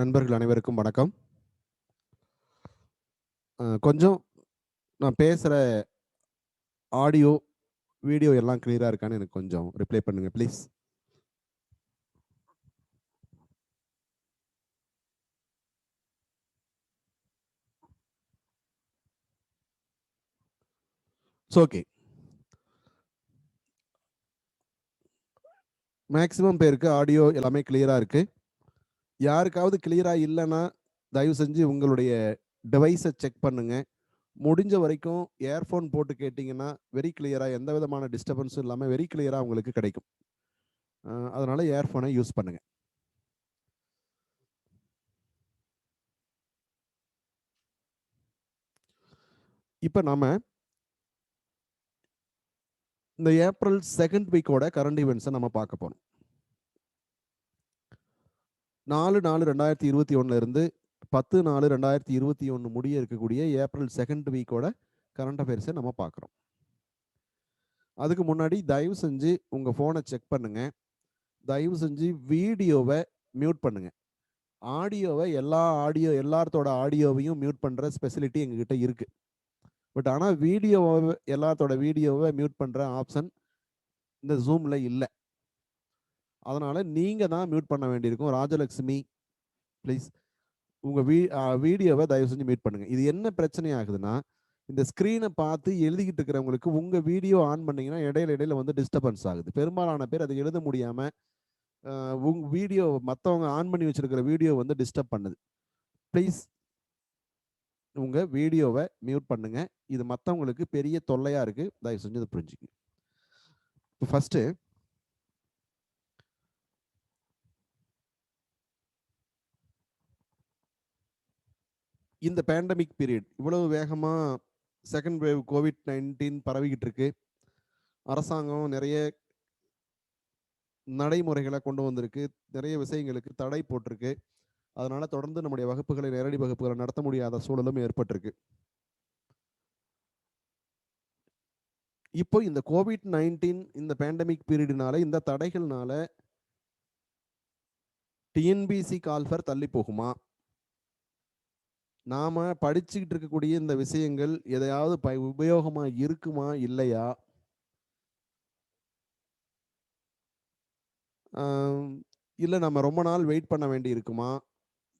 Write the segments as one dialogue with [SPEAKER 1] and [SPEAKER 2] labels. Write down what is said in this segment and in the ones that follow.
[SPEAKER 1] நண்பர்கள் அனைவருக்கும் வணக்கம். கொஞ்சம் நான் பேசுற ஆடியோ, வீடியோ எல்லாம் கிளியரா இருக்கான்னு எனக்கு கொஞ்சம் ரிப்ளை பண்ணுங்க ப்ளீஸ். It's okay. மேக்ஸிமம் பேருக்கு ஆடியோ எல்லாமே கிளியரா இருக்கு. யாருக்காவது கிளியரா இல்லன்னா, தயவு செஞ்சு உங்களுடைய டிவைஸ செக் பண்ணுங்க. முடிஞ்ச வரைக்கும் இயர்ஃபோன் போட்டு கேட்டீங்கன்னா, வெரி கிளியரா எந்த விதமான டிஸ்டர்பன்ஸும் இல்லாம வெரி கிளியரா உங்களுக்கு கிடைக்கும். அதனால இயர்ஃபோனை யூஸ் பண்ணுங்க. இப்ப நாம இந்த ஏப்ரல் 2nd வீக்கோட கரண்ட் ஈவென்ட்ஸ நம்ம பார்க்க போறோம். 4/4/2021 இருந்து 10/4/2021 முடிய இருக்கக்கூடிய ஏப்ரல் 2nd வீக்கோட கரண்ட் அஃபேர்ஸை நம்ம பார்க்குறோம். அதுக்கு முன்னாடி தயவு செஞ்சு உங்க ஃபோனை செக் பண்ணுங்க. தயவு செஞ்சு வீடியோவை மியூட் பண்ணுங்க. ஆடியோவை எல்லாத்தோட ஆடியோவையும் மியூட் பண்ற ஸ்பெசிலிட்டி எங்ககிட்ட இருக்கு. பட் ஆனால் எல்லாத்தோட வீடியோவை மியூட் பண்ற ஆப்ஷன் இந்த ஜூம்ல இல்லை. அதனால நீங்க தான் மியூட் பண்ண வேண்டியிருக்கும். ராஜலட்சுமி ப்ளீஸ் உங்க வீடியோவை தயவு செஞ்சு மியூட் பண்ணுங்க. இது என்ன பிரச்சனை ஆகுதுன்னா, இந்த ஸ்க்ரீனை பார்த்து எழுதிக்கிட்டு இருக்கிறவங்களுக்கு உங்க வீடியோ ஆன் பண்ணீங்கன்னா இடையில வந்து டிஸ்டர்பன்ஸ் ஆகுது. பெரும்பாலான பேர் அதை எழுத முடியாம உங்க வீடியோ மற்றவங்க ஆன் பண்ணி வச்சிருக்கிற வீடியோ வந்து டிஸ்டர்ப் பண்ணுது. ப்ளீஸ் உங்க வீடியோவை மியூட் பண்ணுங்க. இது மற்றவங்களுக்கு பெரிய தொல்லையா இருக்கு. தயவு செஞ்சு இதை புரிஞ்சுங்க. இப்போ ஃபர்ஸ்ட் இந்த பேண்டமிக் பீரியட் இவ்வளவு வேகமா செகண்ட் வேவ் COVID-19 பரவிக்கிட்டு இருக்கு. அரசாங்கம் நிறைய நடைமுறைகளை கொண்டு வந்திருக்கு. நிறைய விஷயங்களுக்கு தடை போட்டிருக்கு. அதனால தொடர்ந்து நம்முடைய வகுப்புகளை, நேரடி வகுப்புகளை நடத்த முடியாத சூழலும் ஏற்பட்டிருக்கு. இப்போ இந்த COVID-19 இந்த பேண்டமிக் பீரியட்னால, இந்த தடைகள்னால டிஎன்பிசி கால்ஃபர் தள்ளி போகுமா? நாம படிச்சுக்கிட்டு இருக்கக்கூடிய இந்த விஷயங்கள் எதையாவது உபயோகமா இருக்குமா இல்லையா? இல்லை நம்ம ரொம்ப நாள் வெயிட் பண்ண வேண்டி இருக்குமா?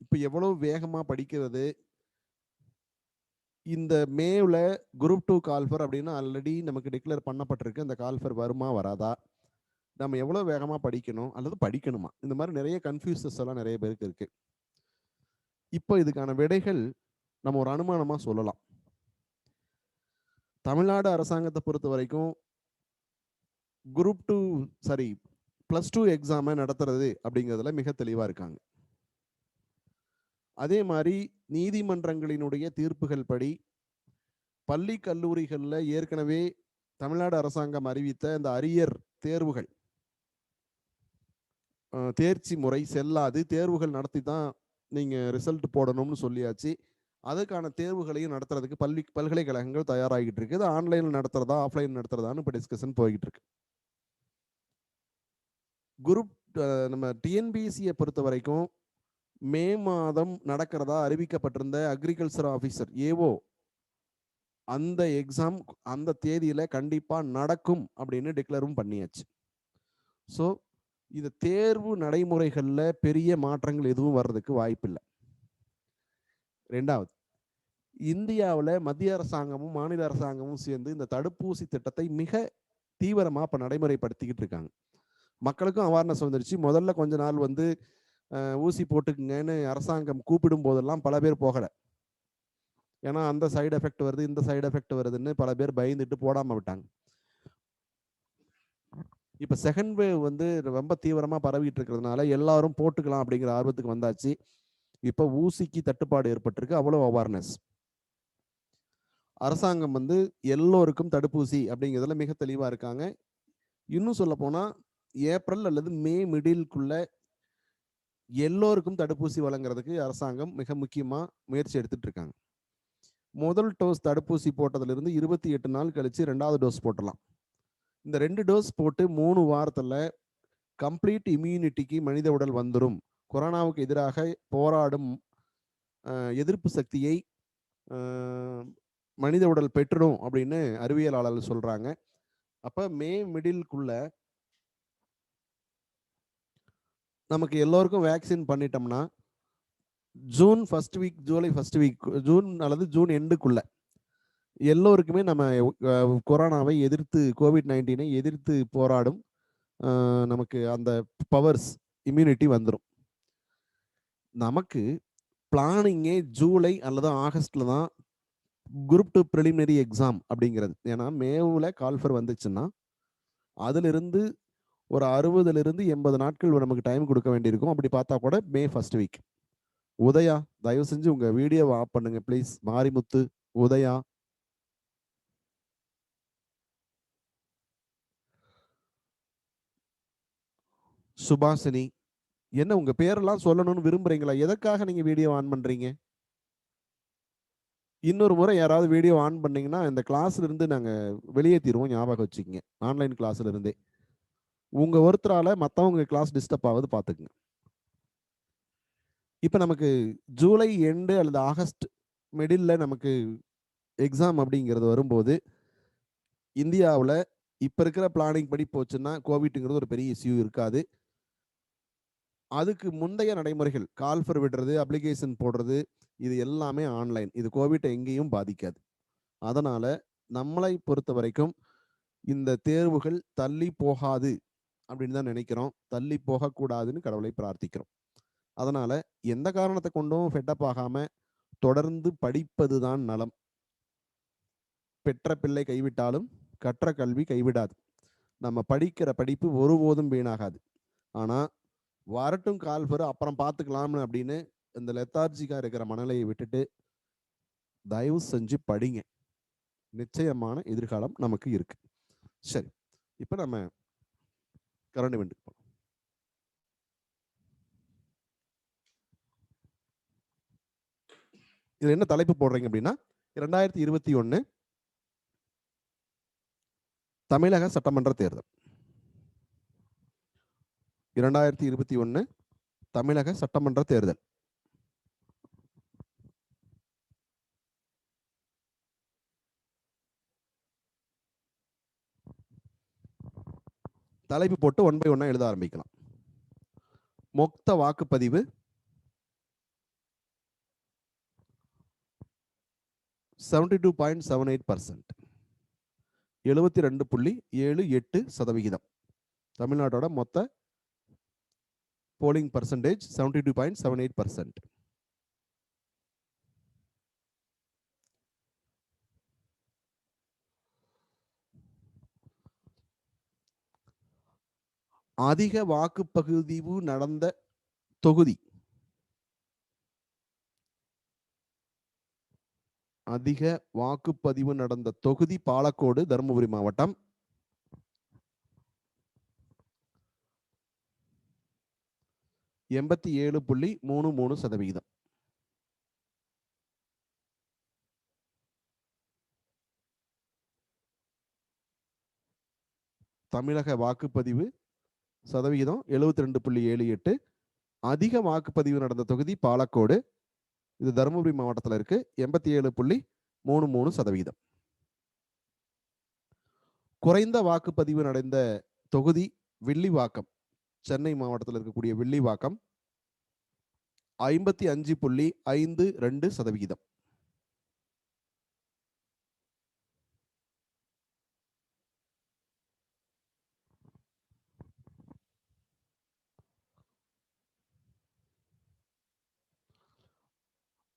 [SPEAKER 1] இப்போ எவ்வளவு வேகமா படிக்கிறது? இந்த மேவில் குரூப் 2 கால்ஃபர் அப்படின்னு ஆல்ரெடி நமக்கு டிக்ளேர் பண்ணப்பட்டிருக்கு. அந்த கால்ஃபர் வருமா வராதா? நம்ம எவ்வளோ வேகமாக படிக்கணும் அல்லது படிக்கணுமா? இந்த மாதிரி நிறைய கன்ஃபியூசஸ் எல்லாம் நிறைய பேருக்கு இருக்கு. இப்போ இதுக்கான விடைகள் நம்ம ஒரு அனுமானமாக சொல்லலாம். தமிழ்நாடு அரசாங்கத்தை பொறுத்த வரைக்கும் குரூப் 2 சாரி +2 எக்ஸாமை நடத்துறது அப்படிங்கிறதுல மிக தெளிவாக இருக்காங்க. அதே மாதிரி நீதிமன்றங்களினுடைய தீர்ப்புகள் படி பள்ளி கல்லூரிகளில் ஏற்கனவே தமிழ்நாடு அரசாங்கம் அறிவித்த இந்த அரியர் தேர்வுகள் தேர்ச்சி முறை செல்லாது. தேர்வுகள் நடத்தி தான் நீங்கள் ரிசல்ட் போடணும்னு சொல்லியாச்சு. அதுக்கான தேர்வுகளையும் நடத்துறதுக்கு பல்கலைக்கழகங்கள் தயாராகிட்டு இருக்கு. இது ஆன்லைனில் நடத்துறதா ஆஃப்லைன் நடத்துறதான்னு இப்போ டிஸ்கஷன் போய்கிட்டு இருக்கு. குரூப் நம்ம டிஎன்பிசியை பொறுத்த வரைக்கும் மே மாதம் நடக்கிறதா அறிவிக்கப்பட்டிருந்த அக்ரிகல்ச்சர் ஆஃபீஸர் ஏஓ அந்த எக்ஸாம் அந்த தேதியில கண்டிப்பா நடக்கும் அப்படின்னு டிக்ளரும் பண்ணியாச்சு. ஸோ இந்த தேர்வு நடைமுறைகளில் பெரிய மாற்றங்கள் எதுவும் வர்றதுக்கு வாய்ப்பில்லை. ரெண்டாவது, இந்தியாவில் மத்திய அரசாங்கமும் மாநில அரசாங்கமும் சேர்ந்து இந்த தடுப்பூசி திட்டத்தை மிக தீவிரமாக இப்போ நடைமுறைப்படுத்திக்கிட்டு இருக்காங்க. மக்களுக்கும் அவேர்னஸ் வந்துருச்சு. முதல்ல கொஞ்ச நாள் வந்து ஊசி போட்டுக்குங்கன்னு அரசாங்கம் கூப்பிடும் போதெல்லாம் பல பேர் போகலை. ஏன்னா அந்த சைடு எஃபெக்ட் வருது, இந்த சைடு எஃபெக்ட் வருதுன்னு பல பேர் பயந்துட்டு போடாமல் விட்டாங்க. இப்போ செகண்ட் வேவ் வந்து ரொம்ப தீவிரமாக பரவிட்டு இருக்கிறதுனால எல்லாரும் போட்டுக்கலாம் அப்படிங்கிற ஆர்வத்துக்கு வந்தாச்சு. இப்போ ஊசிக்கு தட்டுப்பாடு ஏற்பட்டிருக்கு. அவ்வளோ அவேர்னஸ். அரசாங்கம் வந்து எல்லோருக்கும் தடுப்பூசி அப்படிங்கிறதுல மிக தெளிவாக இருக்காங்க. இன்னும் சொல்ல போனால் ஏப்ரல் அல்லது மே மிடிலுக்குள்ள எல்லோருக்கும் தடுப்பூசி வழங்குறதுக்கு அரசாங்கம் மிக முக்கியமாக முயற்சி எடுத்துட்டு இருக்காங்க. முதல் டோஸ் தடுப்பூசி போட்டதிலிருந்து 28 நாள் கழிச்சு 2வது டோஸ் போட்டலாம். இந்த 2 டோஸ் போட்டு 3 வாரத்தில் கம்ப்ளீட் இம்யூனிட்டிக்கு மனித உடல் வந்துடும் கொரோனாவுக்கு எதிராக போராடும் எதிர்ப்பு சக்தியை மனித உடல் பெற்றுடும் அப்படின்னு அறிவியலாளர்கள் சொல்றாங்க. அப்ப மே மிடில்குள்ள நமக்கு எல்லோருக்கும் வேக்சின் பண்ணிட்டோம்னா June first week, July first week, June அல்லது ஜூன் எண்டுக்குள்ள எல்லோருக்குமே நம்ம கொரோனாவை எதிர்த்து, கோவிட்-19 எதிர்த்து போராடும் நமக்கு அந்த பவர்ஸ், இம்யூனிட்டி வந்துடும். நமக்கு பிளானிங்கே ஜூலை அல்லது ஆகஸ்ட்ல தான் குரூப் 2 ப்ரிலிமினரி எக்ஸாம் அப்படிங்கிறது. ஏன்னா மேவுல கால்ஃபர் வந்துச்சுன்னா அதிலிருந்து ஒரு 60லிருந்து 80 நாட்கள் நமக்கு டைம் கொடுக்க வேண்டியிருக்கும். அப்படி பார்த்தா கூட மே ஃபர்ஸ்ட் வீக். உதயா, தயவு செஞ்சு உங்க வீடியோவை ஆஃப் பண்ணுங்க ப்ளீஸ். மாரிமுத்து, உதயா, சுபாசினி, என்ன உங்க பேரெல்லாம் சொல்லணும்னு விரும்புறீங்களா? எதற்காக நீங்க வீடியோ ஆன் பண்றீங்க? இன்னொரு முறை யாராவது வீடியோ ஆன் பண்ணீங்கன்னா இந்த கிளாஸ்ல இருந்து நாங்க வெளியேற்றிடுவோம், ஞாபகம் வச்சுக்கோங்க. ஆன்லைன் கிளாஸ்ல இருந்தே உங்க ஒருத்தரால மற்றவங்க கிளாஸ் டிஸ்டர்ப் ஆகுது, பார்த்துக்குங்க. இப்போ நமக்கு ஜூலை எண்டு அல்லது ஆகஸ்ட் மிடில் நமக்கு எக்ஸாம் அப்படிங்கிறது வரும்போது இந்தியாவில் இப்போ இருக்கிற பிளானிங் படி போச்சுன்னா கோவிட்ங்கிறது ஒரு பெரிய இஷ்யூ இருக்காது. அதுக்கு முந்தைய நடைமுறைகள், கால்ஃபர் விடுறது, அப்ளிகேஷன் போடுறது, இது எல்லாமே ஆன்லைன். இது கோவிட் எங்கேயும் பாதிக்காது. அதனால நம்மளை பொறுத்த வரைக்கும் இந்த தேர்வுகள் தள்ளி போகாது அப்படின்னு தான் நினைக்கிறோம். தள்ளி போகக்கூடாதுன்னு கடவுளை பிரார்த்திக்கிறோம். அதனால எந்த காரணத்தை கொண்டும் ஃபெட்டப் ஆகாம தொடர்ந்து படிப்பது தான் நலம். பெற்ற பிள்ளை கைவிட்டாலும் கற்ற கல்வி கைவிடாது. நம்ம படிக்கிற படிப்பு ஒருபோதும் வீணாகாது. ஆனா வரட்டும் கால்ஃபர், அப்புறம் பார்த்துக்கலாம்னு அப்படின்னு இந்த லெத்தார்ஜிக்கா இருக்கிற மனநிலையை விட்டுட்டு தயவு செஞ்சு படிங்க. நிச்சயமான எதிர்காலம் நமக்கு இருக்கு. சரி, இப்ப நம்ம கரண்ட் இவெண்ட்டுக்கு போகலாம். இது என்ன தலைப்பு போடுறீங்க அப்படின்னா 2021 தமிழக சட்டமன்ற தேர்தல். 2021 தமிழக சட்டமன்ற தேர்தல். தலைப்பு போட்டு 1 by 1 எழுத ஆரம்பிக்கலாம். மொத்த வாக்குப்பதிவு 72.78%, 72.78%. தமிழ்நாட்டோட மொத்த போலிங் பர்சன்டேஜ் 72.78%. அதிக வாக்குப்பதிவு நடந்த தொகுதி, அதிக வாக்குப்பதிவு நடந்த தொகுதி பாலக்கோடு, தருமபுரி மாவட்டம். %87.33%. தமிழக வாக்குப்பதிவு சதவிகிதம் 72.78. அதிக வாக்குப்பதிவு நடந்த தொகுதி பாலக்கோடு, இது தருமபுரி மாவட்டத்தில் இருக்கு, 87.33%. குறைந்த வாக்குப்பதிவு நடந்த தொகுதி வில்லிவாக்கம், சென்னை மாவட்டத்தில் இருக்கக்கூடிய வில்லிவாக்கம், 55.52%.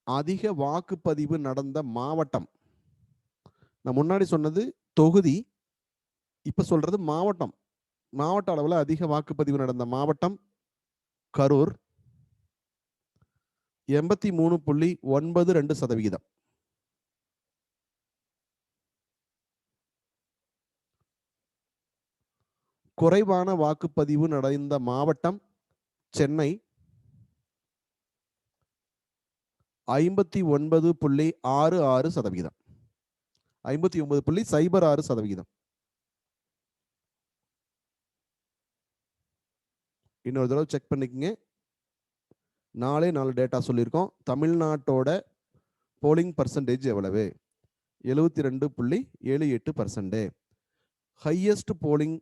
[SPEAKER 1] அதிக வாக்குப்பதிவு நடந்த மாவட்டம், நான் முன்னாடி சொன்னது தொகுதி, இப்ப சொல்றது மாவட்டம். மாவட்ட அளவில் அதிக வாக்குப்பதிவு நடந்த மாவட்டம் கரூர், 83.92%. குறைவான வாக்குப்பதிவு நடந்த மாவட்டம் சென்னை, 59.66%. 59.06%. இன்னொரு தடவை செக் பண்ணிக்கங்க. நாலு டேட்டா சொல்லியிருக்கோம். தமிழ்நாட்டோட போலிங் பர்சன்டேஜ் எவ்வளவு? 72.78%. ஹையஸ்ட் போலிங்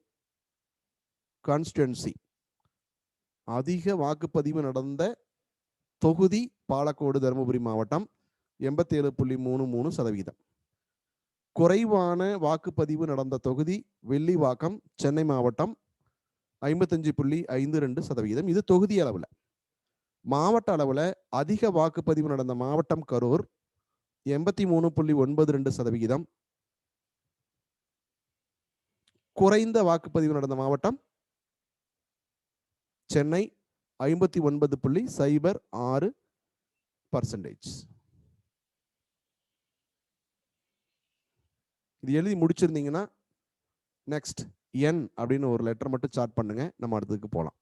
[SPEAKER 1] கான்ஸ்டிடுவன்சி, அதிக வாக்குப்பதிவு நடந்த தொகுதி பாலக்கோடு தருமபுரி மாவட்டம் 87.33%. குறைவான வாக்குப்பதிவு நடந்த தொகுதி வெள்ளிவாக்கம் சென்னை மாவட்டம் 55.52%. இது தொகுதி அளவில். மாவட்ட அளவில் அதிக வாக்குப்பதிவு நடந்த மாவட்டம் கரூர் 83.92%. குறைந்த வாக்குப்பதிவு நடந்த மாவட்டம் சென்னை 59.06%. இது எழுதி முடிச்சிருந்தீங்கன்னா நெக்ஸ்ட் என் அப்படின்னு ஒரு லெட்டர் மட்டும் சார்ட் பண்ணுங்க. நம்ம அடுத்ததுக்கு போகலாம்.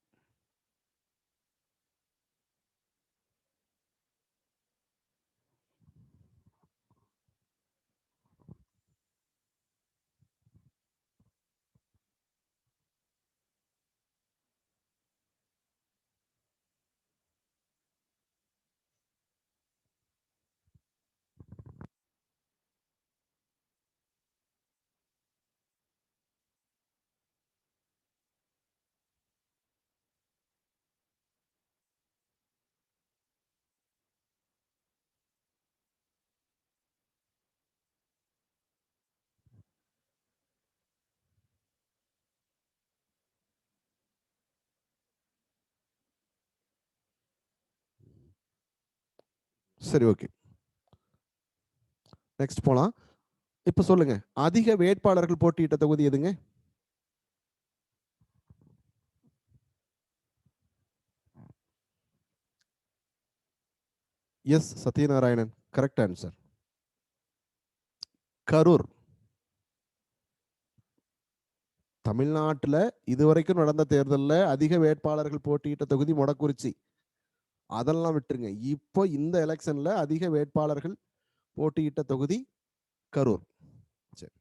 [SPEAKER 1] சரி, ஓகே, நெக்ஸ்ட் போலாம். இப்ப சொல்லுங்க, அதிக வேட்பாளர்கள் போட்டியிட்ட தொகுதி எதுங்க? Yes Sathyanarayanan, correct answer. Karur. தமிழ்நாட்டில் இதுவரைக்கும் நடந்த தேர்தலில் அதிக வேட்பாளர்கள் போட்டியிட்ட தொகுதி மொடக்குறிச்சி. அதெல்லாம் விட்டுருங்க. இப்போ இந்த எலெக்ஷன்ல அதிக வேட்பாளர்கள் போட்டியிட்ட தொகுதி கரூர். சரி,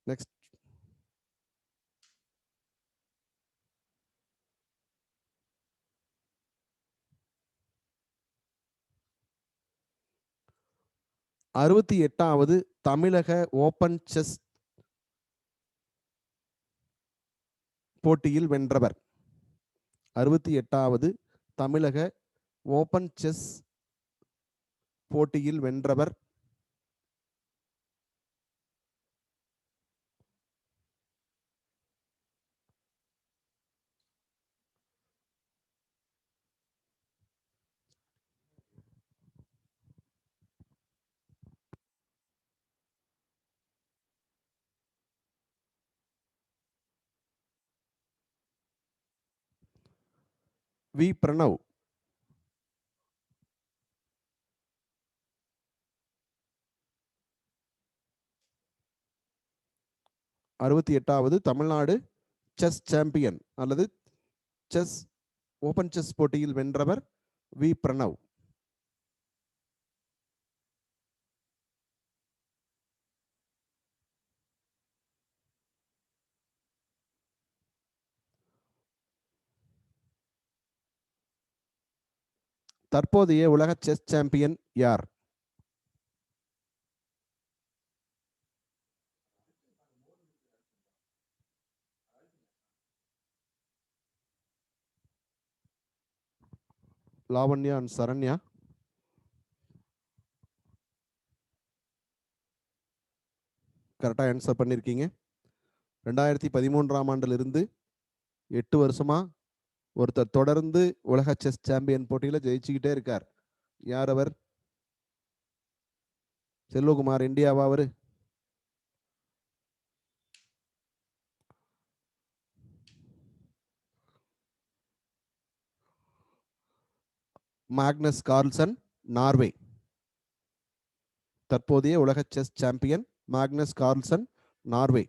[SPEAKER 1] நெக்ஸ்ட். அறுபத்தி எட்டாவது தமிழக ஓபன் செஸ் போட்டியில் வென்றவர். 68வது தமிழக ஓபன் செஸ் போட்டியில் வென்றவர். வி பிரணவ். அறுபத்தி எட்டாவது தமிழ்நாடு செஸ் சாம்பியன் அல்லது செஸ் ஓபன் செஸ் போட்டியில் வென்றவர் வி பிரணவ். தற்போதைய உலக செஸ் சாம்பியன் யார்? லாவண்யா அண்ட் சரண்யா. கரெக்டாக ஆன்சர் பண்ணியிருக்கீங்க. 2013ஆம் ஆண்டிலிருந்து 8 வருஷமா ஒருத்தர் தொடர்ந்து உலக செஸ் சாம்பியன் போட்டியில் ஜெயிச்சுக்கிட்டே இருக்கார். யார் அவர்? செல்வகுமார் இந்தியாவா அவரு? Magnus Carlsen, Norway. தற்போதைய உலக chess champion Magnus Carlsen, Norway.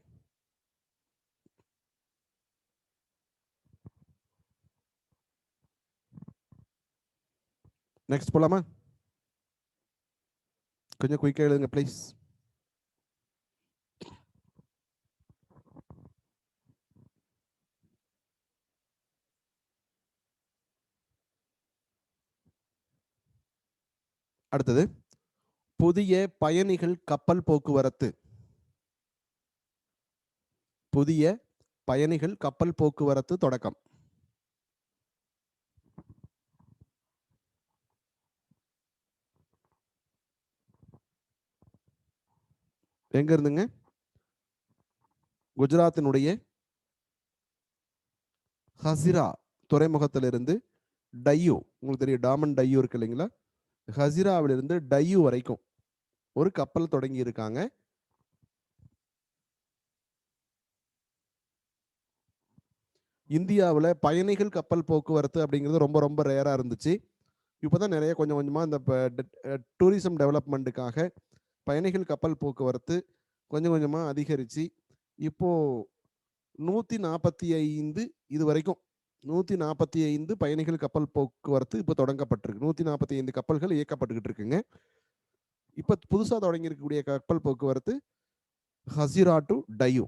[SPEAKER 1] Next போலாமா? கொஞ்சம் குயிக்கா எழுதுங்க ப்ளீஸ். அடுத்தது புதிய பயணிகள் கப்பல் போக்குவரத்து. புதிய பயணிகள் கப்பல் போக்குவரத்து தொடக்கம். எங்க இருந்துங்க? குஜராத்தினுடைய ஹசிரா துறைமுகத்திலிருந்து டையூ, உங்களுக்கு தெரியும் டாமன் டையூ இருக்கு இல்லைங்களா, ஹசிராவிலிருந்து டையூ வரைக்கும் ஒரு கப்பல் தொடங்கி இருக்காங்க. இந்தியாவில் பயணிகள் கப்பல் போக்குவரத்து அப்படிங்கிறது ரொம்ப ரொம்ப ரேராக இருந்துச்சு. இப்போதான் நிறைய கொஞ்சம் கொஞ்சமாக இந்த டூரிசம் டெவலப்மெண்ட்டுக்காக பயணிகள் கப்பல் போக்குவரத்து கொஞ்சம் கொஞ்சமாக அதிகரித்து இப்போ 145 இது வரைக்கும் 145 பயணிகள் கப்பல் போக்குவரத்து இப்போ தொடங்கப்பட்டிருக்கு. 145 கப்பல்கள் இயக்கப்பட்டுக்கிட்டு இருக்குங்க. இப்போ புதுசாக தொடங்கி இருக்கக்கூடிய கப்பல் போக்குவரத்து ஹசிரா டு டையூ.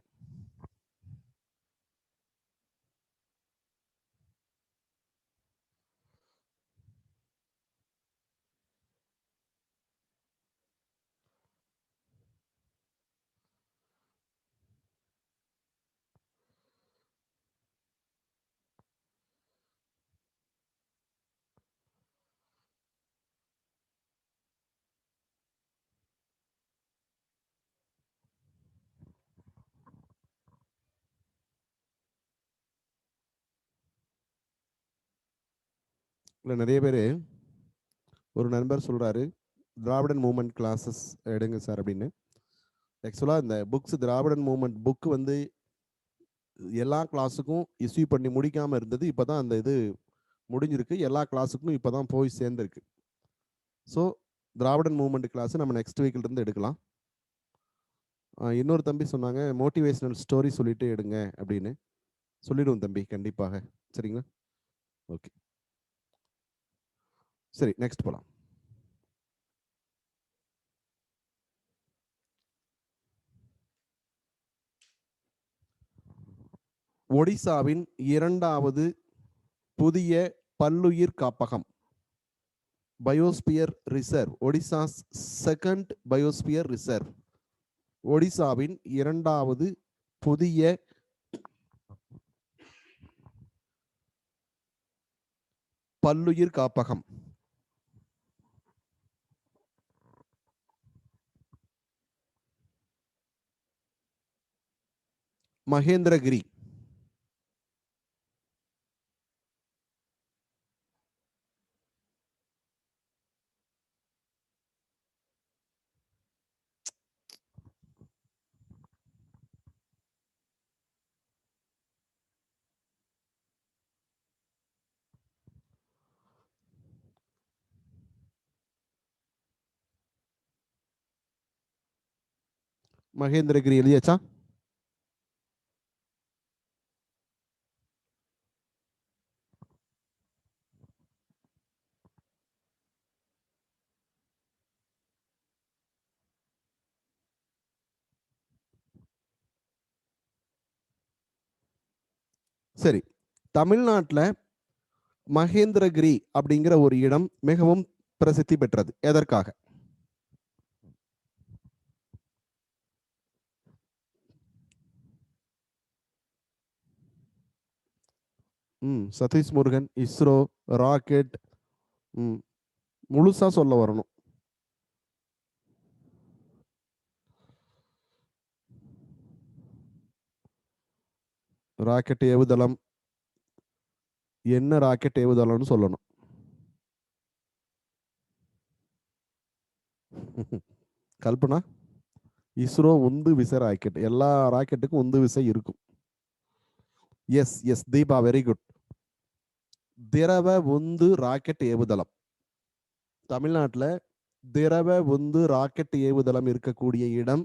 [SPEAKER 1] இல்லை நிறைய பேர், ஒரு நண்பர் சொல்கிறாரு திராவிடன் மூமெண்ட் கிளாஸஸ் எடுங்க சார் அப்படின்னு. ஆக்சுவலாக இந்த புக்ஸ் திராவிடன் மூமெண்ட் புக்கு வந்து எல்லா கிளாஸுக்கும் இஸ்யூ பண்ணி முடிக்காமல் இருந்தது. இப்போ தான் அந்த இது முடிஞ்சிருக்கு. எல்லா கிளாஸுக்கும் இப்போ தான் போய் சேர்ந்துருக்கு. ஸோ திராவிடன் மூமெண்ட் கிளாஸ் நம்ம நெக்ஸ்ட் வீக்கிலிருந்து எடுக்கலாம். இன்னொரு தம்பி சொன்னாங்க மோட்டிவேஷனல் ஸ்டோரி சொல்லிட்டு எடுங்க அப்படின்னு. சொல்லிடுவோம் தம்பி கண்டிப்பாக. சரிங்களா? ஓகே, சரி நெக்ஸ்ட் போகலாம். ஒடிசாவின் 2வது புதிய பல்லுயிர் காப்பகம், biosphere reserve. Odisha's second biosphere reserve. ஒடிசாவின் 2வது புதிய பல்லுயிர் காப்பகம் மகேந்திரகிரி. மகேந்திரகிரி எழுதியாச்சா? சரி, தமிழ்நாட்டில் மகேந்திரகிரி அப்படிங்கிற ஒரு இடம் மிகவும் பிரசித்தி பெற்றது. எதற்காக? சதீஷ் முருகன், இஸ்ரோ, ராக்கெட், முழுசா சொல்ல வரணும். ராக்கெட் ஏவுதளம், என்ன ராக்கெட் ஏவுதளம்னு சொல்லணும். கல்பனா, இஸ்ரோ உந்து விசை ராக்கெட். எல்லா ராக்கெட்டுக்கும் உந்து விசை இருக்கும். Yes yes Deepa, very good. திரவ உந்து ராக்கெட் ஏவுதளம். தமிழ்நாட்டில் திரவ உந்து ராக்கெட் ஏவுதளம் இருக்கக்கூடிய இடம்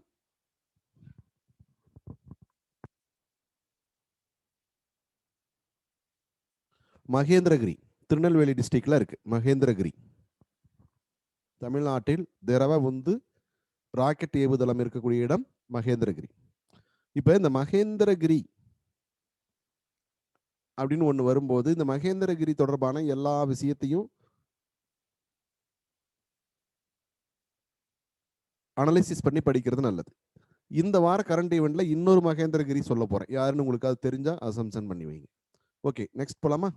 [SPEAKER 1] மகேந்திரகிரி. திருநெல்வேலி டிஸ்ட்ரிக்ட்ல இருக்கு மகேந்திரகிரி. தமிழ்நாட்டில் திரவ உந்து ராக்கெட் ஏவுதளம் இருக்கக்கூடிய இடம் மகேந்திரகிரி. இப்ப இந்த மகேந்திரகிரி அப்படின்னு ஒண்ணு வரும்போது இந்த மகேந்திரகிரி தொடர்பான எல்லா விஷயத்தையும் அனலைசிஸ் பண்ணி படிக்கிறது நல்லது. இந்த வார கரண்ட் ஈவெண்ட்ல இன்னொரு மகேந்திரகிரி சொல்ல போறேன். யாருன்னு உங்களுக்கு அது தெரிஞ்சா அசம்ஷன் பண்ணி வைங்க. ஓகே, நெக்ஸ்ட் போலாமா?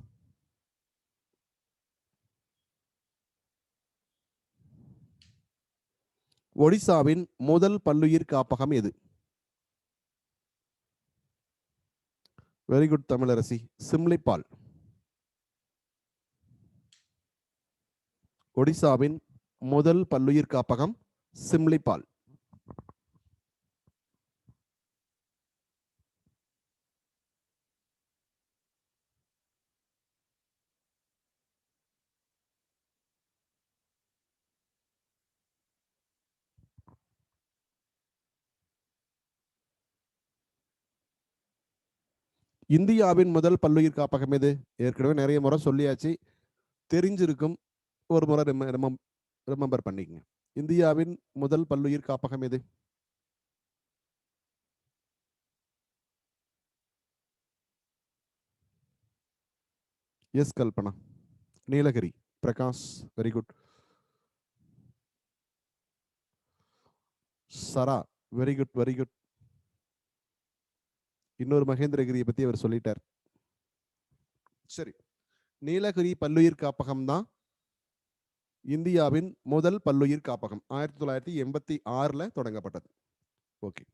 [SPEAKER 1] ஒடிசாவின் முதல் பல்லுயிர் காப்பகம் எது? Very good Tamilarasi, Simlipal. ஒடிசாவின் முதல் பல்லுயிர் காப்பகம் சிம்லிபால். இந்தியாவின் முதல் பல்லுயிர் காப்பகம் எது? ஏற்கனவே நிறைய முறை சொல்லியாச்சு, தெரிஞ்சிருக்கும், ஒரு முறை ரிமெம்பர் பண்ணிக்கங்க. இந்தியாவின் முதல் பல்லுயிர் காப்பகம் எது? Yes Kalpana, Nilgiri. Prakash, very good. Sara, very good very good. இன்னொரு மகேந்திரகிரியை பத்தி அவர் சொல்லிட்டார். சரி, நீலகிரி பல்லுயிர் காப்பகம் தான் இந்தியாவின் முதல் பல்லுயிர் காப்பகம். 1986 தொடங்கப்பட்டது. Okay,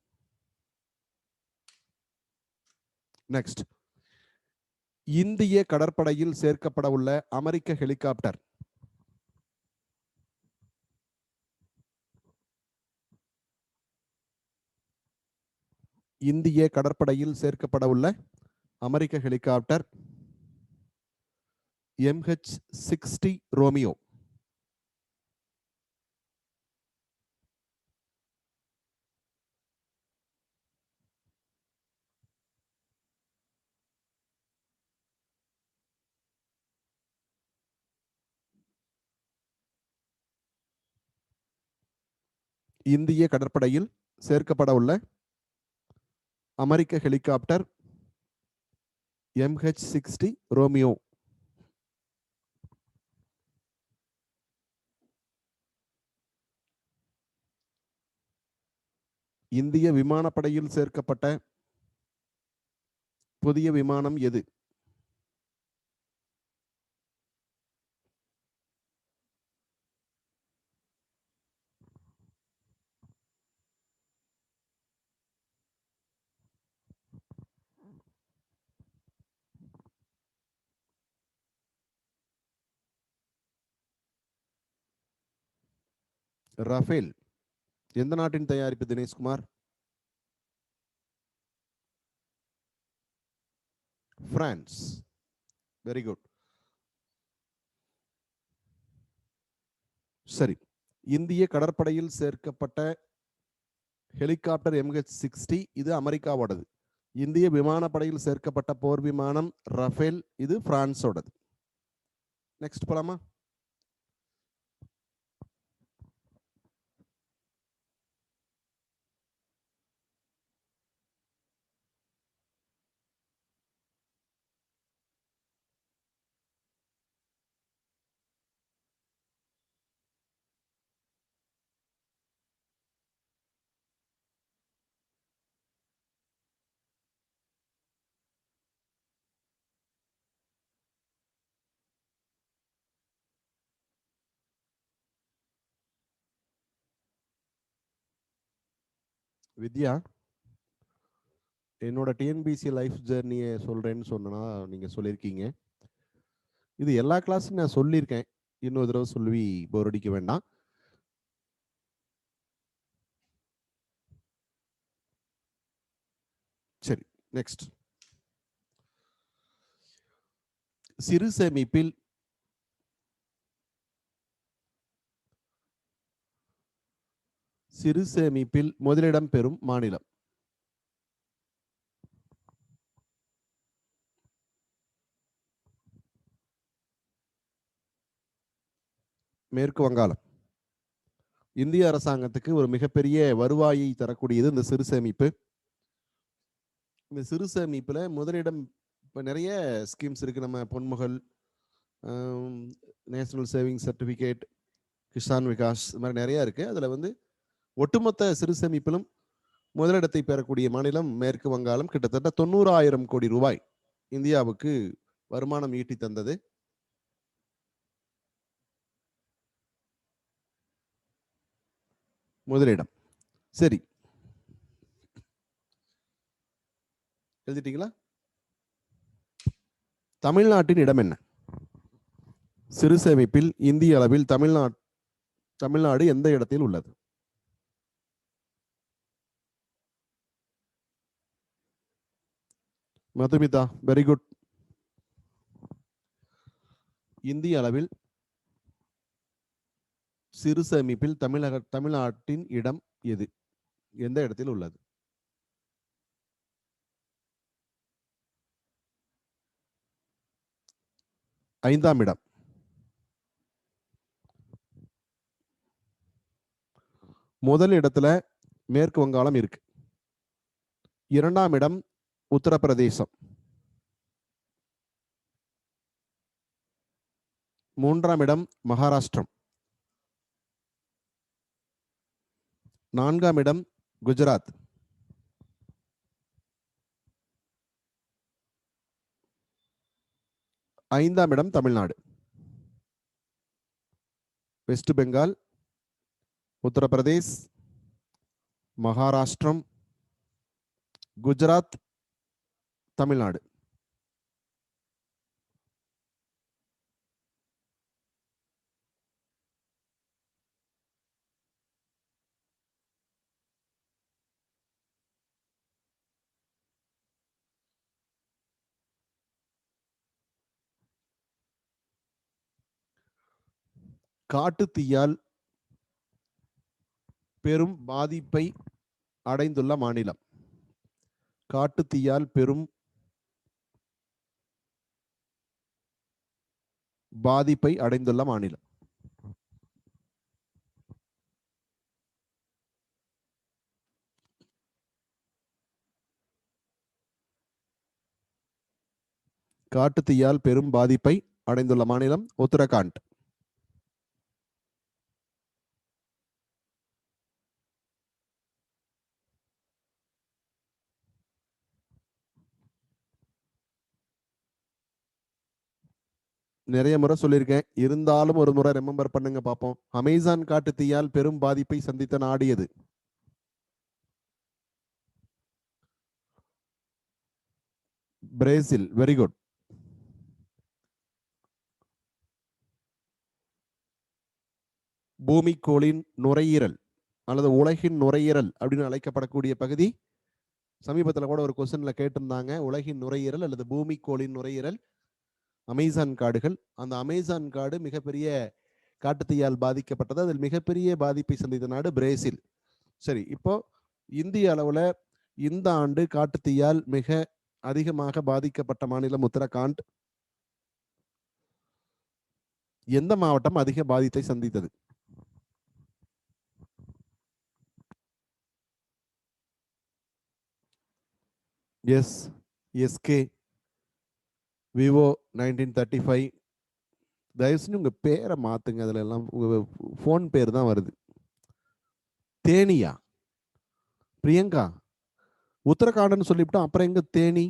[SPEAKER 1] next. இந்திய கடற்படையில் சேர்க்கப்பட உள்ள அமெரிக்க ஹெலிகாப்டர். இந்திய கடற்படையில் சேர்க்கப்பட உள்ள அமெரிக்க ஹெலிகாப்டர் MH-60 ரோமியோ. இந்திய கடற்படையில் சேர்க்கப்பட உள்ள அமெரிக்க ஹெலிகாப்டர் MH-60 ரோமியோ. இந்திய விமானப்படையில் சேர்க்கப்பட்ட புதிய விமானம் எது? ரஃபேல். எந்த நாட்டின் தயாரிப்பு தினேஷ்குமார்? பிரான்ஸ். Very good. சரி, இந்திய கடற்படையில் சேர்க்கப்பட்ட ஹெலிகாப்டர் MH-60 இது அமெரிக்காவோடது. இந்திய விமானப்படையில் சேர்க்கப்பட்ட போர் விமானம் ரஃபேல், இது பிரான்ஸோடது. நெக்ஸ்ட் போலாமா? வித்யா, என்னோட டிஎன்பிசி லைஃப் ஜேர்னியை சொல்றேன்னு சொன்னா நீங்க சொல்லியிருக்கீங்க. இது எல்லா கிளாஸும் நான் சொல்லியிருக்கேன், இன்னொரு தடவை சொல்லி போர் அடிக்க வேண்டாம். சரி, நெக்ஸ்ட். சிறு சேமிப்பில் முதலிடம் பெறும் மாநிலம். மேற்கு வங்காளம். இந்திய அரசாங்கத்துக்கு ஒரு மிகப்பெரிய வருவாயை தரக்கூடியது இந்த சிறு சேமிப்பு. இந்த சிறு சேமிப்புல முதலிடம் இப்போ நிறைய ஸ்கீம்ஸ் இருக்கு. நம்ம பொன்முகல், national saving certificate, Kisan Vikas, இது மாதிரி நிறைய இருக்கு. அதில் வந்து ஒட்டுமொத்த சிறு சேமிப்பிலும் முதலிடத்தை பெறக்கூடிய மாநிலம் மேற்கு வங்காளம். கிட்டத்தட்ட 90,000 கோடி ரூபாய் இந்தியாவுக்கு வருமானம் ஈட்டி தந்தது. முதலிடம். சரி, எழுதிட்டீங்களா? தமிழ்நாட்டின் இடம் என்ன? சிறு சேமிப்பில் இந்திய அளவில் தமிழ்நாடு எந்த இடத்தில் உள்ளது? Madhumitha, very good. இந்திய அளவில் சிறு சேமிப்பில் தமிழ்நாட்டின் இடம் எது? எந்த இடத்தில் உள்ளது? ஐந்தாம் இடம். முதல் இடத்துல மேற்கு வங்காளம் இருக்கு. இரண்டாம் இடம் உத்தரப்பிரதேசம். மூன்றாம் இடம் மகாராஷ்டிரம். நான்காம் இடம் குஜராத். ஐந்தாம் இடம் தமிழ்நாடு. வெஸ்ட் பெங்கால், உத்தரப்பிரதேஷ், மகாராஷ்டிரம், குஜராத், தமிழ்நாடு. காட்டுத்தீயால் பெரும் பாதிப்பை அடைந்துள்ள மாநிலம். காட்டுத்தீயால் பெரும் பாதிப்பை அடைந்துள்ள மாநிலம். காட்டுத்தீயால் பெரும் பாதிப்பை அடைந்துள்ள மாநிலம் உத்தரகாண்ட். நிறைய முறை சொல்லியிருக்கேன், இருந்தாலும் ஒரு முறை ரிமெம்பர் பண்ணுங்க பார்ப்போம். அமேசான் காட்டுத்தீயால் பெரும் பாதிப்பை சந்தித்த நாடு எது? பிரேசில். Very good. பூமிக்கோளின் நுரையீரல் அல்லது உலகின் நுரையீரல் அப்படின்னு அழைக்கப்படக்கூடிய பகுதி. சமீபத்தில் கூட ஒரு கொஸ்டின்ல கேட்டிருந்தாங்க, உலகின் நுரையீரல் அல்லது பூமிக்கோளின் நுரையீரல் அமேசான் காடுகள். அந்த அமேசான் காடு மிகப்பெரிய காட்டுத்தீயால் பாதிக்கப்பட்டது. அதில் மிகப்பெரிய பாதிப்பை சந்தித்த நாடு பிரேசில். சரி, இப்போ இந்திய அளவுல இந்த ஆண்டு காட்டுத்தீயால் மிக அதிகமாக பாதிக்கப்பட்ட மாநிலம் உத்தரகாண்ட். எந்த மாவட்டம் அதிக பாதிப்பை சந்தித்தது? Yes, SK, Vivo 1935. தயவு செஞ்சு உங்க பேரை மாத்துங்க. அதுல எல்லாம் உங்க போன் பேர் தான் வருது. தேனியா? பிரியங்கா, உத்தரகாண்ட்னு சொல்லிவிட்டோம், அப்புறம் எங்க தேனி?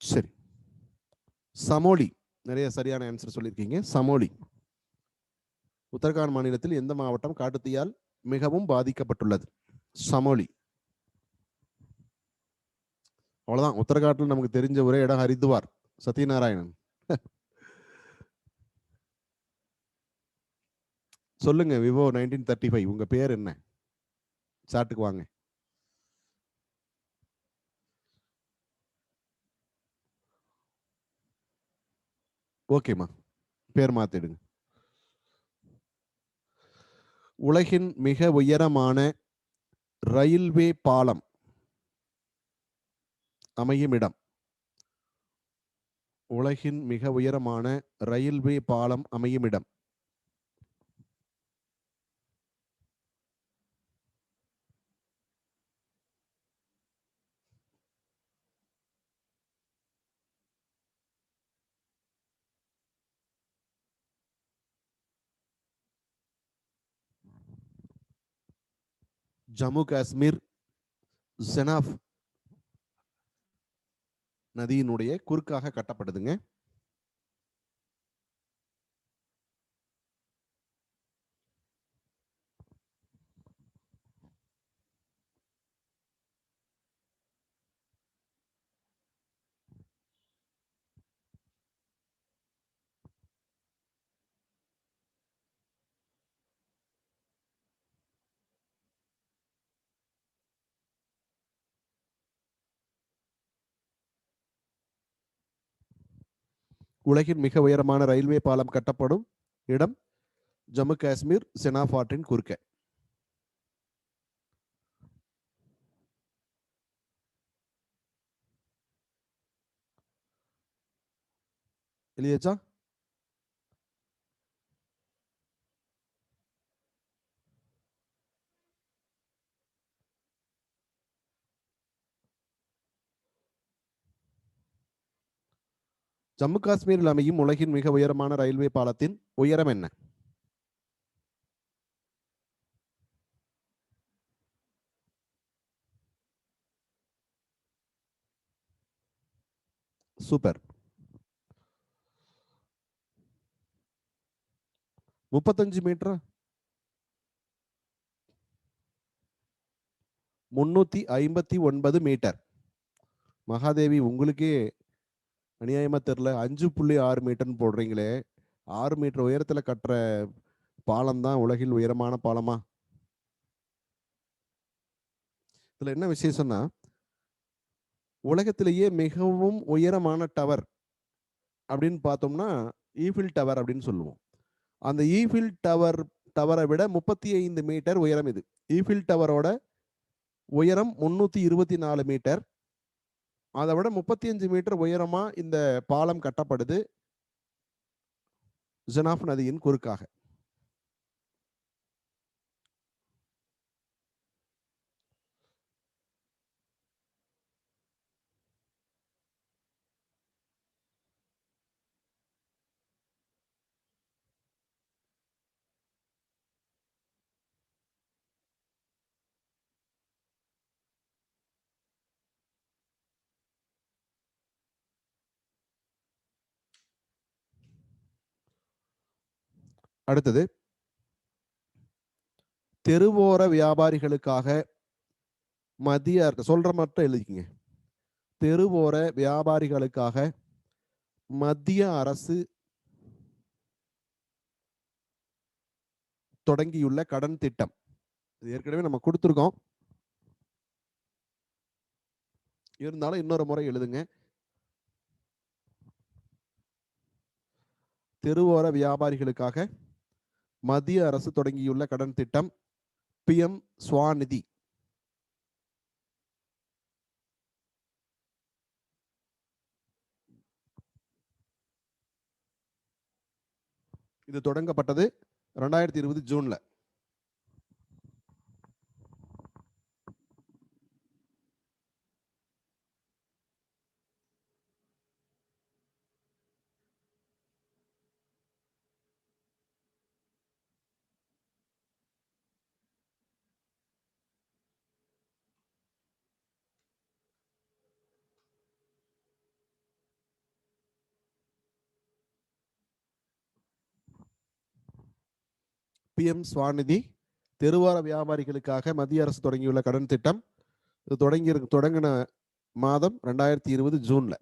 [SPEAKER 1] சரி, சமோலி. நிறைய சரியான ஆன்சர் சொல்லியிருக்கீங்க. சமோலி. உத்தரகாண்ட் மாநிலத்தில் எந்த மாவட்டம் காட்டுத்தீயால் மிகவும் பாதிக்கப்பட்டுள்ளது? சமோலி. அவ்வளவுதான். உத்தரகாண்டில் நமக்கு தெரிஞ்ச ஒரே இடம் ஹரித்வார். சத்யநாராயணன். சொல்லுங்க, விவோ 1935 உங்க பேர் என்ன? சாட்டுக்கு வாங்க. ஓகேம்மா, பேர் மாத்திடுங்க. உலகின் மிக உயரமான ரயில்வே பாலம் அமையும் இடம். உலகின் மிக உயரமான ரயில்வே பாலம் அமையும் இடம். ஜம்மு காஷ்மீர் செனாப் நதியினுடைய குறுக்காக கட்டப்படுதுங்க. உலகின் மிக உயரமான ரயில்வே பாலம் கட்டப்படும் இடம் ஜம்மு காஷ்மீர் செனாப் ஆற்றின் குறுக்கே. எழுதியாச்சா? ஜம்மு காஷ்மீரில் அமையும் உலகின் மிக உயரமான ரயில்வே பாலத்தின் உயரம் என்ன? சூப்பர். 35 மீட்டரா? 359 மீட்டர். மகாதேவி, உங்களுக்கே அநியாயமா தெரியல, 5.6 மீட்டர்னு போடுறீங்களே. 6 மீட்டர் உயரத்துல கட்டுற பாலம் தான் உலகில் உயரமான பாலமா? இதுல என்ன விசேஷம்னா, உலகத்திலேயே மிகவும் உயரமான டவர் அப்படின்னு பார்த்தோம்னா ஈஃபில் டவர் அப்படின்னு சொல்லுவோம். அந்த ஈஃபில் டவரை விட 35 மீட்டர் உயரம் இது. ஈஃபில் டவரோட உயரம் 324 மீட்டர். அதை விட 35 மீட்டர் உயரமா இந்த பாலம் கட்டப்படுது ஜெனாப் நதியின் குறுக்காக. அடுத்தது, தெருவோர வியாபாரிகளுக்காக மத்திய சொல்ற மட்டும் எழுதிக்கங்க. தெருவோர வியாபாரிகளுக்காக மத்திய அரசு தொடங்கியுள்ள கடன் திட்டம். ஏற்கனவே நம்ம கொடுத்துருக்கோம், இருந்தாலும் இன்னொரு முறை எழுதுங்க. தெருவோர வியாபாரிகளுக்காக மத்திய அரசு தொடங்கியுள்ள கடன் திட்டம் PM ஸ்வாநிதி. இது தொடங்கப்பட்டது 2020 ஜூன்ல. PM ஸ்வாநிதி தெருவோர வியாபாரிகளுக்காக மத்திய அரசு தொடங்கியுள்ள கடன் திட்டம். இது தொடங்கின மாதம் 2020 ஜூன்ல.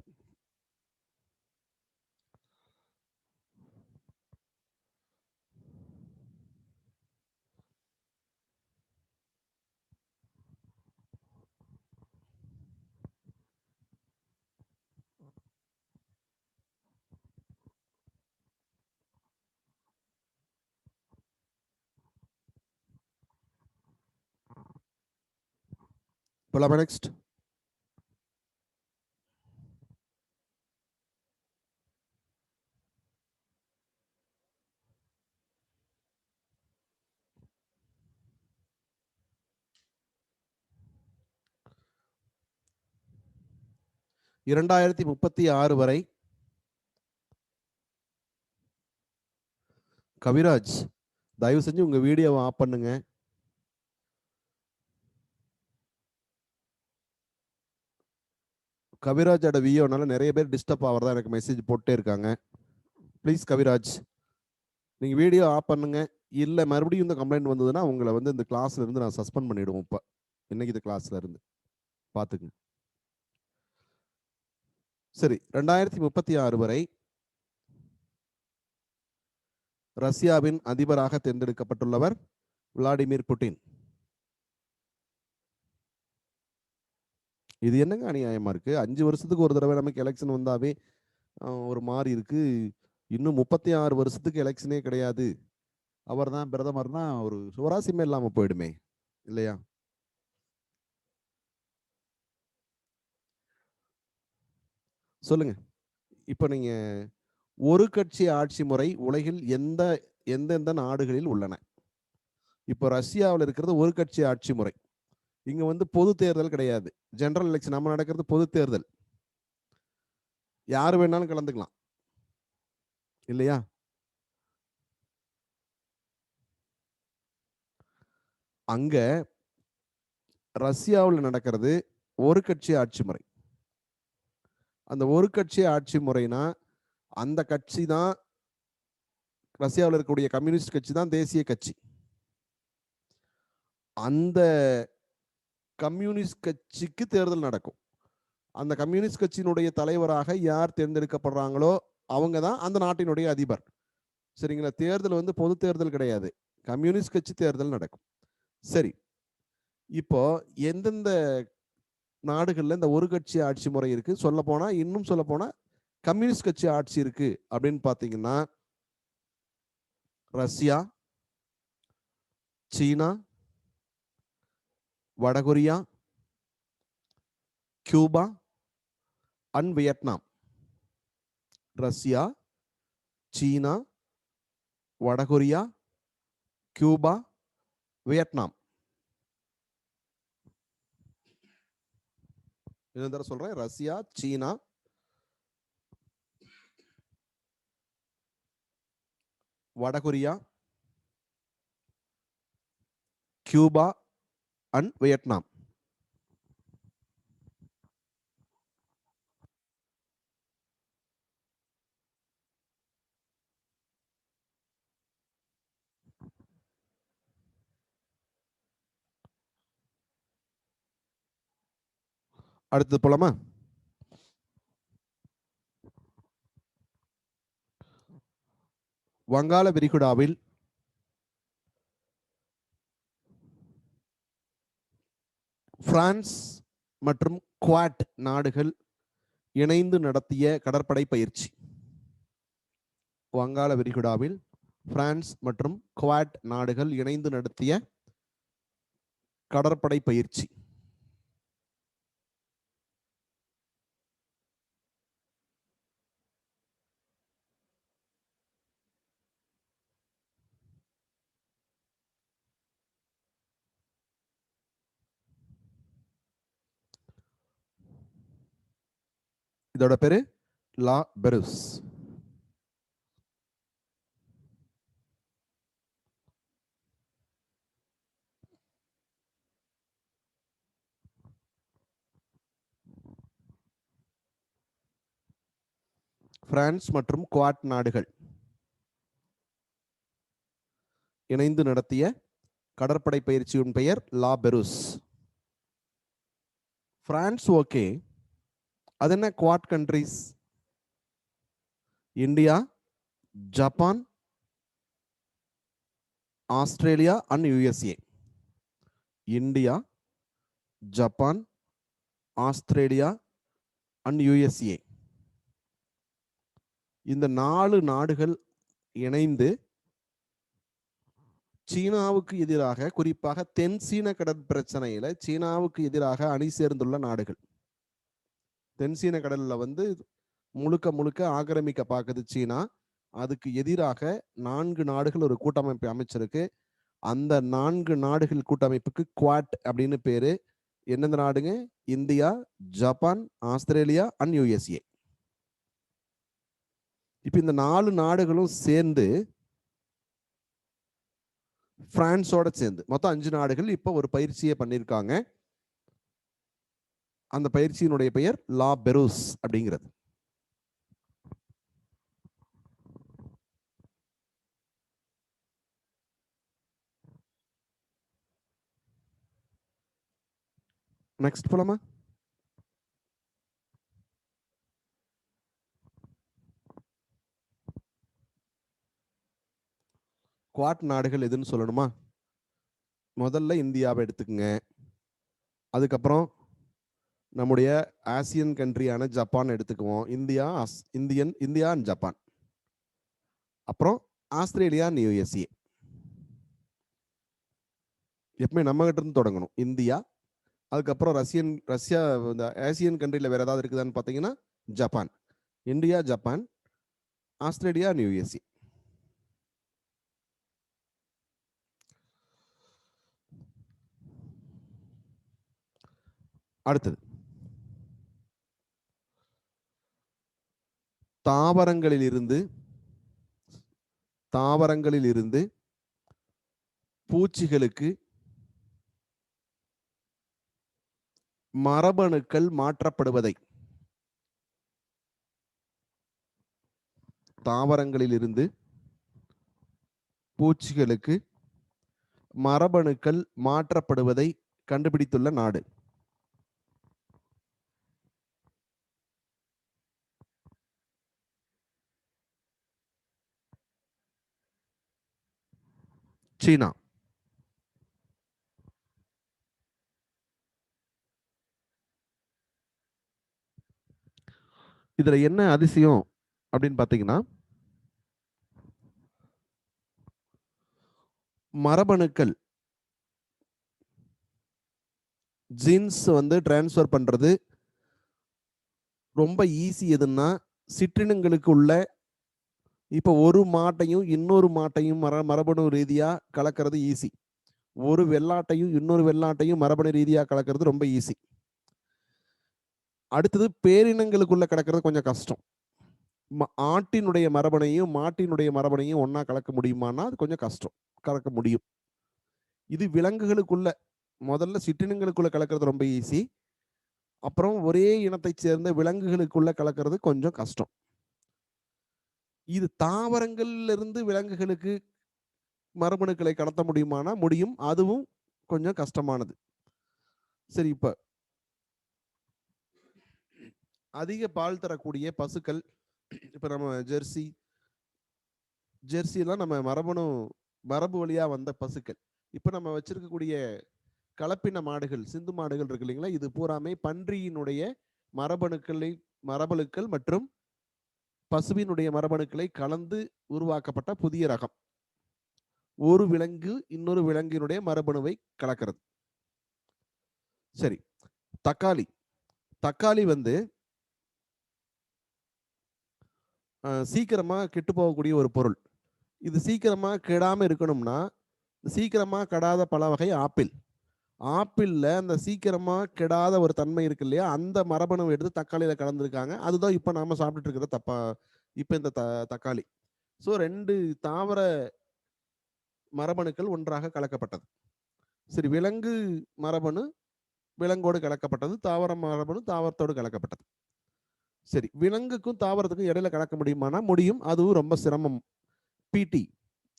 [SPEAKER 1] போலாமா? நெக்ஸ்ட். (2036) வரை கவிராஜ், தயவு செஞ்சு உங்க வீடியோவை ஆஃப் பண்ணுங்க. கவிராஜோட வியோனால நிறைய பேர் டிஸ்டர்ப் ஆகிறதா எனக்கு மெசேஜ் போட்டே இருக்காங்க. ப்ளீஸ் கவிராஜ், நீங்க வீடியோ ஆஃப் பண்ணுங்க. இல்ல மறுபடியும் இந்த கம்ப்ளைண்ட் வந்ததுன்னா உங்களை வந்து இந்த கிளாஸ்ல இருந்து நான் சஸ்பெண்ட் பண்ணிடுவோம். இப்ப இன்னைக்கு இந்த கிளாஸ்ல இருந்து பாத்துங்க. சரி, 2036 வரை ரஷ்யாவின் அதிபராக தேர்ந்தெடுக்கப்பட்டுள்ளவர் விளாடிமிர் புட்டின். இது என்னங்க அநியாயமா இருக்கு? 5 வருஷத்துக்கு ஒரு தடவை நமக்கு எலெக்ஷன் வந்தாவே ஒரு மாதிரி இருக்கு. இன்னும் 36 வருஷத்துக்கு எலெக்ஷனே கிடையாது, அவர் தான் பிரதமர்னா ஒரு சுவராசியமே இல்லாம போயிடுமே இல்லையா? சொல்லுங்க. இப்ப நீங்க ஒரு கட்சி ஆட்சி முறை உலகில் எந்தெந்த நாடுகளில் உள்ளன? இப்ப ரஷ்யாவில் இருக்கிறது ஒரு கட்சி ஆட்சி முறை. இங்க வந்து பொது தேர்தல் கிடையாது. ஜெனரல் எலெக்ஷன் நம்ம நடக்கிறது பொது தேர்தல். யார் வேணாலும் கலந்துக்கலாம் இல்லையா? அங்க ரஷ்யாவில் நடக்கிறது ஒரு கட்சி ஆட்சி முறை. அந்த ஒரு கட்சி ஆட்சி முறைனா அந்த கட்சி தான், ரஷ்யாவில் இருக்கக்கூடிய கம்யூனிஸ்ட் கட்சி தான் தேசிய கட்சி. அந்த கம்யூனிஸ்ட் கட்சிக்கு தேர்தல் நடக்கும். அந்த கம்யூனிஸ்ட் கட்சியினுடைய தலைவராக யார் தேர்ந்தெடுக்கப்படுறாங்களோ அவங்க தான் அந்த நாட்டினுடைய அதிபர். சரிங்களா? தேர்தல் வந்து பொது தேர்தல் கிடையாது, கம்யூனிஸ்ட் கட்சி தேர்தல் நடக்கும். சரி, இப்போ எந்தெந்த நாடுகள்ல இந்த ஒரு கட்சி ஆட்சி முறை இருக்கு? சொல்ல போனா, இன்னும் சொல்ல போனா கம்யூனிஸ்ட் கட்சி ஆட்சி இருக்கு அப்படின்னு பாத்தீங்கன்னா, ரஷ்யா, சீனா, வடகொரியா, கியூபா அண்ட் வியட்நாம். ரஷ்யா, சீனா, வடகொரியா, கியூபா, வியட்நாம். இன்னொரு தடவை சொல்றேன். ரஷ்யா, சீனா, வடகொரியா, கியூபா அண்ட் வியட்நாம். அடுத்தது போலாமா? வங்காள விரிகுடாவில் பிரான்ஸ் மற்றும் குவாட் நாடுகள் இணைந்து நடத்திய கடற்படை பயிற்சி. வங்காள விரிகுடாவில் பிரான்ஸ் மற்றும் குவாட் நாடுகள் இணைந்து நடத்திய கடற்படை பயிற்சி. இதோட பேரு லா பெருஸ். பிரான்ஸ் மற்றும் குவாட் நாடுகள் இணைந்து நடத்திய கடற்படை பயிற்சியின் பெயர் லா பெருஸ். பிரான்ஸ் ஓகே, அது என்ன quad countries? India, Japan, Australia and USA. India, Japan, Australia and USA. இந்த 4 நாடுகள் இணைந்து சீனாவுக்கு எதிராக, குறிப்பாக தென் சீன கடல் பிரச்சனையில சீனாவுக்கு எதிராக அணி சேர்ந்துள்ள நாடுகள். தென் சீன கடல்ல வந்து முழுக்க முழுக்க ஆக்கிரமிக்க பார்க்குது சீனா. அதுக்கு எதிராக 4 நாடுகள் ஒரு கூட்டமைப்பை அமைச்சிருக்கு. அந்த 4 நாடுகள் கூட்டமைப்புக்கு குவாட் அப்படின்னு பேரு. எந்தெந்த நாடுங்க? India, Japan, Australia and USA. இப்ப இந்த 4 நாடுகளும் சேர்ந்து பிரான்ஸோட சேர்ந்து மொத்தம் 5 நாடுகள் இப்ப ஒரு பயிற்சியை பண்ணியிருக்காங்க. அந்த பயிற்சியினுடைய பெயர் லா பெரோஸ் அப்படிங்கிறது. நெக்ஸ்ட் போலாமா? குவாட் நாடுகள் எதுன்னு சொல்லணுமா? முதல்ல இந்தியாவை எடுத்துக்கங்க. அதுக்கப்புறம் நம்முடைய ஆசியன் கண்ட்ரியான ஜப்பான் எடுத்துக்குவோம். India and Japan. அப்புறம் ஆஸ்திரேலியா அண்ட் யூஎஸ்ஏ. எப்பவுமே நம்ம கிட்ட இருந்து தொடங்கணும். இந்தியா, அதுக்கப்புறம் ரஷ்யா, இந்த ஆசியன் கண்ட்ரியில் வேற ஏதாவது இருக்குதான்னு பார்த்தீங்கன்னா Japan. India, Japan, Australia and USA. அடுத்தது தாவரங்களில் இருந்து பூச்சிகளுக்கு மரபணுக்கள் மாற்றப்படுவதை கண்டுபிடித்துள்ள நாடு. சீனா. இதுல என்ன அதிசயம் அப்படின்னு பாத்தீங்கன்னா, மரபணுக்கள் ஜீன்ஸ் டிரான்ஸ்ஃபர் பண்றது ரொம்ப ஈஸி. எதுன்னா சிற்றினங்களுக்கு உள்ள, இப்ப ஒரு மாட்டையும் இன்னொரு மாட்டையும் மரபணு ரீதியா கலக்கிறது ஈஸி. ஒரு வெள்ளாட்டையும் இன்னொரு வெள்ளாட்டையும் மரபணு ரீதியா கலக்கிறது ரொம்ப ஈஸி. அடுத்தது பேரினங்களுக்குள்ள கலக்கிறது கொஞ்சம் கஷ்டம். ஆட்டினுடைய மரபணையும் மாட்டினுடைய மரபணையும் ஒன்னா கலக்க முடியுமானா அது கொஞ்சம் கஷ்டம். கலக்க முடியும். இது விலங்குகளுக்குள்ள, முதல்ல சிற்றினங்களுக்குள்ள கலக்கிறது ரொம்ப ஈஸி. அப்புறம் ஒரே இனத்தை சேர்ந்த விலங்குகளுக்குள்ள கலக்கிறது கொஞ்சம் கஷ்டம். இது தாவரங்கள்ல இருந்து விலங்குகளுக்கு மரபணுக்களை கடத்த முடியுமானா முடியும். அதுவும் கொஞ்சம் கஷ்டமானது. சரி, இப்ப அதிக பால் தரக்கூடிய பசுக்கள், இப்ப நம்ம ஜெர்சி எல்லாம் நம்ம மரபு வழியா வந்த பசுக்கள். இப்ப நம்ம வச்சிருக்கக்கூடிய கலப்பின மாடுகள், சிந்து மாடுகள் இருக்கு இல்லைங்களா, இது பூராமே பன்றியினுடைய மரபணுக்கள் மற்றும் பசுவினுடைய மரபணுக்களை கலந்து உருவாக்கப்பட்ட புதிய ரகம். ஒரு விலங்கு இன்னொரு விலங்கினுடைய மரபணுவை கலக்கிறது. சரி, தக்காளி சீக்கிரமா கெட்டு போகக்கூடிய ஒரு பொருள். இது சீக்கிரமா கெடாம இருக்கணும்னா, சீக்கிரமா கெடாத பல வகை ஆப்பிள்ல அந்த சீக்கிரமா கெடாத ஒரு தன்மை இருக்கு இல்லையா, அந்த மரபணு எடுத்து தக்காளியில கலந்துருக்காங்க. அதுதான் இப்ப நாம சாப்பிட்டுட்டு இருக்கிற இப்ப இந்த தக்காளி. ஸோ 2 தாவர மரபணுக்கள் ஒன்றாக கலக்கப்பட்டது. சரி, விலங்கு மரபணு விலங்கோடு கலக்கப்பட்டது, தாவர மரபணு தாவரத்தோடு கலக்கப்பட்டது. சரி, விலங்குக்கும் தாவரத்துக்கும் இடையில கலக்க முடியுமானா முடியும். அதுவும் ரொம்ப சிரமம். பிடி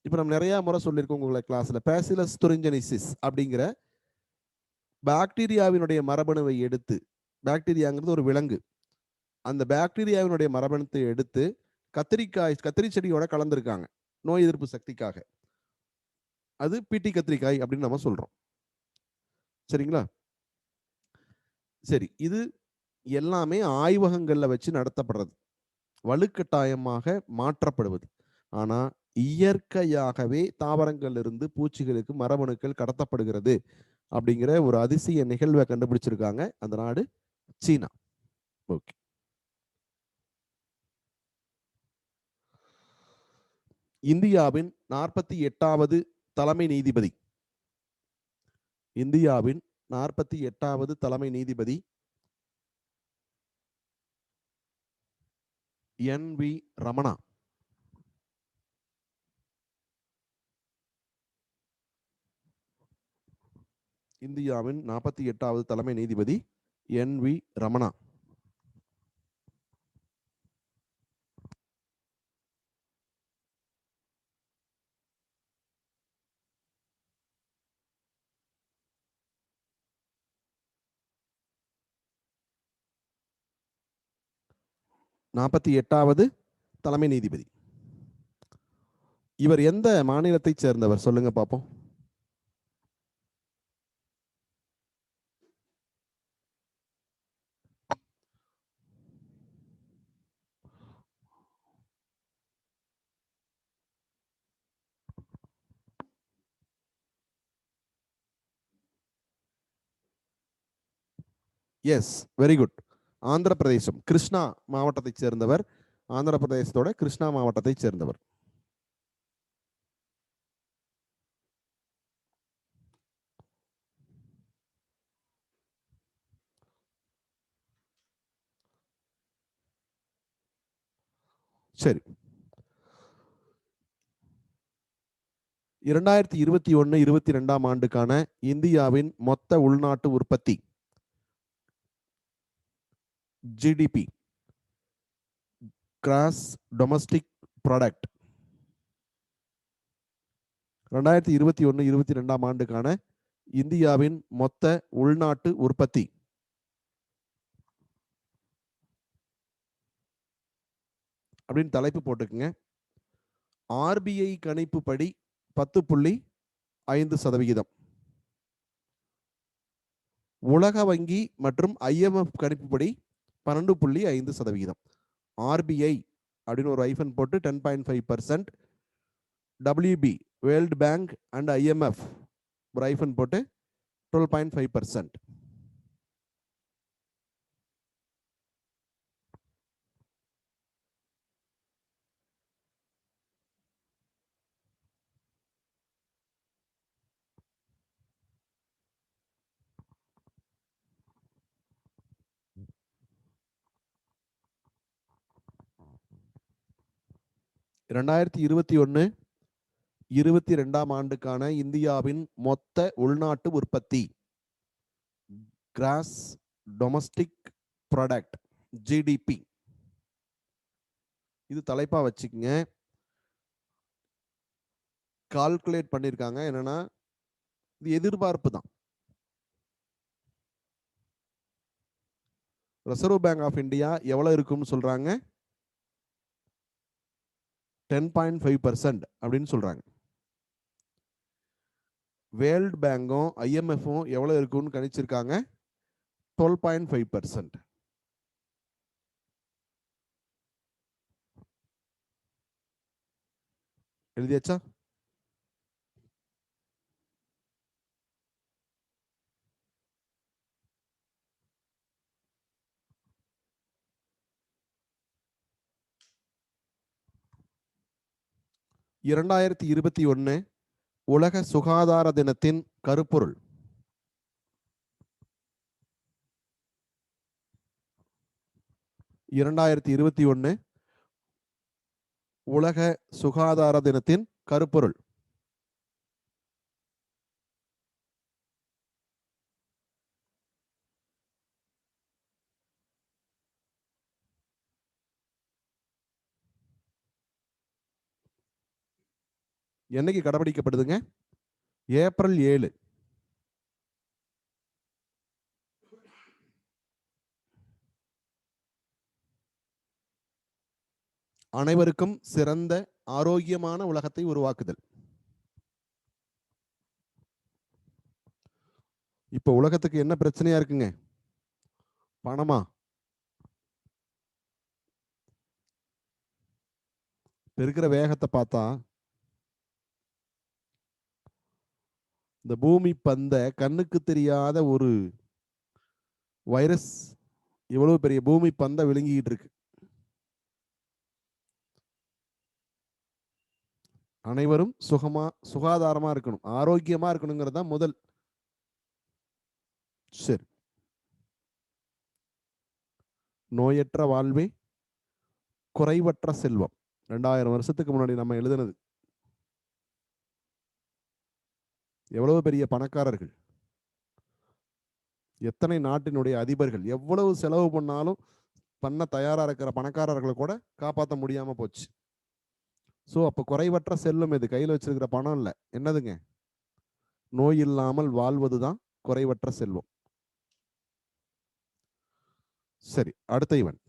[SPEAKER 1] இப்ப நம்ம நிறைய முறை சொல்லியிருக்கோம் உங்களை கிளாஸ்ல, பேசிலஸ் துரிஞ்சனிசிஸ் அப்படிங்கிற பாக்டீரியாவினுடைய மரபணுவை எடுத்து, பாக்டீரியாங்கிறது ஒரு விலங்கு, அந்த பாக்டீரியாவினுடைய மரபணுத்தை எடுத்து கத்திரி செடியோட கலந்துருக்காங்க நோய் எதிர்ப்பு சக்திக்காக. அது பிடி கத்திரிக்காய் அப்படின்னு நம்ம சொல்றோம். சரிங்களா? சரி, இது எல்லாமே ஆய்வகங்கள்ல வச்சு நடத்தப்படுறது, வலுக்கட்டாயமாக மாற்றப்படுவது. ஆனா இயற்கையாகவே தாவரங்கள் இருந்து பூச்சிகளுக்கு மரபணுக்கள் கடத்தப்படுகிறது அப்படிங்கிற ஒரு அதிசய நிகழ்வை கண்டுபிடிச்சிருக்காங்க. அந்த நாடு சீனா. ஓகே. இந்தியாவின் 48வது தலைமை நீதிபதி. இந்தியாவின் 48வது தலைமை நீதிபதி என்.வி. ரமணா. இந்தியாவின் 48வது தலைமை நீதிபதி என்.வி. ரமணா. நாற்பத்தி எட்டாவது தலைமை நீதிபதி. இவர் எந்த மாநிலத்தைச் சேர்ந்தவர் சொல்லுங்க பார்ப்போம். S, very good. ஆந்திர பிரதேசம், கிருஷ்ணா மாவட்டத்தைச் சேர்ந்தவர். ஆந்திர பிரதேசத்தோட கிருஷ்ணா மாவட்டத்தைச் சேர்ந்தவர். சரி, 2021-22 ஆண்டுக்கான இந்தியாவின் மொத்த உள்நாட்டு உற்பத்தி ஜிடிபி, கிராஸ் டொமஸ்டிக் ப்ராடக்ட், 2021-22 ஆண்டுக்கான இந்தியாவின் மொத்த உள்நாட்டு உற்பத்தி அப்படின்னு தலைப்பு போட்டுக்குங்க. ஆர்பிஐ கணிப்புப்படி 10.5%, உலக வங்கி மற்றும் IMF கணிப்புப்படி 12.5%. ஆர்பிஐ அப்படின்னு ஒரு ஐஃபன் போட்டு 10.5%, WB world bank and IMF ஒரு ஐஃபன் போட்டு 12.5%. ரெண்டாயிரத்தி 21-22 ஆண்டுக்கான இந்தியாவின் மொத்த உள்நாட்டு உற்பத்தி கிராஸ் டொமஸ்டிக் ப்ராடக்ட் ஜிடிபி. இது தலைப்பா வச்சுக்கங்க. கால்குலேட் பண்ணிருக்காங்க. என்னன்னா இது எதிர்பார்ப்பு தான். ரிசர்வ் பேங்க் ஆஃப் இந்தியா எவ்வளவு இருக்கும்னு சொல்றாங்க? 10.5% அப்படின்னு சொல்றாங்க. வேர்ல்ட் பேங்கும் IMFும் எவ்வளவு இருக்கும்னு கணிச்சிருக்காங்க? 12.5%. எழுதியாச்சா? இரண்டாயிரத்தி 21 உலக சுகாதார தினத்தின் கருப்பொருள். உலக சுகாதார தினத்தின் கருப்பொருள். என்னைக்கு கடைபிடிக்கப்படுதுங்க? ஏப்ரல் 7. அனைவருக்கும் சிறந்த ஆரோக்கியமான உலகத்தை உருவாக்குதல். இப்ப உலகத்துக்கு என்ன பிரச்சனையா இருக்குங்க? பணமா? இருக்கிற வேகத்தை பார்த்தா இந்த பூமி பந்த கண்ணுக்கு தெரியாத ஒரு வைரஸ் இவ்வளவு பெரிய பூமி பந்த விழுங்கிட்டு இருக்கு. அனைவரும் சுகாதாரமா இருக்கணும், ஆரோக்கியமா இருக்கணுங்கிறது தான் முதல். சரி, நோயற்ற வாழ்வே குறைவற்ற செல்வம் 2000 வருஷத்துக்கு முன்னாடி நம்ம எழுதுனது. எவ்வளவு பெரிய பணக்காரர்கள். எத்தனை நாட்டினுடைய அதிபர்கள் எவ்வளவு செலவு பண்ணாலும் பண்ண தயாரா இருக்கிற பணக்காரர்களை கூட காப்பாற்ற முடியாம போச்சு. ஸோ அப்போ குறைவற்ற செல்வம் எது? கையில் வச்சிருக்கிற பணம் இல்லை, என்னதுங்க? நோய் இல்லாமல் வாழ்வதுதான் குறைவற்ற செல்வம். சரி, அடுத்த இவன்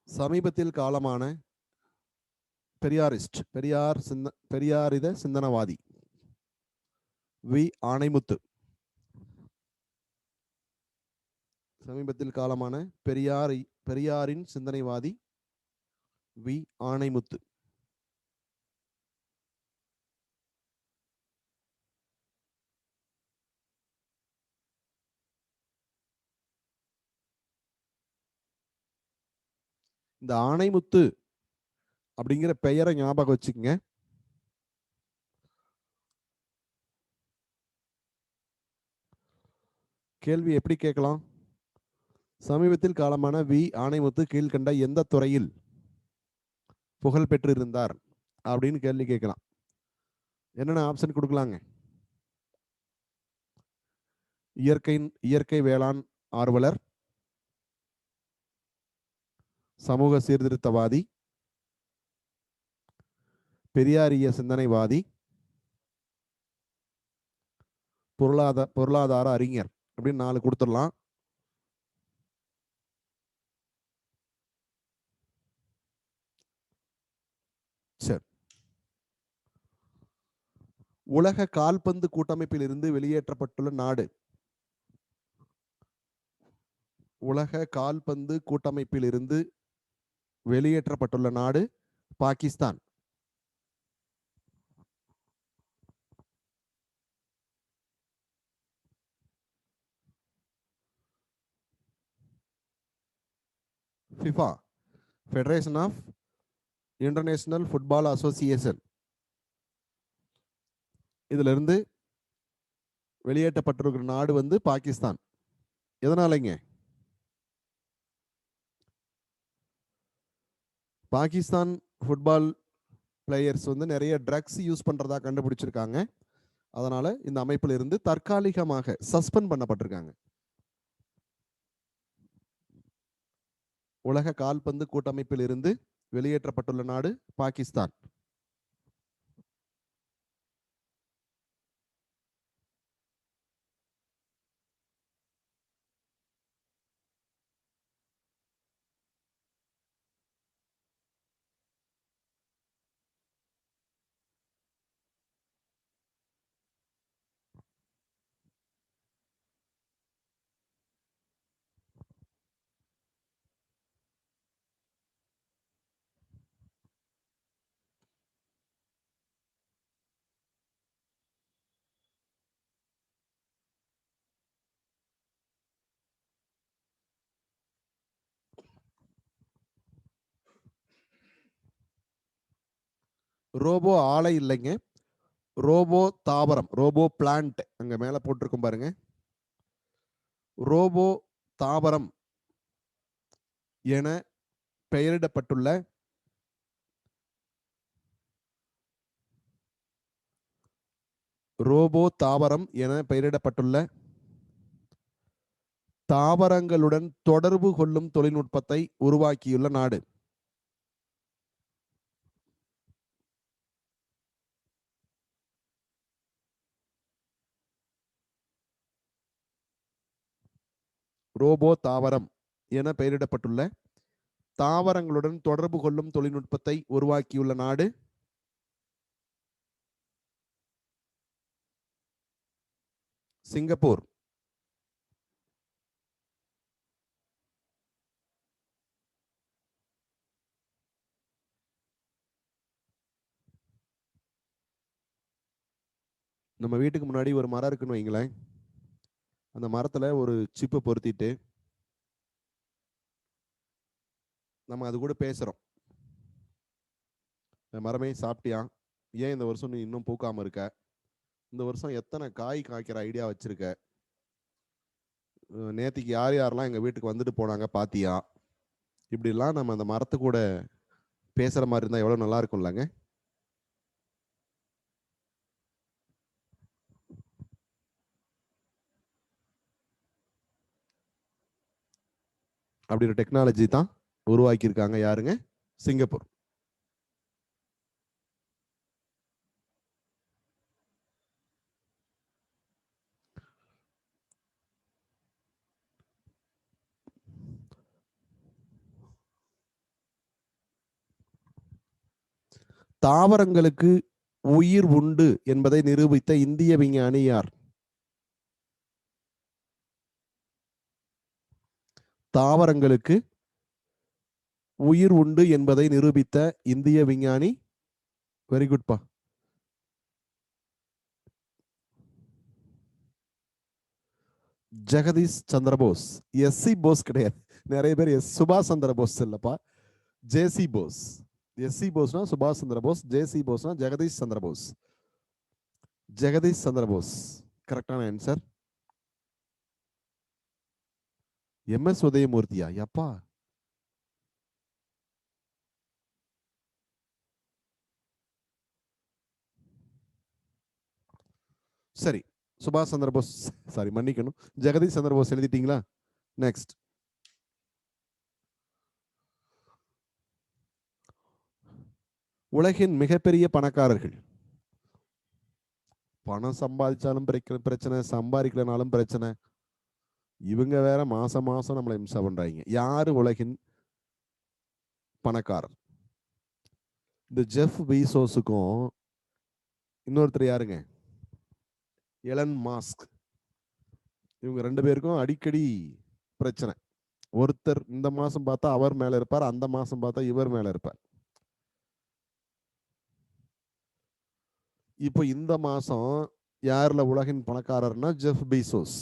[SPEAKER 1] சமீபத்தில் காலமான பெரியாரித சிந்தனவாதி வி ஆணைமுத்து. சமீபத்தில் காலமான பெரியாரின் சிந்தனைவாதி வி ஆணைமுத்து. இந்த ஆணைமுத்து அப்படிங்கிற பெயரை ஞாபகம் வச்சுக்கங்க. கேள்வி எப்படி கேட்கலாம்? சமீபத்தில் காலமான வி ஆணைமுத்து கீழ்கண்ட எந்த துறையில் புகழ் பெற்றிருந்தார் அப்படின்னு கேள்வி கேட்கலாம். என்னென்ன ஆப்ஷன் கொடுக்கலாங்க? இயற்கை வேளாண் ஆர்வலர், சமூக சீர்திருத்தவாதி, பெரியாரிய சிந்தனைவாதி, பொருளாதார அறிஞர் அப்படின்னு 4 கொடுத்துடலாம். சரி. உலக கால்பந்து கூட்டமைப்பில் இருந்து வெளியேற்றப்பட்டுள்ள நாடு. உலக கால்பந்து கூட்டமைப்பில் இருந்து வெளியேற்றப்பட்டுள்ள நாடு Pakistan. FIFA, federation of international football association, இதுல இருந்து வெளியேற்றப்பட்டிருக்கிற நாடு வந்து பாகிஸ்தான். எதனாலங்க? பாகிஸ்தான் ஃபுட்பால் பிளேயர்ஸ் வந்து நிறைய ட்ரக்ஸ் யூஸ் பண்றதா கண்டுபிடிச்சிருக்காங்க. அதனால இந்த அமைப்பில் இருந்து தற்காலிகமாக சஸ்பெண்ட் பண்ணப்பட்டிருக்காங்க. உலக கால்பந்து கூட்டமைப்பில் இருந்து வெளியேற்றப்பட்டுள்ள நாடு பாகிஸ்தான். ரோபோ ஆலை இல்லைங்க, ரோபோ தாவரம், ரோபோ பிளான்ட் அங்க மேல போட்டிருக்கும் பாருங்க. ரோபோ தாவரம் என பெயரிடப்பட்டுள்ள தாவரங்களுடன் தொடர்பு கொள்ளும் தொழில்நுட்பத்தை உருவாக்கியுள்ள நாடு. ரோபோ தாவரம் என பெயரிடப்பட்டுள்ள தாவரங்களுடன் தொடர்பு கொள்ளும் தொழில்நுட்பத்தை உருவாக்கியுள்ள நாடு சிங்கப்பூர். நம்ம வீட்டுக்கு முன்னாடி ஒரு மரம் இருக்குன்னு வைங்களேன். அந்த மரத்துல ஒரு சிப்பு பொருத்திட்டு நம்ம அது கூட பேசுறோம். மரமே சாப்பிட்டியா? ஏன் இந்த வருஷம் நீ இன்னும் பூக்காம இருக்க? இந்த வருஷம் எத்தனை காய் காய்க்கிற ஐடியா வச்சிருக்க? நேத்திக்கு யார் யாரெல்லாம் எங்க வீட்டுக்கு வந்துட்டு போனாங்க பாத்தியா? இப்படிலாம் நம்ம அந்த மரத்து கூட பேசுற மாதிரி இருந்தா எவ்வளவு நல்லா இருக்கும்லங்க. அப்படி ஒரு டெக்னாலஜி தான் உருவாக்கியிருக்காங்க. யாருங்க? சிங்கப்பூர். தாவரங்களுக்கு உயிர் உண்டு என்பதை நிரூபித்த இந்திய விஞ்ஞானி யார்? தாவரங்களுக்கு உயிர் உண்டு என்பதை நிரூபித்த இந்திய விஞ்ஞானி. வெரி குட்பா. ஜெகதீஷ் சந்திர போஸ். எஸ்சி போஸ் கிடையாது. நிறைய பேர் சுபாஷ் சந்திர போஸ் இல்லப்பா, ஜேசி போஸ். எஸ்சி போஸ்னா சுபாஷ் சந்திர போஸ், ஜேசி போஸ்னா ஜெகதீஷ் சந்திர போஸ். ஜெகதீஷ் சந்திர போஸ் கரெக்டான ஆன்சர். எம்எஸ் உதயமூர்த்தியா? எப்பா, சரி. சுபாஷ் சந்திர போஸ், சாரி மன்னிக்கணும், ஜெகதீஷ் சந்திர போஸ் எழுதிட்டீங்களா? நெக்ஸ்ட். உலகின் மிகப்பெரிய பணக்காரர்கள். பணம் சம்பாதிச்சாலும் பிரச்சனை, சம்பாதிக்கலனாலும் பிரச்சனை. இவங்க வேற மாசம் மாசம் நம்மளை இம்சா பண்றாங்க. யாரு உலகின் பணக்காரர்? இந்த ஜெஃப் பீசோஸுக்கும் இன்னொருத்தர் யாருங்க? Elon Musk. இவங்க ரெண்டு பேருக்கும் அடிக்கடி பிரச்சனை. ஒருத்தர் இந்த மாசம் பார்த்தா அவர் மேல இருப்பார், அந்த மாசம் பார்த்தா இவர் மேல இருப்பார். இப்போ இந்த மாசம் யாருல உலகின் பணக்காரர்னா ஜெஃப் பீசோஸ்.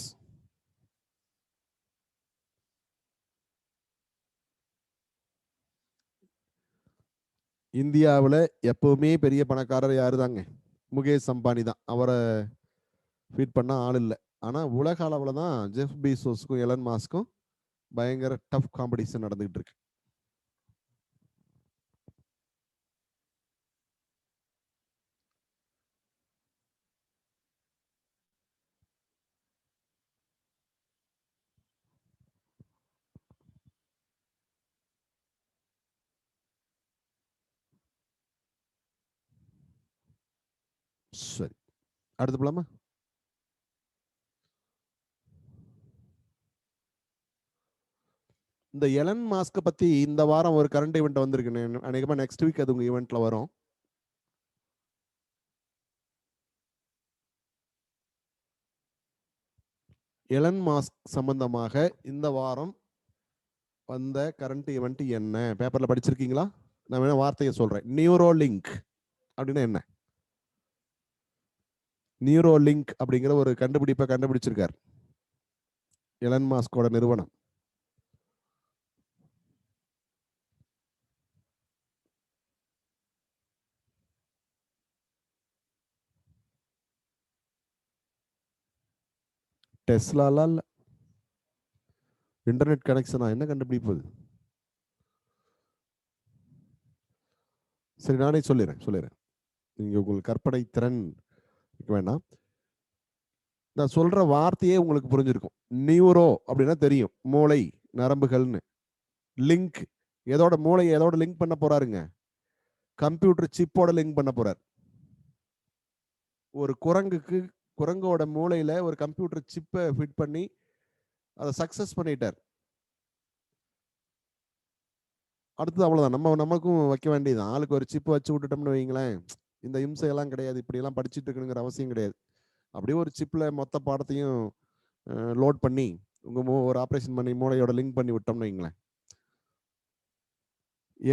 [SPEAKER 1] இந்தியாவில் எப்பவுமே பெரிய பணக்காரர் யாரு தாங்க? முகேஷ் அம்பானி தான். அவரை ஃபீட் பண்ண ஆள் இல்லை. ஆனா உலக அளவில் தான் ஜெஃப் பீசோஸ்க்கும் எலன் மாஸ்க்கும் பயங்கர டஃப் காம்படிஷன் நடந்துகிட்டு இருக்கு. சரி, அடுத்து போலாமா? இந்த எலன் மாஸ்க பத்தி இந்த வாரம் ஒரு கரண்ட் ஈவெண்ட் வந்திருக்கு. அநேகமா நெக்ஸ்ட் வீக் அது உங்க ஈவெண்ட்ல வரும். எலன் மாஸ்க் சம்பந்தமாக இந்த வாரம் வந்த கரண்ட் ஈவெண்ட் என்ன? பேப்பர்ல படிச்சிருக்கீங்களா? நான் வேணா வார்த்தையை சொல்றேன். நியூரோலிங்க் அப்படின்னா என்ன? நியூரோலிங்க் அப்படிங்கிற ஒரு கண்டுபிடிப்பை கண்டுபிடிச்சிருக்கார் எலன் மாஸ்கோட நிறுவனம். டெஸ்லால இல்ல, இன்டர்நெட் கனெக்ஷனா? என்ன கண்டுபிடிப்பது? சரி, நானே சொல்லிடுறேன். நீங்க உங்களுக்கு கற்பனை திறன் வேண்டாம். நான் சொல்ற வார்த்தையே உங்களுக்கு புரிஞ்சிருக்கும். நியூரோ அப்படின்னா தெரியும், மூளை, நரம்புகள்னு. லிங்க், எதோட மூளையை எதோட லிங்க் பண்ண போறாருங்க? கம்ப்யூட்டர் சிப்போட லிங்க் பண்ண போறார். ஒரு குரங்கோட மூளையில ஒரு கம்ப்யூட்டர் சிப்பை ஃபிட் பண்ணி அதை சக்சஸ் பண்ணிட்டார். அடுத்தது அவ்வளவுதான். நமக்கும் வைக்க வேண்டியது. ஆளுக்கு ஒரு சிப்பு வச்சு விட்டுட்டோம்னு வைங்களேன், இந்த இம்சையெல்லாம் கிடையாது. இப்படி எல்லாம் படிச்சுட்டு இருக்கணுங்கிற அவசியம் கிடையாது. அப்படியே ஒரு சிப்ல மொத்த பாடத்தையும் லோட் பண்ணி உங்க ஒரு ஆப்ரேஷன் பண்ணி மூளையோட லிங்க் பண்ணி விட்டோம்னு வைங்களேன்,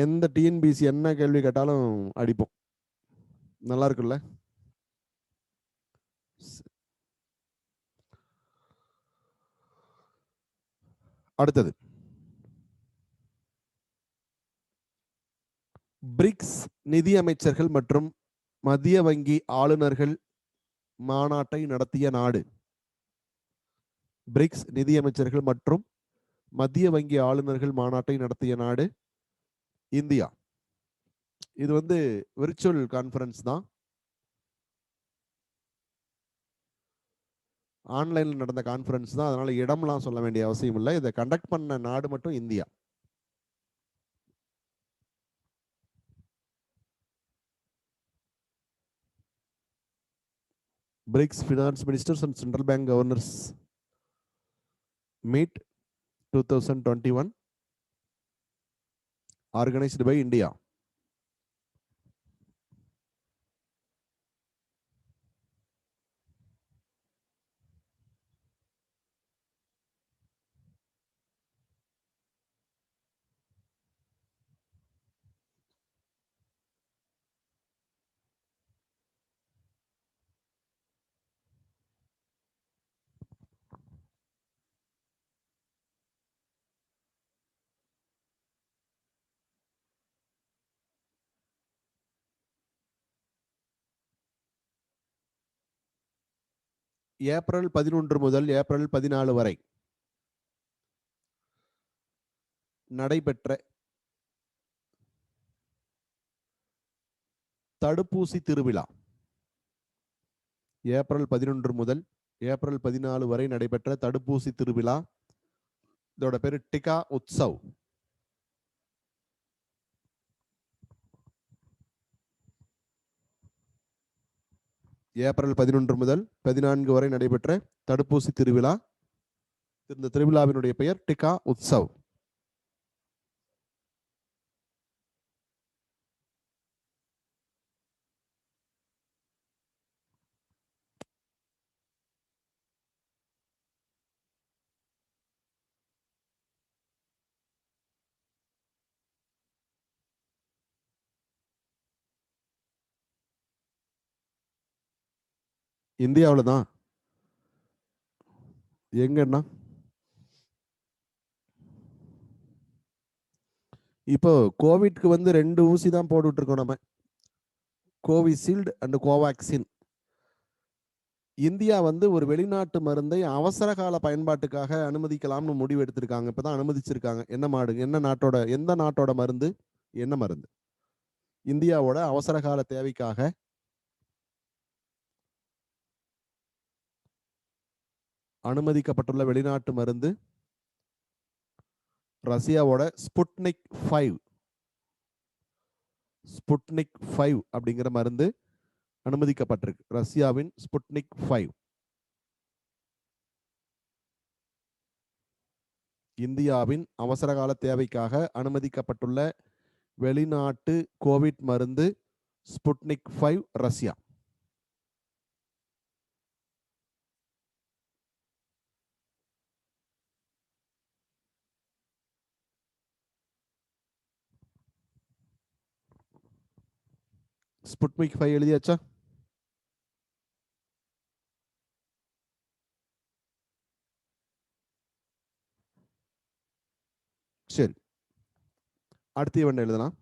[SPEAKER 1] எந்த டிஎன்பிசி என்ன கேள்வி கேட்டாலும் அடிப்போம். நல்லா இருக்குல்ல? அடுத்தது, பிரிக்ஸ் நிதி அமைச்சர்கள் மற்றும் மத்திய வங்கி ஆளுநர்கள் மாநாட்டை நடத்திய நாடு. பிரிக்ஸ் நிதி அமைச்சர்கள் மற்றும் மத்திய வங்கி ஆளுநர்கள் மாநாட்டை நடத்திய நாடு இந்தியா. இது விர்ச்சுவல் கான்ஃபரன்ஸ் தான். ஆன்லைனில் நடந்த கான்ஃபரன்ஸ் தான், அதனால இடம்லாம் சொல்ல வேண்டிய அவசியம் இல்லை. இதை கண்டக்ட் பண்ண நாடு மட்டும் India. BRICS finance ministers and central bank governors meet 2021 organized by India. April 11 முதல் ஏப்ரல் 14 வரை நடைபெற்ற தடுப்பூசி திருவிழா. ஏப்ரல் 11 முதல் ஏப்ரல் 14 வரை நடைபெற்ற தடுப்பூசி திருவிழா. இதோட பேரு டிகா உத்சவ். ஏப்ரல் 11 முதல் 14 வரை நடைபெற்ற தடுப்பூசி திருவிழா. இந்த திருவிழாவினுடைய பெயர் டிகா உத்சவ். இந்தியாவில் தான். எங்கன்னா இப்போ கோவிட்க்கு வந்து 2 ஊசி தான் போட்டுட்டு இருக்கோம் நம்ம, கோவிஷீல்டு அண்ட் கோவாக்சின். இந்தியா வந்து ஒரு வெளிநாட்டு மருந்தை அவசர கால பயன்பாட்டுக்காக அனுமதிக்கலாம்னு முடிவு எடுத்திருக்காங்க. இப்பதான் அனுமதிச்சிருக்காங்க. என்ன நாட்டோட, எந்த நாட்டோட மருந்து, என்ன மருந்து? இந்தியாவோட அவசர கால தேவைக்காக அனுமதிக்கப்பட்டுள்ள வெளிநாட்டு மருந்து ரஷ்யாவோட ஸ்புட்னிக் 5. ஸ்புட்னிக் 5 அப்படிங்கிற மருந்து அனுமதிக்கப்பட்டிருக்கு. ரஷ்யாவின் ஸ்புட்னிக் 5. இந்தியாவின் அவசரகால தேவைக்காக அனுமதிக்கப்பட்டுள்ள வெளிநாட்டு கோவிட் மருந்து ஸ்புட்னிக் 5, ரஷ்யா. ஸ்புட்னிக் 5 எழுதியாச்சா? சரி, அடுத்து இவன் எழுதலாம்.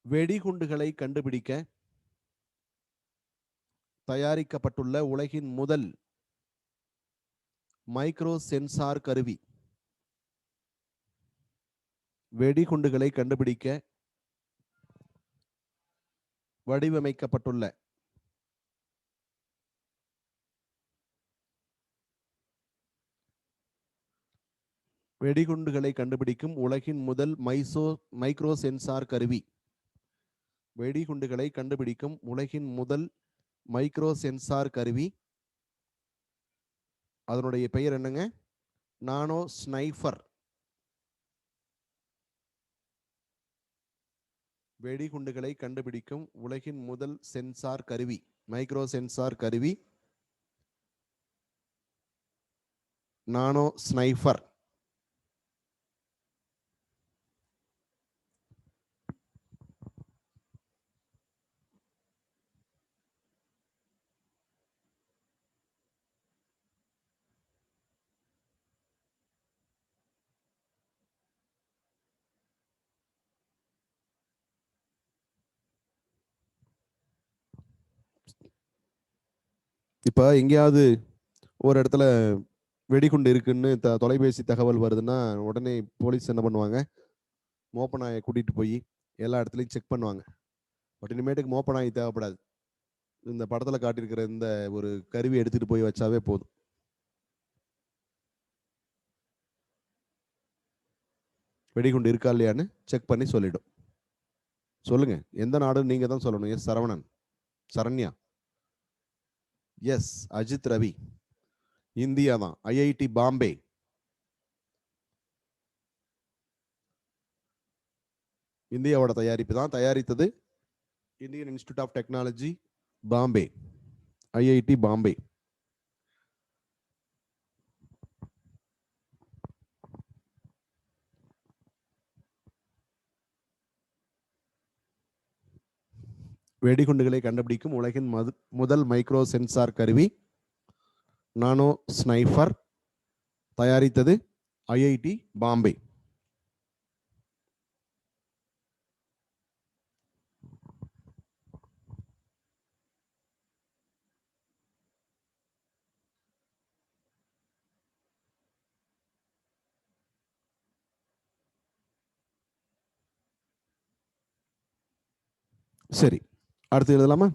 [SPEAKER 1] வெடிகுண்டுகளை கண்டுபிடிக்க தயாரிக்கப்பட்டுள்ள உலகின் முதல் மைக்ரோ சென்சார் கருவி. வெடிகுண்டுகளை கண்டுபிடிக்க வடிவமைக்கப்பட்டுள்ள வெடிகுண்டுகளை கண்டுபிடிக்கும் உலகின் முதல் மைக்ரோ சென்சார் கருவி. வெடிகுண்டுகளை கண்டுபிடிக்கும் உலகின் முதல் மைக்ரோ சென்சார் கருவி. அதனுடைய பெயர் என்னங்க? நானோ ஸ்னைஃபர். வெடிகுண்டுகளை கண்டுபிடிக்கும் உலகின் முதல் சென்சார் கருவி, மைக்ரோ சென்சார் கருவி, நானோ ஸ்னைஃபர். இப்ப எங்கேயாவது ஒரு இடத்துல வெடிகுண்டு இருக்குன்னு தொலைபேசி தகவல் வருதுன்னா உடனே போலீஸ் என்ன பண்ணுவாங்க? மோப்ப நாயை கூட்டிட்டு போய் எல்லா இடத்துலையும் செக் பண்ணுவாங்க. பட் இனிமேட்டுக்கு மோப்ப நாய் தேவைப்படாது. இந்த படத்துல காட்டியிருக்கிற இந்த ஒரு கருவி எடுத்துட்டு போய் வச்சாவே போதும். வெடிகுண்டு இருக்கா இல்லையான்னு செக் பண்ணி சொல்லிடும். சொல்லுங்க, எந்த நாடுன்னு நீங்க தான் சொல்லணும். Yes Saravanan. Saranya. Yes Ajith Ravi. India தான். ஐஐடி பாம்பே. இந்தியாவோட தயாரிப்பு தான். தயாரித்தது Indian Institute of Technology Bombay, IIT Bombay. வெடிகுண்டுகளை கண்டுபிடிக்கும் உலகின் முதல் மைக்ரோ சென்சார் கருவி நானோ ஸ்னைஃபர். தயாரித்தது ஐஐடி பாம்பே. சரி, அடுத்து எழுதலாமா?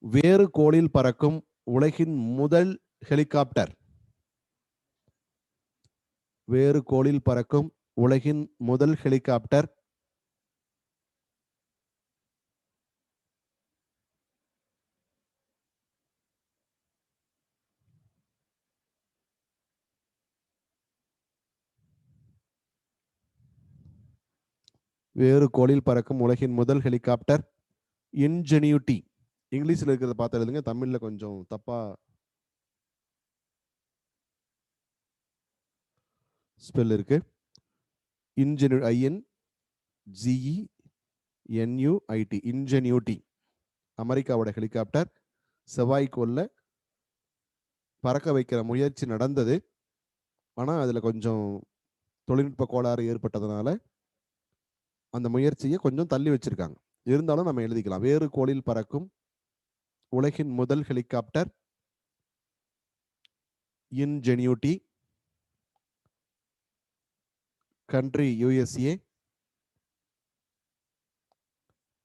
[SPEAKER 1] வேறு கோளில் பறக்கும் உலகின் முதல் ஹெலிகாப்டர். வேறு கோளில் பறக்கும் உலகின் முதல் ஹெலிகாப்டர் வேறு கோளில் பறக்கும் உலகின் முதல் ஹெலிகாப்டர் இன்ஜெனியூட்டி. இங்கிலீஷ்ல இருக்கிறத பார்த்து எழுதுங்க, தமிழ்ல கொஞ்சம் தப்பா ஸ்பெல் இருக்கு. INGENUIT Ingenuity. அமெரிக்காவோட ஹெலிகாப்டர். செவ்வாய்க்கோள்ல பறக்க வைக்கிற முயற்சி நடந்தது. ஆனா அதுல கொஞ்சம் தொழில்நுட்ப கோளாறு ஏற்பட்டதுனால அந்த முயற்சியை கொஞ்சம் தள்ளி வச்சிருக்காங்க. இருந்தாலும் நம்ம எழுதிக்கலாம். வேறு கோளில் பறக்கும் உலகின் முதல் helicopter Ingenuity. Country USA.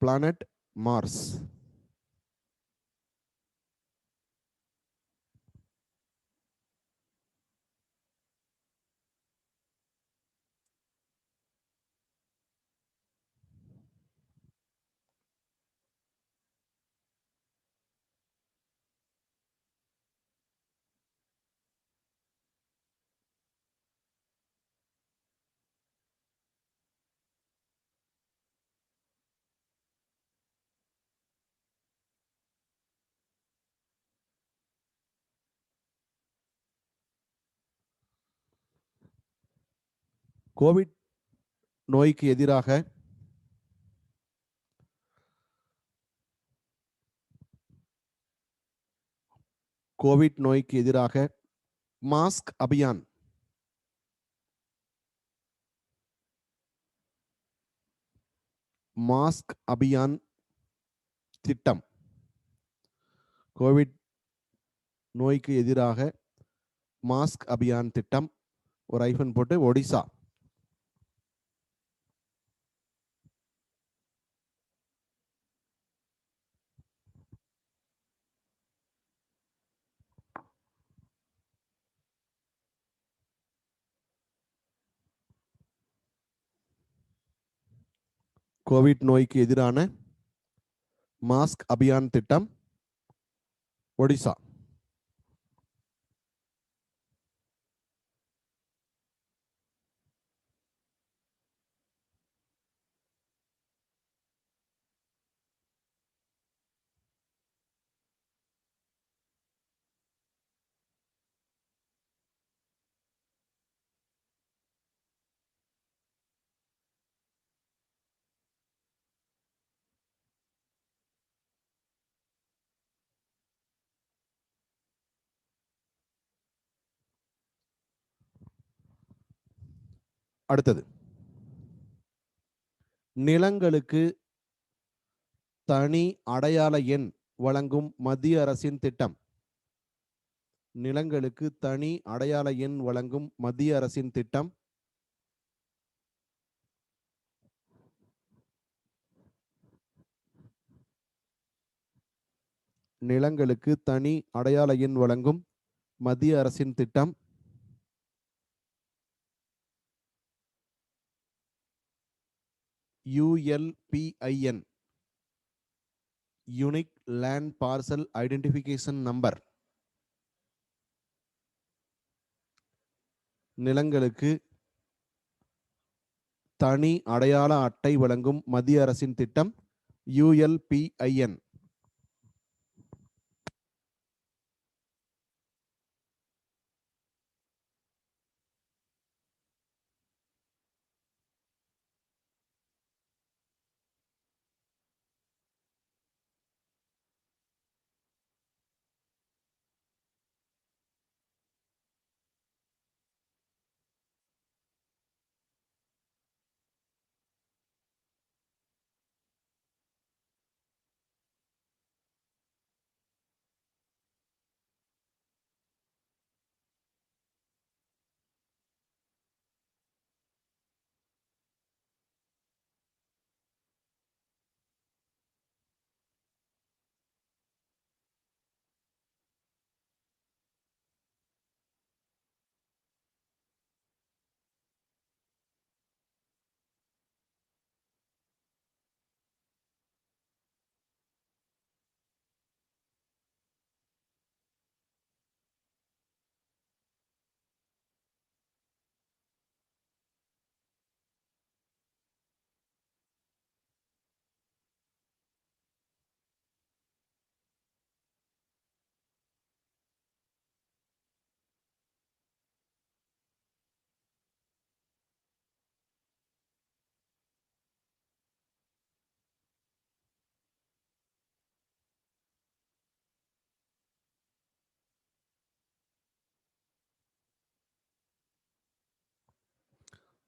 [SPEAKER 1] Planet Mars. Covid நோய்க்கு எதிராக மாஸ்க் அபியான். மாஸ்க் அபியான் திட்டம். கோவிட் நோய்க்கு எதிராக மாஸ்க் அபியான் திட்டம். ஒரு ஐஃபன் போட்டு ஒடிசா. கோவிட் நோய்க்கு எதிரான மாஸ்க் அபியான் திட்டம் ஒடிசா. அடுத்தது, நிலங்களுக்கு தனி அடையாள எண் வழங்கும் மத்திய அரசின் திட்டம். நிலங்களுக்கு தனி அடையாள எண் வழங்கும் மத்திய அரசின் திட்டம் நிலங்களுக்கு தனி அடையாள எண் வழங்கும் மத்திய அரசின் திட்டம். ULPIN, unique land parcel identification number. நிலங்களுக்கு தனி அடையாள அட்டை வழங்கும் மத்திய அரசின் திட்டம் ULPIN.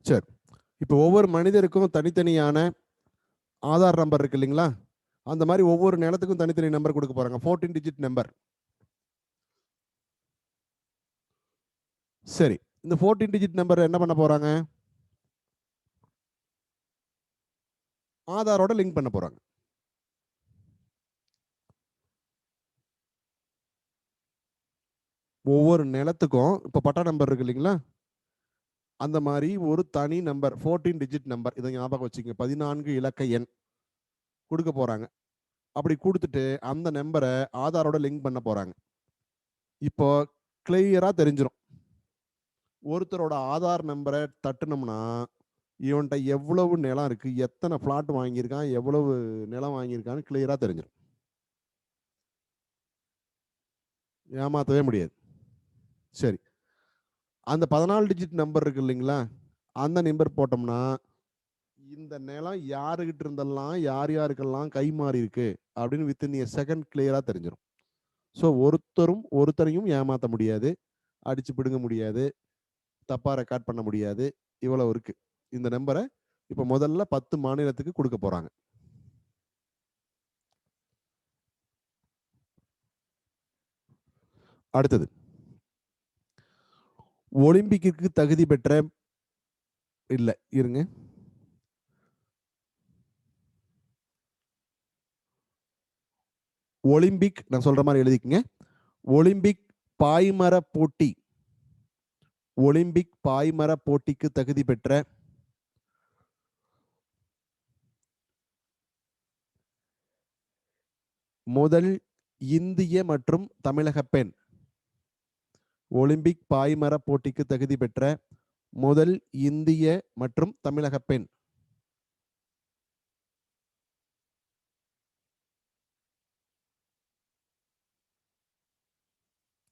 [SPEAKER 1] சரி, இப்போ ஒவ்வொரு மனிதருக்கும் தனித்தனியான ஆதார் நம்பர் இருக்கு இல்லைங்களா? அந்த மாதிரி ஒவ்வொரு நிலத்துக்கும் தனித்தனி நம்பர் கொடுக்க போறாங்க, 14 டிஜிட் நம்பர். சரி, இந்த 14 டிஜிட் நம்பர் என்ன பண்ண போறாங்க? ஆதாரோட லிங்க் பண்ண போறாங்க. ஒவ்வொரு நிலத்துக்கும் இப்போ பட்டா நம்பர் இருக்கு இல்லைங்களா? அந்த மாதிரி ஒரு தனி நம்பர் 14 டிஜிட் நம்பர், இதை ஞாபகம் வச்சுங்க, 14 இலக்க எண் கொடுக்க போறாங்க. அப்படி கொடுத்துட்டு அந்த நம்பரை ஆதாரோட லிங்க் பண்ண போறாங்க. இப்போ கிளியரா தெரிஞ்சிடும். ஒருத்தரோட ஆதார் நம்பரை தட்டுனோம்னா இவன்கிட்ட எவ்வளவு நிலம் இருக்கு, எத்தனை பிளாட் வாங்கியிருக்கான், எவ்வளவு நிலம் வாங்கியிருக்கான்னு கிளியரா தெரிஞ்சிடும். ஏமாத்தவே முடியாது. சரி, அந்த 14 டிஜிட் நம்பர் இருக்கு இல்லைங்களா? அந்த நம்பர் போட்டோம்னா இந்த நிலம் யாருகிட்ட இருந்தெல்லாம் யார் யாருக்கெல்லாம் கை மாறி இருக்கு அப்படின்னு வித்தின் எ செகண்ட் கிளியரா தெரிஞ்சிடும். ஸோ ஒருத்தரையும் ஏமாற்ற முடியாது, அடிச்சு பிடுங்க முடியாது, தப்பா ரெக்கார்ட் பண்ண முடியாது. இவ்வளவு இருக்கு. இந்த நம்பரை இப்ப முதல்ல 10 மாநிலத்துக்கு கொடுக்க போறாங்க. அடுத்தது, ஒலிம்பிக்கு தகுதி பெற்ற இல்ல இருங்க, ஒலிம்பிக் நான் சொல்ற மாதிரி எழுதிக்கங்க. ஒலிம்பிக் பாய்மர போட்டி, ஒலிம்பிக் பாய்மர போட்டிக்கு தகுதி பெற்ற முதல் இந்திய மற்றும் தமிழக பெண், ஒலிம்பிக் பாய்மர போட்டிக்கு தகுதி பெற்ற முதல் இந்திய மற்றும் தமிழக பெண்.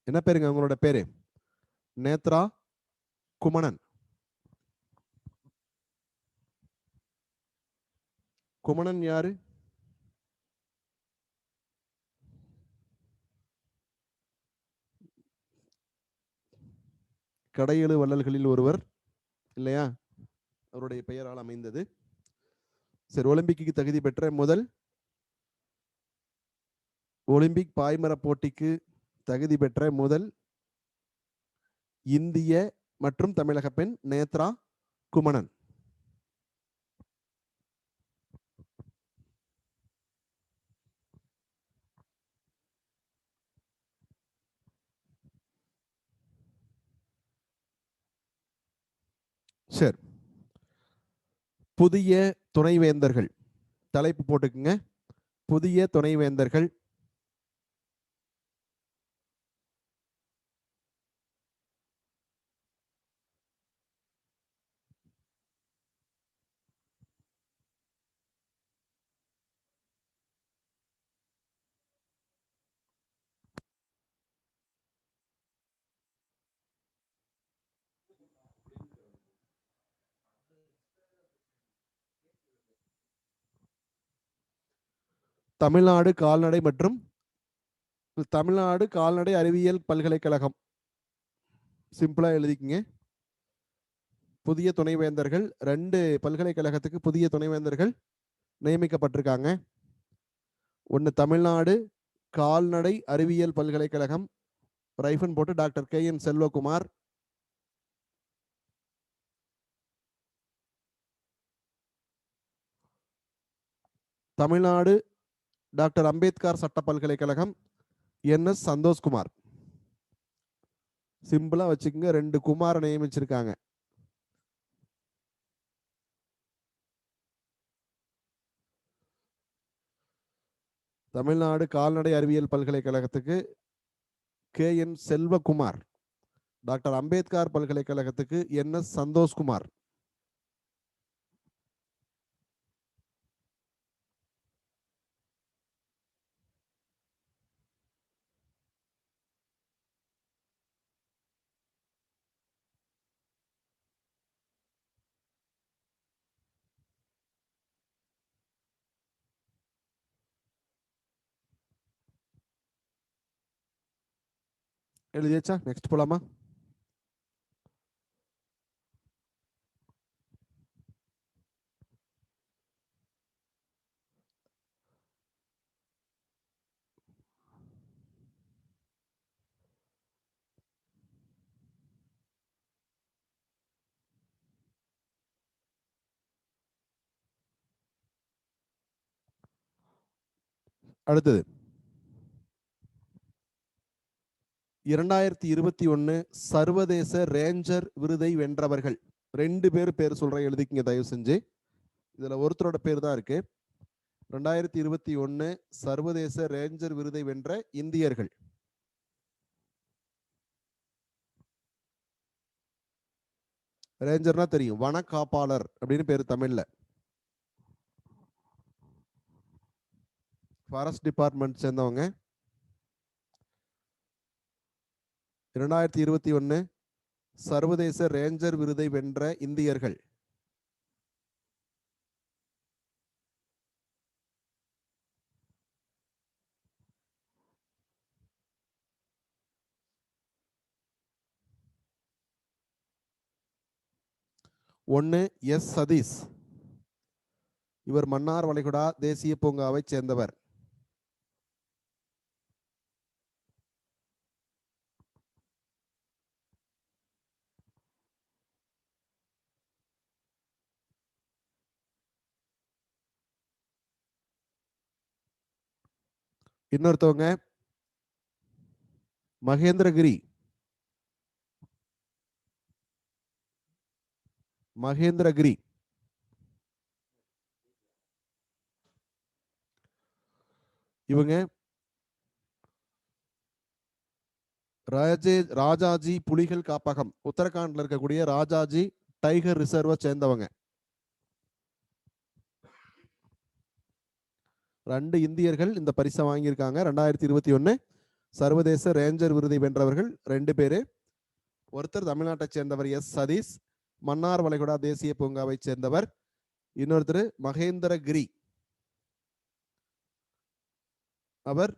[SPEAKER 1] என்ன பேருங்க உங்களோட பேரு? நேத்ரா குமணன். குமணன் யாரு? கடையெழு வள்ளல்களில் ஒருவர் இல்லையா? அவருடைய பெயரால் அமைந்தது. சரி, ஒலிம்பிக்கு தகுதி பெற்ற முதல் ஒலிம்பிக் பாய்மர போட்டிக்கு தகுதி பெற்ற முதல் இந்திய மற்றும் தமிழக பெண் நேத்ரா குமணன். சரி, புதிய துணைவேந்தர்கள் தலைப்பு போட்டுக்குங்க. புதிய துணைவேந்தர்கள். தமிழ்நாடு கால்நடை மற்றும் தமிழ்நாடு கால்நடை அறிவியல் பல்கலைக்கழகம். சிம்பிளா எழுதிக்கங்க. புதிய துணைவேந்தர்கள் 2 பல்கலைக்கழகத்துக்கு புதிய துணைவேந்தர்கள் நியமிக்கப்பட்டிருக்காங்க. ஒன்று தமிழ்நாடு கால்நடை அறிவியல் பல்கலைக்கழகம், ரைஃபன் போட்டு doctor KN Selvakumar. Tamil Nadu doctor Ambedkar சட்ட பல்கலைக்கழகம் NS சந்தோஷ்குமார். சிம்பிளா வச்சுக்கோங்க, 2 குமாரை நியமிச்சிருக்காங்க. தமிழ்நாடு கால்நடை அறிவியல் பல்கலைக்கழகத்துக்கு KN செல்வகுமார், டாக்டர் அம்பேத்கர் பல்கலைக்கழகத்துக்கு NS சந்தோஷ்குமார். எழுதியாச்சா? நெக்ஸ்ட் போலாமா? அடுத்தது 2021 சர்வதேச ரேஞ்சர் விருதை வென்றவர்கள். 2 பேர் சொல்றேன், எழுதிக்கங்க தயவு செஞ்சு. இதுல ஒருத்தரோட பேர் தான் இருக்கு. 2021 சர்வதேச ரேஞ்சர் விருதை வென்ற இந்தியர்கள். ரேஞ்சர்னா தெரியும், வன காப்பாளர் அப்படின்னு பேரு தமிழ்ல. ஃபாரஸ்ட் டிபார்ட்மெண்ட் சேர்ந்தவங்க. 2021 சர்வதேச ரேஞ்சர் விருதை வென்ற இந்தியர்கள். ஒன்னு எஸ் சதீஷ். இவர் மன்னார் வளைகுடா தேசிய பூங்காவை சேர்ந்தவர். இன்னொருத்தவங்க மகேந்திரகிரி. மகேந்திரகிரி இவங்க ராஜாஜி புலிகள் காப்பகம், உத்தரகாண்ட்ல இருக்கக்கூடிய ராஜாஜி டைகர் ரிசர்வை சேர்ந்தவங்க. 2 இந்தியர்கள் இந்த பரிசை வாங்கியிருக்காங்க. 2021 சர்வதேச ரேஞ்சர் விருதை வென்றவர்கள் 2 பேரு. ஒருத்தர் தமிழ்நாட்டை சேர்ந்தவர் எஸ் சதீஷ், மன்னார் வளைகுடா தேசிய பூங்காவை சேர்ந்தவர். இன்னொருத்தர் மகேந்திரகிரி, அவர்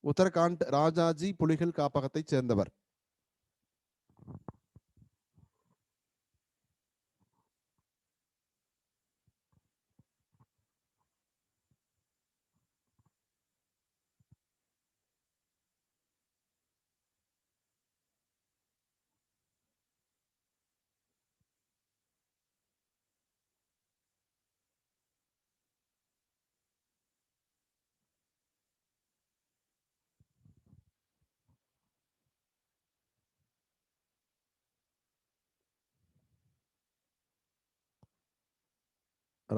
[SPEAKER 1] உத்தரகாண்ட் ராஜாஜி புலிகள் காப்பகத்தை சேர்ந்தவர்.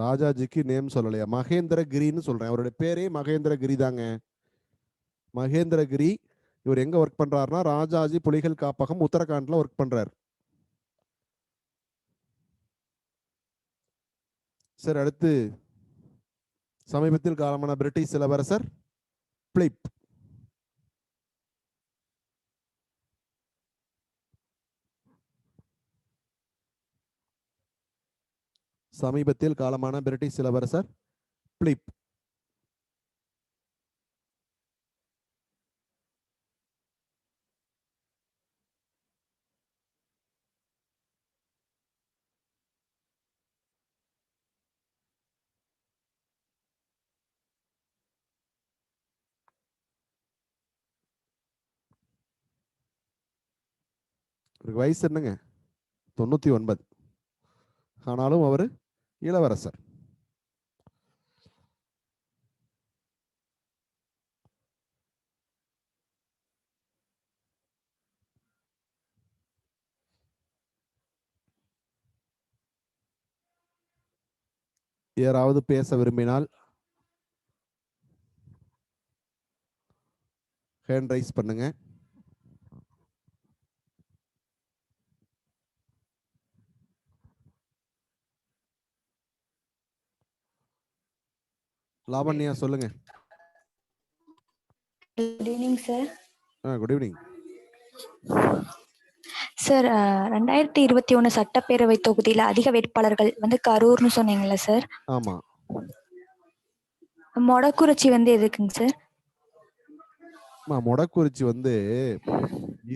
[SPEAKER 1] ராஜாஜிக்கு நேம் சொல்லலையா? மகேந்திரகிரின்னு சொல்றேன். அவருடைய பேரே மகேந்திரகிரி தாங்க. மகேந்திரகிரி. இவர் எங்க ஒர்க் பண்றாருன்னா ராஜாஜி புலிகள் காப்பகம் உத்தரகாண்ட்ல ஒர்க் பண்றாரு. சரி, அடுத்து சமீபத்தில் காலமான பிரிட்டிஷ் இளவரசர் பிலிப். சமீபத்தில் காலமான பிரிட்டிஷ் இளவரசர் பிலிப். வயசு என்னங்க? 99. ஆனாலும் அவர் இளவரசர். யாராவது பேச விரும்பினால் ஹேண்ட் ரைஸ் பண்ணுங்க. லாவண்யா சொல்லுங்க.
[SPEAKER 2] Good evening sir.
[SPEAKER 1] Good evening
[SPEAKER 2] sir. 2021 சட்டப்பேரவை தொகுதியில அதிக வேட்பாளர்கள் வந்து கரூர்னு சொன்னீங்கல்ல சார்?
[SPEAKER 1] ஆமா.
[SPEAKER 2] மொடக்குறிச்சி வந்து எதுக்குங்க சார்?
[SPEAKER 1] மொடக்குறிச்சி வந்து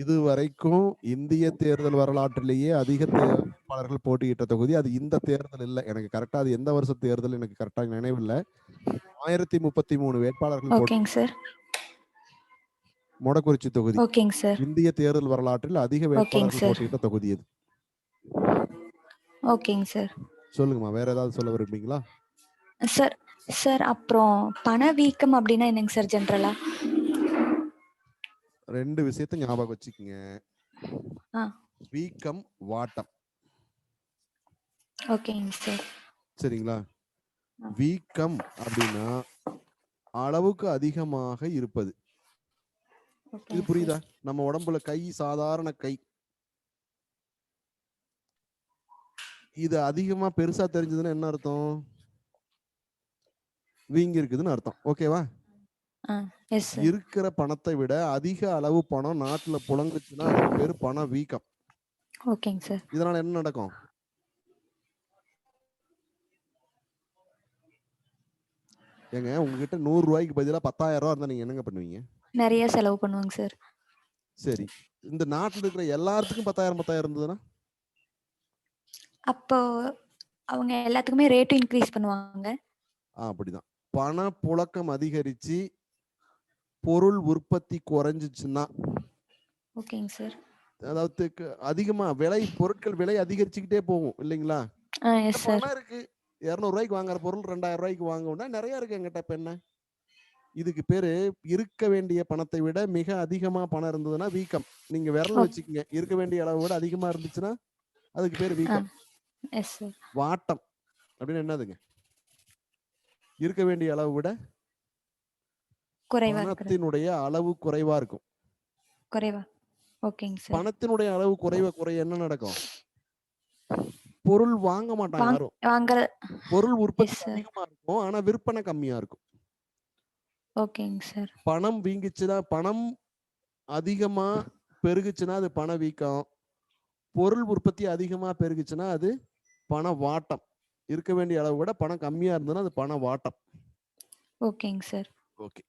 [SPEAKER 1] இதுவரைக்கும் இந்திய தேர்தல் வரலாற்றிலேயே அதிக வேட்பாளர்கள் போட்டியிட்ட தொகுதி. அது இந்த தேர்தல் இல்லை. எனக்கு கரெக்டா அது எந்த வருஷ தேர்தல் எனக்கு கரெக்டா நினைவில்லை. 1033 வேட்பாளர்கள்.
[SPEAKER 2] ஓகேங்க சார்.
[SPEAKER 1] மொடக்குறிச்சி தொகுதி
[SPEAKER 2] ஓகேங்க சார்.
[SPEAKER 1] இந்திய தேர்தல் வரலாற்றில் அதிக வேட்பாளர்கள் போட்டியிட்ட தொகுதி இது.
[SPEAKER 2] ஓகேங்க சார்.
[SPEAKER 1] சொல்லுங்கம்மா, வேற ஏதாவது சொல்ல விரும்புறீங்களா?
[SPEAKER 2] சார் சார் அப்புறம் பணவீக்கம் அப்படின்னா என்னங்க சார் ஜென்ரலா?
[SPEAKER 1] ரெண்டு விஷயத்தை ஞாபகம் வச்சுக்கோங்க. வீக்கம், வாட்டம்.
[SPEAKER 2] ஓகேங்க சார்.
[SPEAKER 1] சரிங்களா? வீக்கம் அப்படின்னா அளவுக்கு அதிகமாக இருப்பது. இது புரியுதா? நம்ம உடம்புல கை, சாதாரண கை, இது அதிகமா பெருசா தெரிஞ்சதுன்னா என்ன அர்த்தம்? வீங்கி இருக்குதுன்னு அர்த்தம். ஓகேவா? இருக்கிற பணத்தை விட அதிக அளவு பணம் நாட்டுல புழங்குச்சுன்னா அதுக்கு பேரு பண வீக்கம்.
[SPEAKER 2] ஓகேங்க சார்.
[SPEAKER 1] இதனால என்ன நடக்கும்? ஏங்க, உங்ககிட்ட 100 ரூபாய்க்கு பதிலா 10,000 ரூபாய் இருந்தா நீங்க என்னங்க பண்ணுவீங்க?
[SPEAKER 2] நிறைய செலவு பண்ணுவாங்க சார்.
[SPEAKER 1] சரி, இந்த நாட்டுல இருக்கிற எல்லாத்துக்கும் 10,000 இருந்ததுன்னா
[SPEAKER 2] அப்போ அவங்க எல்லாத்துக்குமே ரேட் இன்க்ரீஸ் பண்ணுவாங்க.
[SPEAKER 1] அப்படிதான். பண புழக்கம் அதிகரிச்சு பொருள் உற்பத்தி குறைஞ்சிச்சுன்னா,
[SPEAKER 2] ஓகேங்க சார்,
[SPEAKER 1] அதாவது அதிகமா பொருட்கள் விலை அதிகரிச்சுக்கிட்டே போகும் இல்லைங்களா? பணம் இருக்கு, 200 ரூபாய்க்கு வாங்குற பொருள் 2000 ரூபாய்க்கு வாங்கணும்னா நிறைய இருக்கு எங்கிட்ட. இப்ப என்ன, இதுக்கு பேரு இருக்க வேண்டிய பணத்தை விட மிக அதிகமா பணம் இருந்ததுன்னா வீக்கம். நீங்க விரல் வச்சுக்கீங்க, இருக்க வேண்டிய அளவை விட அதிகமா இருந்துச்சுன்னா அதுக்கு பேரு வீக்கம். வாட்டம் அப்படின்னு என்னதுங்க? இருக்க வேண்டிய அளவு விட பணத்தினுடைய அளவு குறைவா இருக்கும். பணத்தினுடைய அளவு குறைய என்ன நடக்கும்? பொருள் வாங்க மாட்டாங்க யாரும். பொருள் உற்பத்தி அதிகமா இருக்கும், ஆனா விற்பனை கம்மியா இருக்கும்.
[SPEAKER 2] ஓகேங்க சார்.
[SPEAKER 1] பணம் வீங்கிச்சுன்னா, பணம் அதிகமா பெருகுச்சுன்னா அது பண வீக்கம். பொருள் உற்பத்தி அதிகமா பெருகுச்சுன்னா அது பண வாட்டம். இருக்க வேண்டிய அளவு விட பணம் கம்மியா இருந்ததுன்னா அது பண வாட்டம்.
[SPEAKER 2] ஓகேங்க சார்.
[SPEAKER 1] ஓகே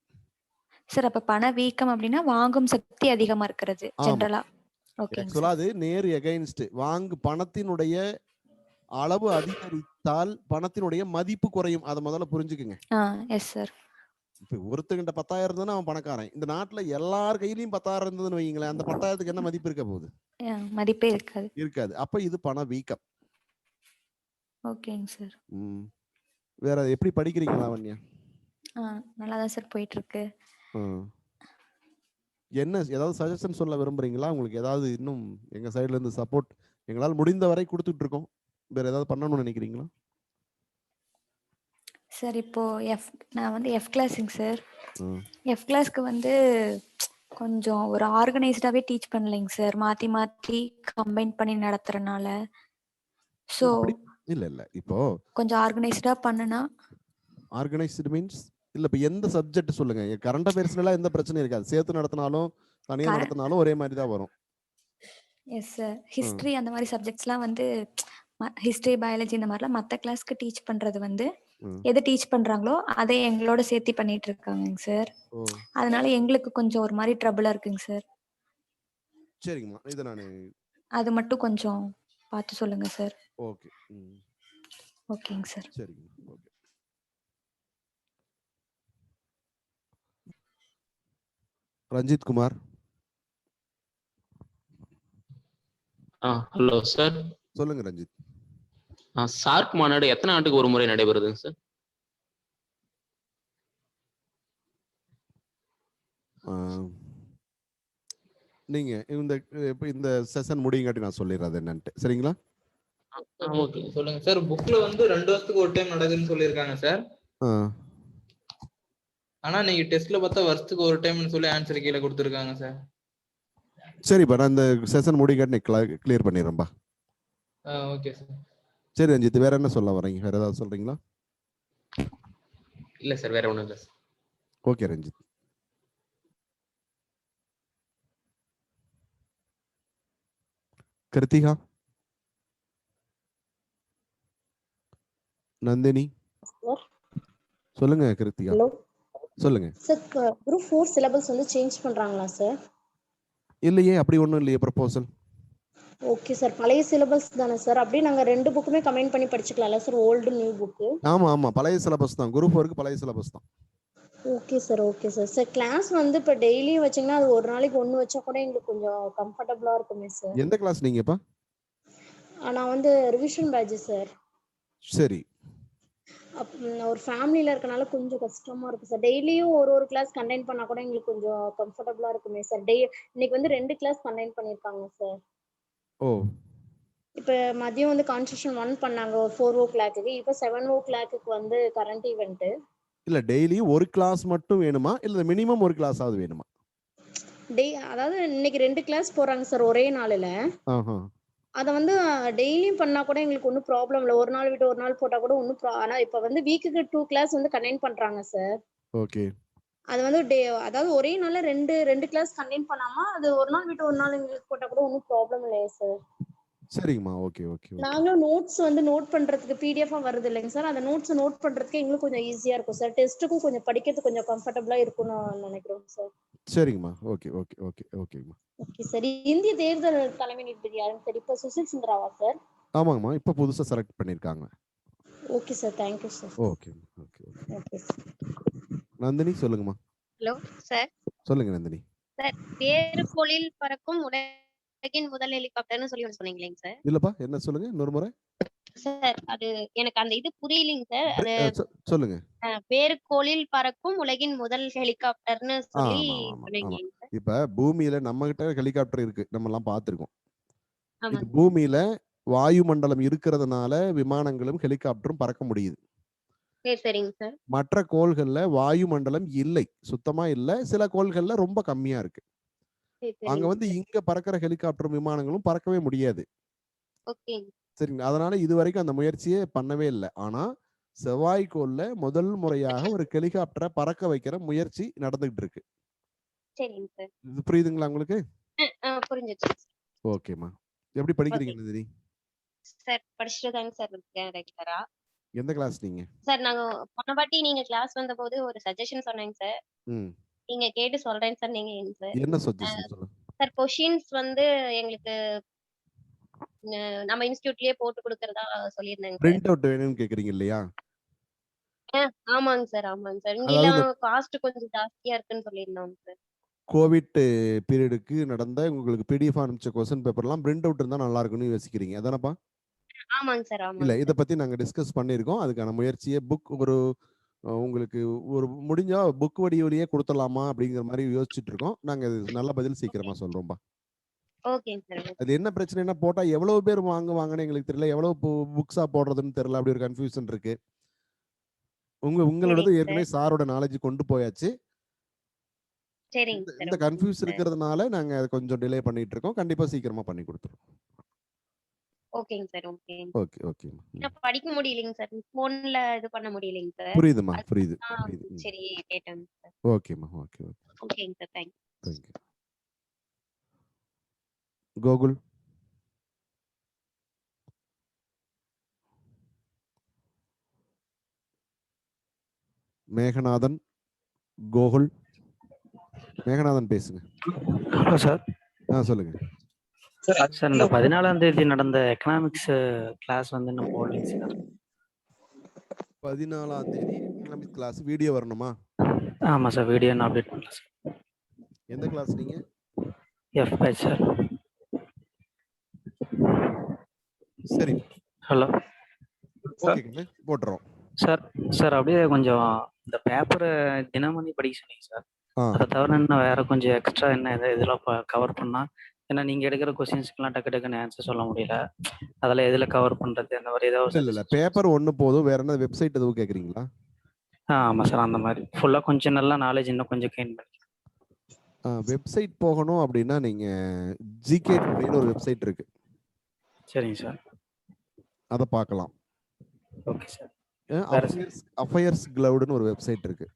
[SPEAKER 2] சார், அப்ப பண வீக்கம் அப்படின்னா வாங்கும் சக்தி அதிகமா இருக்கிறது ஜெனரலா.
[SPEAKER 1] ஓகேங்க சார். அது நேர் எகைன்ஸ்ட். பணத்தினுடைய அளவு அதிகரித்தால் பணத்தினுடைய மதிப்பு குறையும். அதை முதல்ல புரிஞ்சுக்குங்க.
[SPEAKER 2] Yes sir.
[SPEAKER 1] இப்ப ஒருத்தங்கிட்ட 10,000 இருந்ததுன்னா அவன் பணக்காரன். இந்த நாட்டுல எல்லார் கையிலயும் 10,000 இருந்ததுன்னு வைங்களேன், அந்த 10,000க்கு என்ன மதிப்பு இருக்க போகுது?
[SPEAKER 2] மதிப்பே இருக்காது.
[SPEAKER 1] அப்ப இது பண வீக்கம்.
[SPEAKER 2] ஓகேங்க சார்.
[SPEAKER 1] வேற எப்படி படிக்கிறீங்க லாவண்யா?
[SPEAKER 2] நல்லா தான் சார் போயிட்டு இருக்கு.
[SPEAKER 1] என்ன ஏதாவது சஜஷன் சொல்ல விரும்புறீங்களா? உங்களுக்கு ஏதாவது இன்னும் எங்க சைடுல இருந்து சப்போர்ட் எங்களால் முடிந்த வரை கொடுத்துட்டு இருக்கோம். வேற ஏதாவது பண்ணணும்னு நினைக்கிறீங்களா?
[SPEAKER 2] சார் இப்போ நான் வந்து எஃப் கிளாஸுங்க சார்.
[SPEAKER 1] ம்.
[SPEAKER 2] எஃப் கிளாஸ்க்கு வந்து கொஞ்சம் ஒரு ஆர்கனைஸ்டாவே டீச் பண்ணலைங்க சார். மாத்தி மாத்தி கம்பைன் பண்ணி நடத்துறனால. ஸோ
[SPEAKER 1] அப்படி இல்ல. இப்போ
[SPEAKER 2] கொஞ்சம் ஆர்கனைஸ்டா பண்ணுனா
[SPEAKER 1] ஆர்கனைஸ்டு மீன்ஸ் இல்ல இப்ப எந்த சப்ஜெக்ட் சொல்லுங்க. கரண்ட் அஃபேர்ஸ்ல எந்த பிரச்சனையும் இருக்காது. சேர்த்து நடத்தினாலும் தனியா
[SPEAKER 2] கர
[SPEAKER 1] நடத்தினாலும் ஒரே மாதிரி தான் வரும்.
[SPEAKER 2] Yes sir.
[SPEAKER 1] ம்.
[SPEAKER 2] ஹிஸ்ட்ரி அந்த மாதிரி சப்ஜெக்ட்ஸ்லாம் வந்து ஹிஸ்ட்ரி, பயாலஜி இந்த மாதிரிலாம் மற்ற கிளாஸ்க்கு டீச் பண்றது வந்து
[SPEAKER 1] ம்.
[SPEAKER 2] எது டீச் பண்றாங்களோ அதை எங்களோட சேர்த்து பண்ணிட்டு இருக்காங்க சார்.
[SPEAKER 1] ஓ
[SPEAKER 2] அதனால எங்களுக்கு கொஞ்சம் ஒரு மாதிரி ட்ரபிளா இருக்குங்க சார்.
[SPEAKER 1] சரிங்கம்மா. இதை நான்
[SPEAKER 2] அது மட்டும் கொஞ்சம் பார்த்து சொல்லுங்க சார்.
[SPEAKER 1] ஓகே. ம்.
[SPEAKER 2] ஓகேங்க சார்.
[SPEAKER 1] சரிங்கம்மா. Okay. Ranjith Kumar.
[SPEAKER 3] Hello sir.
[SPEAKER 1] சொல்லுங்க ரஞ்சித்.
[SPEAKER 3] சார்க் மாநாடு எத்தனை ஆண்டுக்கு ஒரு முறை நடைபெறுதுங்க சார்?
[SPEAKER 1] நீங்க இந்த செஷன் முடியுங்காட்டி நான் சொல்லிடுறேன் அது என்னன்ட்டு. சரிங்களா?
[SPEAKER 4] ஓகே சொல்லுங்க சார். புக்ல வந்து 2 வருஷத்துக்கு ஒரு டைம் நடக்குதுன்னு சொல்லியிருக்காங்க சார். ஆனா நீங்க டெஸ்ட்ல பார்த்தா வருஷத்துக்கு ஒரு டைம்னு சொல்லி ஆன்சர் கீழே கொடுத்துருக்காங்க சார்.
[SPEAKER 1] சரிப்பா, நான் இந்த செஷன் முடியுங்காட்டி கிளியர் பண்ணிடுறேன்பா.
[SPEAKER 4] Okay sir.
[SPEAKER 1] சரி ரஞ்சித், வேற என்ன சொல்ல வரீங்க? வேற ஏதாவது சொல்றீங்களா?
[SPEAKER 3] இல்ல சார், வேற ஒண்ணும் இல்ல சார்.
[SPEAKER 1] ஓகே ரஞ்சித். கிருத்திகா. நந்தினி. சொல்லுங்க கிருத்திகா.
[SPEAKER 5] ஹலோ
[SPEAKER 1] சொல்லுங்க
[SPEAKER 5] சார். குரூப் 4 சிலபஸ் வந்து சேஞ்ச் பண்றாங்களா சார்?
[SPEAKER 1] இல்லையே, அப்படி ஒன்றும் இல்லையே ப்ரப்போசல்.
[SPEAKER 5] Okay sir. பழைய சிலபஸ் தானே சார்? அப்படியே நாங்கள் 2 புக்குமே கம்பைன் பண்ணி படிச்சுக்கலாம்ல சார்? Old new book.
[SPEAKER 1] ஆமா பழைய சிலபஸ் தான். குரூப் 4க்கு பழைய சிலபஸ் தான்.
[SPEAKER 5] Okay sir. சார் கிளாஸ் வந்து இப்போ டெய்லியும் வச்சிங்கன்னா அது ஒரு நாளைக்கு ஒன்று வச்சா கூட எங்களுக்கு கொஞ்சம் கம்ஃபர்டபுளாக இருக்குமே சார்.
[SPEAKER 1] எந்த கிளாஸ் நீங்கப்பா?
[SPEAKER 5] நான் வந்து ரிவிஷன் பேட்ச் சார்.
[SPEAKER 1] சரி.
[SPEAKER 5] ஒரு ஃபேமிலியில் இருக்கனால கொஞ்சம் கஷ்டமா இருக்கு சார். டெய்லியும் ஒரு கிளாஸ் கண்டெயின் பண்ணால் கூட எங்களுக்கு கொஞ்சம் கம்ஃபர்டபுளாக இருக்குமே சார். இன்னைக்கு வந்து 2 கிளாஸ் கண்டெயின் பண்ணியிருக்காங்க சார்.
[SPEAKER 1] ஓ
[SPEAKER 5] இப்போ மதியம் வந்து கான்ஸ்டியூஷன் 1 பண்ணாங்க 4:00. இப்போ 7:00 வந்து கரண்ட் ஈவெண்ட்.
[SPEAKER 1] இல்ல, டெய்லி ஒரு கிளாஸ் மட்டும் வேணுமா இல்ல மினிமம் ஒரு கிளாஸாவது வேணுமா?
[SPEAKER 5] அதாவது இன்னைக்கு 2 கிளாஸ் போறாங்க சார் ஒரே நாளில். அதை வந்து டெய்லியும் பண்ணா கூட எங்களுக்கு ஒன்றும் ப்ராப்ளம் இல்லை. ஒரு நாள் விட்டு ஒரு நாள் போட்டால் கூட ஒன்றும் ஆனால் இப்போ வந்து வீக்குக்கு 2 கிளாஸ் வந்து கண்டெயின் பண்ணுறாங்க சார்.
[SPEAKER 1] ஓகே.
[SPEAKER 5] அது வந்து அதாவது ஒரே நாளில் ரெண்டு கிளாஸ் கண்டெயின் பண்ணாமல் அது ஒரு நாள் விட்டு ஒரு நாள் எங்களுக்கு போட்டால் கூட ஒன்றும் ப்ராப்ளம் இல்லையா சார்?
[SPEAKER 1] சரிங்கம்மா. ஓகே.
[SPEAKER 5] நாங்களும் நோட்ஸ் வந்து நோட் பண்றதுக்கு பிடிஎஃபா வருது இல்லைங்க சார்? அந்த நோட்ஸ் நோட் பண்றதுக்கு எங்களுக்கு கொஞ்சம் ஈஸியா இருக்கும் சார். டெஸ்ட்டுக்கும் கொஞ்சம் படிக்கிறதுக்கு கொஞ்சம் கம்ஃபர்டபுளா இருக்கும்னு நினைக்கிறோம் சார்.
[SPEAKER 1] சரிங்கம்மா. ஓகேம்மா.
[SPEAKER 5] Okay sir. இந்திய தேர்தல் தலைமை நீதிபதி யாருன்னு சார்? இப்போ சுசில் சந்திராவா சார்?
[SPEAKER 1] ஆமாங்கம்மா, இப்போ புதுசா செலக்ட் பண்ணிருக்காங்க.
[SPEAKER 5] Okay sir. Thank you sir.
[SPEAKER 1] Okay.
[SPEAKER 5] Sir.
[SPEAKER 1] Nandini சொல்லுங்கம்மா.
[SPEAKER 6] Hello sir.
[SPEAKER 1] சொல்லுங்க நந்தினி.
[SPEAKER 6] சார், வேறு கோளில் பறக்கும் உலகின் முதல் ஹெலிகாப்டர்னு சொல்லி ஒன்று சொன்னீங்களேங்க சார்?
[SPEAKER 1] இல்லப்பா, என்ன சொல்லுங்க இன்னொரு முறை.
[SPEAKER 6] சார் அது எனக்கு அந்த இது புரியலைங்க சார். அது
[SPEAKER 1] சொல்லுங்க.
[SPEAKER 6] வேறு கோளில் பறக்கும் உலகின் முதல் ஹெலிகாப்டர்னு சொல்லி
[SPEAKER 1] ஆமா.
[SPEAKER 6] சொன்னீங்க சார்.
[SPEAKER 1] இப்ப பூமியில நம்ம கிட்ட ஹெலிகாப்டர் இருக்கு, நம்ம எல்லாம் பார்த்திருக்கோம்.
[SPEAKER 6] ஆமா
[SPEAKER 1] இது பூமியில வாயுமண்டலம் இருக்கிறதுனால விமானங்களும் ஹெலிகாப்டரும் பறக்க முடியுது.
[SPEAKER 6] சரிங்க சார்.
[SPEAKER 1] மற்ற கோள்கள்ல வாயுமண்டலம் இல்லை, சுத்தமா இல்ல. சில கோள்கள்ல ரொம்ப கம்மியா இருக்கு. அங்க வந்து இங்க பறக்கிற ஹெலிகாப்டர் விமானங்களும் பறக்கவே முடியாது. சரிங்களா? அதனால இதுவரைக்கும் அந்த முயற்சியே பண்ணவே இல்லை. ஆனா செவ்வாய்க்கோள்ல முதல் முறையாக ஒரு ஹெலிகாப்டரை பறக்க வைக்கிற முயற்சி நடந்துகிட்டு இருக்கு.
[SPEAKER 6] சரிங்க சார்.
[SPEAKER 1] இது புரியுதுங்களா உங்களுக்கு?
[SPEAKER 6] புரிஞ்சிச்சு.
[SPEAKER 1] ஓகேம்மா. எப்படி படிக்கிறீங்க நந்தினி?
[SPEAKER 6] சார் படிச்சுட்டு தாங்க சார் இருக்கேன் ரெகுலரா.
[SPEAKER 1] எந்த கிளாஸ் நீங்க?
[SPEAKER 6] சார் நாங்க போன வாட்டி நீங்க கிளாஸ் வந்தபோது ஒரு சஜஷன் சொன்னேங்க சார். நீங்க கேட்டு சொல்றேன் சார். நீங்க சார்
[SPEAKER 1] என்ன சஜஷன் சொல்லுங்க
[SPEAKER 6] சார்? கொஸ்டின்ஸ் வந்து எங்களுக்கு நம்ம இன்ஸ்டிடியூட்லயே போட்டு கொடுக்கறதா சொல்லியிருந்தாங்க.
[SPEAKER 1] பிரிண்ட் அவுட் வேணும்னு கேக்குறீங்க இல்லையா?
[SPEAKER 6] ஆமாங்க சார். இங்கெல்லாம் காஸ்ட் கொஞ்சம் ஜாஸ்தியா இருக்குன்னு சொல்லியிருந்தாங்க சார்.
[SPEAKER 1] கோவிட் பீரியடுக்கு நடந்த உங்களுக்கு பிடிஎஃப் அனுப்பிச்ச क्वेश्चन பேப்பர்லாம் பிரிண்ட் அவுட் இருந்தா நல்லா இருக்கும்னு யோசிக்கிறீங்க அதானப்பா?
[SPEAKER 6] ஆமாங்க சார்.
[SPEAKER 1] இல்ல, இத பத்தி நாங்க டிஸ்கஸ் பண்ணிருக்கோம். அதுக்கான முயற்சியை புக் உங்களுக்கு ஒரு முடிஞ்சா புக் வடிவிலேயே கொடுத்துடலாமா அப்படிங்கிற மாதிரி யோசிச்சுட்டு இருக்கோம். நாங்க நல்ல பதில் சீக்கிரமா சொல்றோம்பா.
[SPEAKER 6] ஓகேங்க சார்.
[SPEAKER 1] அது என்ன பிரச்சனைனா போட்டா எவ்வளவு பேர் வாங்குவாங்கன்னு எங்களுக்கு தெரியல, எவ்வளவு புக்ஸா போடுறதுன்னு தெரியல. அப்படி ஒரு கன்ஃபியூஷன் இருக்கு. உங்களோடது
[SPEAKER 6] சரிங்க
[SPEAKER 1] ஏற்கனவே சாரோட நாலேஜ் கொண்டு போயாச்சு.
[SPEAKER 6] சரிங்க சார்.
[SPEAKER 1] இந்த கன்ஃபியூஸ் இருக்கிறதுனால நாங்க அதை கொஞ்சம் டிலே பண்ணிட்டு இருக்கோம். கண்டிப்பா சீக்கிரமா பண்ணி கொடுத்துருவோம்.
[SPEAKER 6] ஓகேங்க சார். ஓகேங்க.
[SPEAKER 1] Okay okay.
[SPEAKER 6] நான் படிக்க முடியலைங்க சார். ஃபோன்ல இது பண்ண முடியலைங்க சார்.
[SPEAKER 1] புரியுதுமா,
[SPEAKER 6] அது
[SPEAKER 1] புரியுது
[SPEAKER 6] தான்
[SPEAKER 1] புரியுது.
[SPEAKER 6] சரி கேட்டேங்க சார்.
[SPEAKER 1] ஓகேம்மா, ஓகே ஓகே.
[SPEAKER 6] ஓகேங்க sir. Thanks.
[SPEAKER 1] Thank you. Gokul. Meganathan, Gokul. Meganathan பேசுங்க.
[SPEAKER 7] Hello sir.
[SPEAKER 1] சொல்லுங்க
[SPEAKER 7] சார். இந்த 14ஆம் தேதி நடந்த எக்கனாமிக்ஸ் கிளாஸ் வந்து நம்ம போடலைங்க சார்.
[SPEAKER 1] 14ஆம் தேதி எக்கனாமிக்ஸ் கிளாஸ் வீடியோ வரணுமா?
[SPEAKER 7] ஆமா சார், வீடியோ நான் அப்டேட் பண்ணல சார்.
[SPEAKER 1] எந்த கிளாஸ் நீங்க?
[SPEAKER 7] F batch sir.
[SPEAKER 1] சரி.
[SPEAKER 7] ஹலோ.
[SPEAKER 1] ஓகேங்க, போட்டுறோம்.
[SPEAKER 7] சார் சார் அப்படியே கொஞ்சம் இந்த பேப்பரை தினமணி படிக்க சொன்னீங்க சார். அதை தவிர இன்னும் வேற கொஞ்சம் எக்ஸ்ட்ரா என்ன இதெல்லாம் கவர் பண்ணா, ஏன்னா நீங்க எடுக்கிற கொஸ்டின்ஸ்க்குலாம் டக்கு டக்குன்னு ஆன்சர் சொல்ல முடியல. அதில் எதுல கவர் பண்றது அந்த மாதிரி ஏதாவது?
[SPEAKER 1] இல்ல பேப்பர் ஒன்று போதும். வேற என்ன வெப்சைட் எதுவும் கேட்குறீங்களா?
[SPEAKER 7] ஆமாம் சார், அந்த மாதிரி ஃபுல்லாக கொஞ்சம் நல்லா நாலேஜ் இன்னும் கொஞ்சம் கெயின் பண்ணி.
[SPEAKER 1] வெப்சைட் போகணும் அப்படின்னா நீங்க ஜிகே டுடேன்னு ஒரு வெப்சைட் இருக்கு.
[SPEAKER 7] சரிங்க சார்.
[SPEAKER 1] அதை பார்க்கலாம்.
[SPEAKER 7] Okay sir.
[SPEAKER 1] அஃபயர்ஸ் கிளவுடுன்னு ஒரு வெப்சைட் இருக்கு.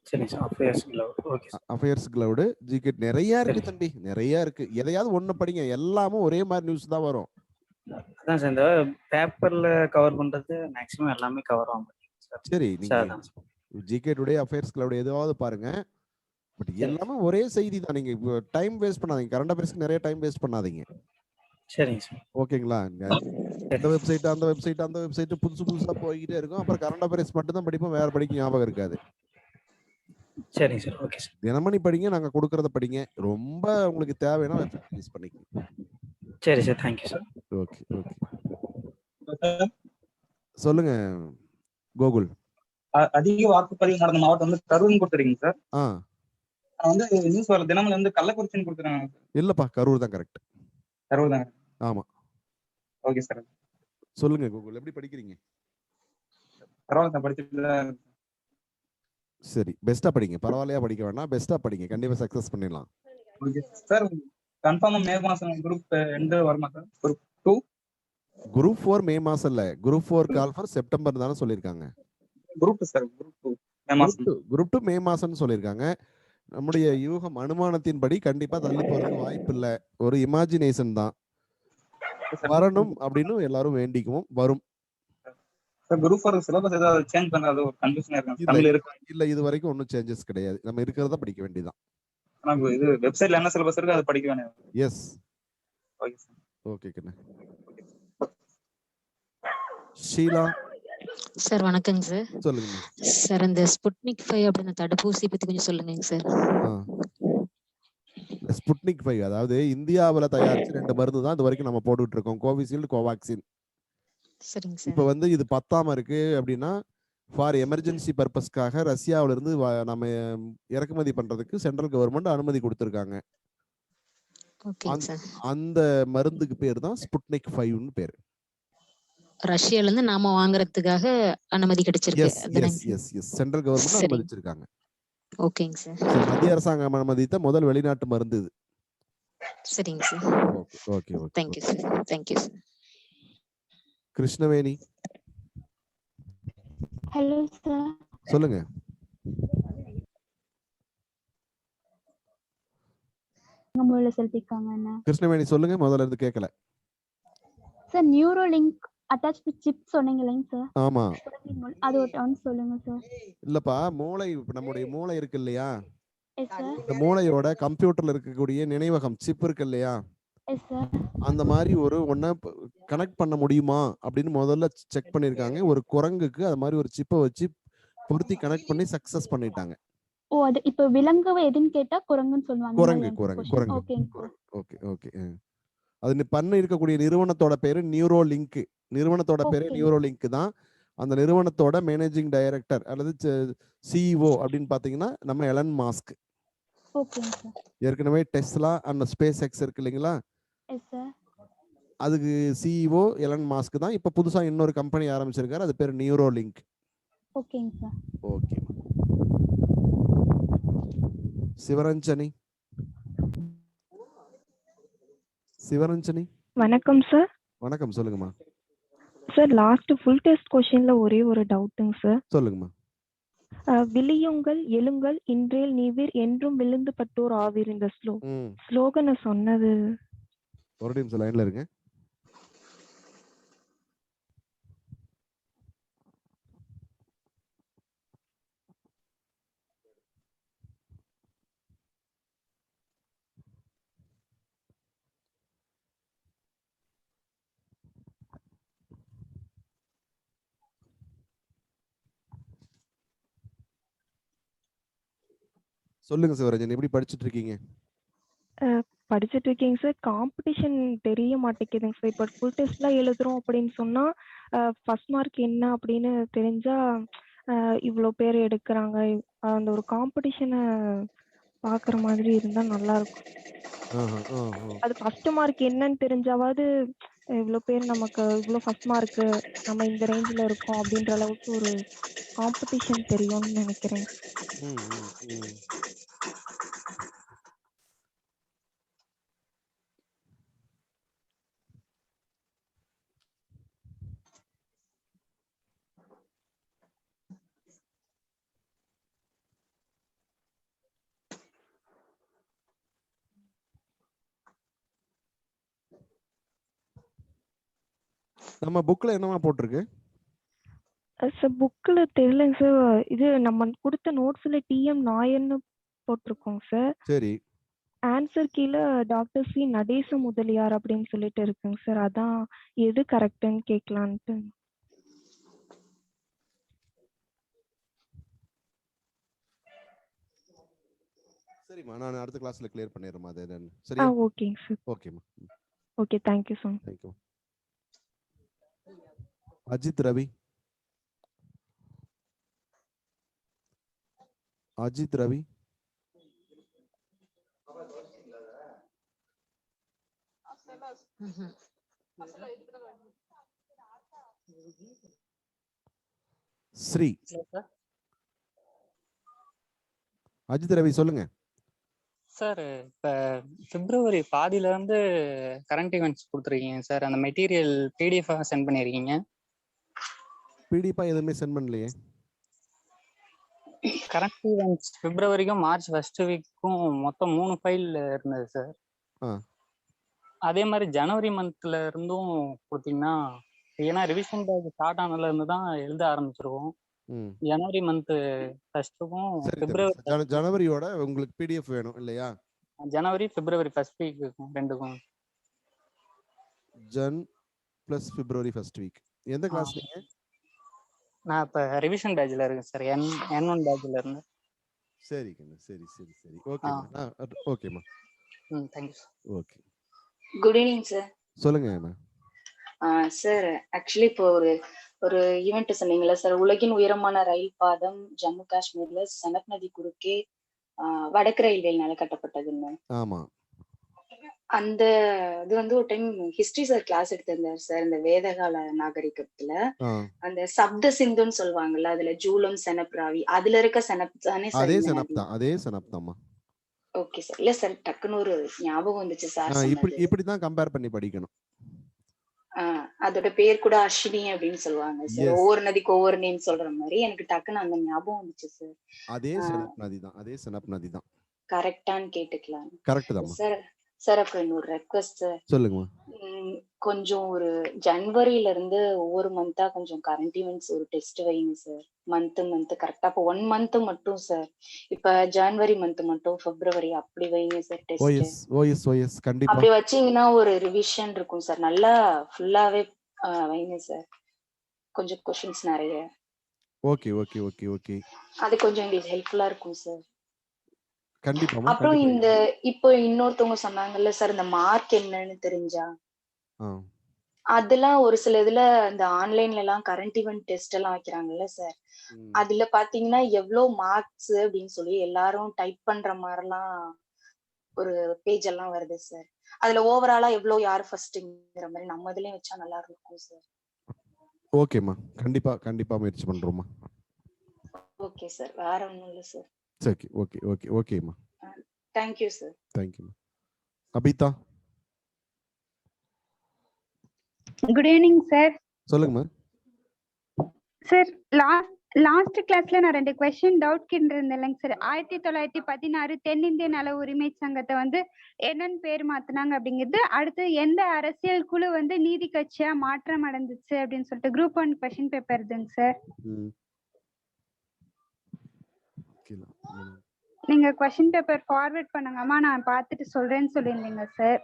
[SPEAKER 7] சரிங்க sir. Affairs cloud. Okay sir. Affairs
[SPEAKER 1] cloud GK நிறைய இருக்கு தம்பி, நிறைய இருக்கு. எதையாவது ஒண்ணு படிங்க, எல்லாமும் ஒரே மாதிரி நியூஸ் தான் வரும்.
[SPEAKER 7] அதான் சார், இந்த பேப்பர்ல கவர் பண்றது மேக்ஸிமம் எல்லாமே கவர் ஆகும்.
[SPEAKER 1] சரி, நீங்க ஜிகே டுடே, அஃபயர்ஸ் கிளவுட் எதாவது பாருங்க. பட் எல்லாமே ஒரே செய்தி தான். நீங்க டைம் வேஸ்ட் பண்ணாதீங்க. கரண்ட் அஃபேர்ஸ்க்கு நிறைய டைம் வேஸ்ட் பண்ணாதீங்க.
[SPEAKER 7] சரிங்க சார்.
[SPEAKER 1] ஓகேங்களா? இந்த வெப்சைட் அந்த வெப்சைட் புதுசு புதுசா போய்கிட்டே இருக்கும். அப்புறம் கரண்ட் அஃபேர்ஸ் மட்டும் தான் படிப்போம், வேற படிக்க ஞாபகம் இருக்காது.
[SPEAKER 7] சரிங்க சார். Okay sir.
[SPEAKER 1] தினமணி படிங்க, நாங்க கொடுக்கறத படிங்க. ரொம்ப உங்களுக்கு தேவைன்னா வெப்சைட் யூஸ் பண்ணிக்கங்க.
[SPEAKER 7] சரி sir. Thank you sir.
[SPEAKER 1] Okay okay. சொல்லுங்க கோகுல்.
[SPEAKER 8] அதிக வாக்குப்பதிவு நடந்த மாவட்டம் வந்து கரூர்னு கொடுத்துறீங்க சார். வந்து நியூஸ் வர தினமணி வந்து கள்ளக்குறிச்சின்னு கொடுத்துறாங்க.
[SPEAKER 1] இல்லப்பா, கரூர் தான் கரெக்ட்.
[SPEAKER 8] கரூர் தான்.
[SPEAKER 1] ஆமா.
[SPEAKER 8] Okay sir.
[SPEAKER 1] சொல்லுங்க கோகுல், எப்படி படிக்கிறீங்க?
[SPEAKER 8] பரவாயில்ல சார், படிச்சுட்டு.
[SPEAKER 1] சரி, பெஸ்டா படிங்க. பரவாயில்லையா படிக்க வேண்டாம், பெஸ்டா படிங்க. கண்டிப்பா சக்சஸ் பண்ணிடலாம்.
[SPEAKER 8] Okay sir. கன்ஃபார்மா மே மாசம் குரூப் 2 வருமா சார்? குரூப் 2?
[SPEAKER 1] குரூப் 4 மே மாசம் இல்ல, குரூப் 4 கால் ஃபார் செப்டம்பர் தான சொல்லிருக்காங்க.
[SPEAKER 8] குரூப் சார், குரூப் 2 மே மாசம்.
[SPEAKER 1] குரூப் 2 மே மாசம்னு சொல்லிருக்காங்க. நம்முடைய யூகம் அனுமானத்தின்படி கண்டிப்பா தள்ளி போறதுக்கு வாய்ப்பு இல்ல. ஒரு இமேஜினேஷன் தான். வரணும் அப்படின்னு எல்லாரும் வேண்டிக்குவோம். வரும்.
[SPEAKER 8] குரூப் 4 சிலபஸ் ஏதாவது சேஞ்ச் பண்றது ஒரு கன்ஃபியூஷனா இருக்கு. தமிழ் இருக்கு
[SPEAKER 1] இல்ல, இது வரைக்கும் ஒண்ணும் சேஞ்சஸ் கிடையாது. நம்ம இருக்கிறத படிக்க வேண்டியதான்.
[SPEAKER 8] ஆனா இது வெப்சைட்ல என்ன சிலபஸ் இருக்கு அதை படிக்க வேண்டியது.
[SPEAKER 1] எஸ்.
[SPEAKER 8] Okay sir.
[SPEAKER 1] ஓகே கண்ணா. ஷீலா
[SPEAKER 9] சார் வணக்கங்க சார்.
[SPEAKER 1] சொல்லுங்க
[SPEAKER 9] சார். இந்த ஸ்புட்னிக் 5 அப்படின தடுப்பூசி பத்தி கொஞ்சம் சொல்லுங்க சார்.
[SPEAKER 1] ஸ்புட்னிக் 5 அதாவது இந்தியாவுல தயாரிச்ச 2 மருந்து தான் இது வரைக்கும் நம்ம போட்டுட்டு இருக்கோம். கோவிஷீல்டு, கோவாக்சின்.
[SPEAKER 9] சரிங்க சார்.
[SPEAKER 1] இப்போ வந்து இது 10ஆம் இருக்கு அப்படின்னா ஃபார் எமர்ஜென்சி பர்பஸ்க்காக ரஷ்யாவில இருந்து நம்ம இறக்குமதி பண்றதுக்கு சென்ட்ரல் கவர்மெண்ட் அனுமதி கொடுத்திருக்காங்க.
[SPEAKER 9] ஓகேங்க சார்.
[SPEAKER 1] அந்த மருந்துக்கு பேர் தான் ஸ்புட்னிக் 5ன்னு பேர்.
[SPEAKER 9] ரஷ்யால இருந்து நாம வாங்குறதுக்காக அனுமதி கிடைச்சிருக்கு.
[SPEAKER 1] எஸ் சென்ட்ரல் கவர்மெண்ட் அனுமதிச்சிருக்காங்க.
[SPEAKER 9] ஓகேங்க சார்.
[SPEAKER 1] மத்திய அரசாங்கம் அனுமதித்த முதல் வெளிநாட்டு மருந்து இது.
[SPEAKER 9] சரிங்க sir.
[SPEAKER 1] Okay okay.
[SPEAKER 9] Thank you sir. Thank you sir.
[SPEAKER 1] Krishnaveni.
[SPEAKER 10] Hello sir.
[SPEAKER 1] சொல்லுங்க.
[SPEAKER 10] மொபைல்ல செல்பிக்காங்க.
[SPEAKER 1] கிருஷ்ணவேணி சொல்லுங்க, முதல்ல இருந்து கேட்கல.
[SPEAKER 10] Sir Neuralink attach to chip சொன்னீங்களேங்க சார்.
[SPEAKER 1] ஆமா.
[SPEAKER 10] அது ஒரு சொல்லுங்க சார்.
[SPEAKER 1] இல்லப்பா, மூளை, நம்முடைய மூளை இருக்கு இல்லையா?
[SPEAKER 10] Yes sir.
[SPEAKER 1] இந்த மூளையோட கம்ப்யூட்டர்ல இருக்கக்கூடிய நினைவகம் சிப் இருக்கு இல்லையா?
[SPEAKER 10] Yes sir.
[SPEAKER 1] அந்த மாதிரி ஒண்ண கனெக்ட் பண்ண முடியுமா அப்படின்னு முதல்ல செக் பண்ணிருக்காங்க. ஒரு குரங்குக்கு அது மாதிரி ஒரு சிப்பை வச்சு பொருத்தி கனெக்ட் பண்ணி சக்சஸ் பண்ணிட்டாங்க.
[SPEAKER 10] ஓ, அது இப்ப விலங்குவை எதுன்னு கேட்டா குரங்குன்னு சொல்லுவாங்க.
[SPEAKER 1] குரங்கு. Okay okay. அது பண்ண இருக்கக்கூடிய நிறுவனத்தோட பேரு நியூரோ லிங்க். நிறுவனத்தோட பேரு நியூரோ லிங்க் தான். அந்த நிறுவனத்தோட மேனேஜிங் டைரக்டர் அல்லது சிஇஓ அப்படின்னு பாத்தீங்கன்னா நம்ம எலன் மாஸ்க். ஏற்கனவே டெஸ்லா அண்ட் ஸ்பேஸ் எக்ஸ் இருக்கு இல்லைங்களா? அதுக்கு சிஇஓ எலன் மாஸ்க் தான். இப்ப புதுசா இன்னொரு கம்பெனி ஆரம்பிச்சிருக்காரு, அது பேர் நியூரோ லிங்க்.
[SPEAKER 10] ஓகேங்க சார்.
[SPEAKER 1] ஓகேம்மா. சிவரஞ்சனி. சிவரஞ்சனி.
[SPEAKER 11] வணக்கம் சார்.
[SPEAKER 1] வணக்கம், சொல்லுங்கம்மா.
[SPEAKER 11] சார் லாஸ்ட் ஃபுல் டெஸ்ட் கொஸ்டின்ல ஒரே ஒரு டவுட்டுங்க சார்.
[SPEAKER 1] சொல்லுங்கம்மா.
[SPEAKER 11] விழியுங்கள் எழுங்கள் இன்றேல் நீவீர் என்றும் விழுந்து பட்டோர் ஆவீர் இந்த ஸ்லோகனை சொன்னது.
[SPEAKER 1] ஒரு நிமிஷம் லைன்ல இருங்க. சொல்லுங்க சிவரஞ்சன், எப்படி படிச்சுட்டு இருக்கீங்க?
[SPEAKER 11] படிச்சுட்டு இருக்கீங்க சார். காம்படிஷன் தெரிய மாட்டேங்குதுங்க சார். இப்போ ஃபுல் டெஸ்ட்லாம் எழுதுறோம் அப்படின்னு சொன்னா ஃபர்ஸ்ட் மார்க் என்ன அப்படின்னு தெரிஞ்சா இவ்வளோ பேர் எடுக்கிறாங்க. அந்த ஒரு காம்படிஷனை பார்க்குற மாதிரி இருந்தா நல்லா இருக்கும். அது ஃபர்ஸ்ட் மார்க் என்னன்னு தெரிஞ்சாவது இவ்வளோ பேர் நமக்கு இவ்வளோ ஃபர்ஸ்ட் மார்க்கு நம்ம இந்த ரேஞ்சில் இருக்கோம் அப்படின்ற அளவுக்கு ஒரு காம்படிஷன் தெரியும்னு நினைக்கிறேன்.
[SPEAKER 1] நம்ம புக்ல என்னமா போட்டிருக்கு?
[SPEAKER 11] சார் புக்கில் தெரியலங்க சார். இது நம்ம கொடுத்த நோட்ஸில் டிஎம் நாயர்னு போட்டிருக்கோங்க சார்.
[SPEAKER 1] சரி.
[SPEAKER 11] ஆன்சர் கீழே டாக்டர் சி நடேச முதலியார் அப்படின்னு சொல்லிட்டு இருக்குங்க சார். அதான் எது கரெக்டுன்னு கேட்கலான்ட்டு.
[SPEAKER 1] சரிம்மா, நான் அடுத்த கிளாஸ்ல கிளியர் பண்ணிடுறேன் அது என்னன்னு. சரியா?
[SPEAKER 11] ஓகேங்க சார்.
[SPEAKER 1] ஓகேம்மா.
[SPEAKER 11] Okay, thank you sir.
[SPEAKER 1] Thank you. Ajith Ravi. Ajith Ravi. Sri. Ajith Ravi சொல்லுங்க.
[SPEAKER 12] சார் இப்போ பிப்ரவரி பாதியில இருந்து கரண்ட் ஈவெண்ட்ஸ் கொடுத்துருக்கீங்க சார். அந்த மெட்டீரியல் பிடிஎஃப் சென்ட் பண்ணியிருக்கீங்க.
[SPEAKER 1] பிடிஎஃப் எதுவுமே சென்ட் பண்ணலையே.
[SPEAKER 12] கரண்ட் ஈவெண்ட்ஸ் பிப்ரவரிக்கும் மார்ச் ஃபர்ஸ்ட் வீக்கும் மொத்தம் 3 ஃபைல் இருந்தது சார். அதே மாதிரி ஜனவரி மந்த்ல இருந்தும் கொடுத்தீங்கன்னா, ஏன்னா ரிவிஷன் பேட்ச் ஸ்டார்ட் ஆனதுல இருந்து தான் எழுத ஆரம்பிச்சிருவோம். ஜனவரி மந்த் ஃபர்ஸ்ட்டுக்கும் பிப்ரவரி
[SPEAKER 1] ஜனவரியோட உங்களுக்கு பிடிஎஃப் வேணும் இல்லையா?
[SPEAKER 12] ஜனவரி பிப்ரவரி ஃபர்ஸ்ட் வீக்குக்கும் ரெண்டுக்கும்.
[SPEAKER 1] ஜன் பிளஸ் பிப்ரவரி ஃபர்ஸ்ட் வீக். எந்த கிளாஸ் நீங்க?
[SPEAKER 12] நான் இப்ப ரிவிஷன் பேட்ச்ல இருக்கேன் சார். N1 பேட்ச்ல இருந்து.
[SPEAKER 1] சரிங்க. சரி. ஓகேம்மா. ஓகேம்மா.
[SPEAKER 12] Thank you sir.
[SPEAKER 1] Okay.
[SPEAKER 13] Good evening sir.
[SPEAKER 1] சொல்லுங்க அண்ணா.
[SPEAKER 13] சார் ஆக்சுவலி இப்போ ஒரு ஈவெண்ட் சொன்னீங்களா சார், உலகின் உயரமான ரயில் பாதம் ஜம்மு காஷ்மீர்ல சனக் நதி குறுக்கே வடக்கு ரயில்வேனால கட்டப்பட்டதுன்னு.
[SPEAKER 1] ஆமா.
[SPEAKER 13] அந்த இது வந்து ஒரு டைம் ஹிஸ்டரி சார் கிளாஸ் எடுத்திருந்தாரு சார். இந்த வேதகால நாகரிகத்துல அந்த சப்த சிந்துன்னு சொல்லுவாங்கல்ல, அதுல ஜூலம் செனப் ராவி அதுல இருக்க செனப் தானே சார்?
[SPEAKER 1] அதே செனப் தான்.
[SPEAKER 13] Okay sir. இல்ல சார், டக்குன்னு ஒரு ஞாபகம் வந்துச்சு சார்.
[SPEAKER 1] இப்படிதான் கம்பேர் பண்ணி படிக்கணும்.
[SPEAKER 13] அதோட பேர் கூட அஸ்வினி அப்படின்னு சொல்லுவாங்க சார். ஒவ்வொரு நதிக்கு ஒவ்வொரு நேம் சொல்ற மாதிரி எனக்கு டக்குன்னு அந்த ஞாபகம் வந்துச்சு சார்.
[SPEAKER 1] அதே செனப் நதி தான்.
[SPEAKER 13] கரெக்டான்னு கேட்டுக்கலாம்.
[SPEAKER 1] கரெக்ட் தான்
[SPEAKER 13] சார். சார் அப்புறம் இன்னொரு ரெக்வஸ்ட் சார்.
[SPEAKER 1] சொல்லுங்க.
[SPEAKER 13] கொஞ்சம் ஒரு ஜனவரியில இருந்து ஒவ்வொரு மந்தா கொஞ்சம் கரண்ட் ஈவெண்ட்ஸ் ஒரு டெஸ்ட் வைங்க சார். மந்த் கரெக்டா இப்போ 1 மந்த் மட்டும் சார். இப்ப ஜனவரி மந்த் மட்டும், பிப்ரவரி அப்படி வைங்க சார் டெஸ்ட்.
[SPEAKER 1] ஓஎஸ் கண்டிப்பா.
[SPEAKER 13] அப்படி வச்சீங்கன்னா ஒரு ரிவிஷன் இருக்கும் சார். நல்லா ஃபுல்லாவே வைங்க சார். கொஞ்சம் क्वेश्चंस நிறைய.
[SPEAKER 1] ஓகே.
[SPEAKER 13] அது கொஞ்சம் எங்களுக்கு ஹெல்ப்ஃபுல்லா இருக்கும் சார்.
[SPEAKER 1] கண்டிப்பா.
[SPEAKER 13] அப்புறம் இப்போ இன்னொருத்தவங்க சொன்னாங்கல்ல சார், இந்த மார்க் என்னன்னு தெரிஞ்சா அதெல்லாம் ஒரு சில இதுல இந்த ஆன்லைன்ல எல்லாம் கரண்ட் ஈவெண்ட் டெஸ்ட் எல்லாம் வைக்கிறாங்கல்ல சார். அதுல பாத்தீங்கன்னா எவ்வளவு மார்க்ஸ் அப்படின்னு சொல்லி எல்லாரும் டைப் பண்ற மாதிரிலாம் ஒரு பேஜ் எல்லாம் வருது சார். அதுல ஓவராலா எவ்வளவு யாரு ஃபர்ஸ்ட்ங்கிற மாதிரி நம்ம இதுலயும் வச்சா நல்லா இருக்கும் சார்.
[SPEAKER 1] ஓகேம்மா. கண்டிப்பா முயற்சி பண்றோம்மா.
[SPEAKER 13] Okay sir. வேற ஒண்ணும் இல்ல சார்.
[SPEAKER 1] சரி, ஓகே ஓகே ஓகேம்மா.
[SPEAKER 13] Thank you sir.
[SPEAKER 1] தேங்க்யூம்மா. Abitha
[SPEAKER 10] good evening sir.
[SPEAKER 1] சொல்லுங்கம்மா.
[SPEAKER 10] சார் லாஸ்ட் கிளாஸ்ல நான் 2 கொஸ்டின் டவுட் கேட்டிருந்தேன் இல்லைங்க சார். 1916 தென்னிந்திய நல உரிமை சங்கத்தை வந்து என்னன்னு பேர் மாத்தினாங்க அப்படிங்கிறது, அடுத்து எந்த அரசியல் குழு வந்து நீதி கட்சியா மாற்றம் அடைஞ்சிச்சு அப்படின்னு சொல்லிட்டு குரூப் 1 கொஸ்டின் பேப்பர் இதுங்க சார். நீங்க கொஸ்டின் பேப்பர் ஃபார்வர்ட் பண்ணுங்கம்மா, நான் பார்த்துட்டு சொல்றேன்னு சொல்லியிருந்தீங்க சார்.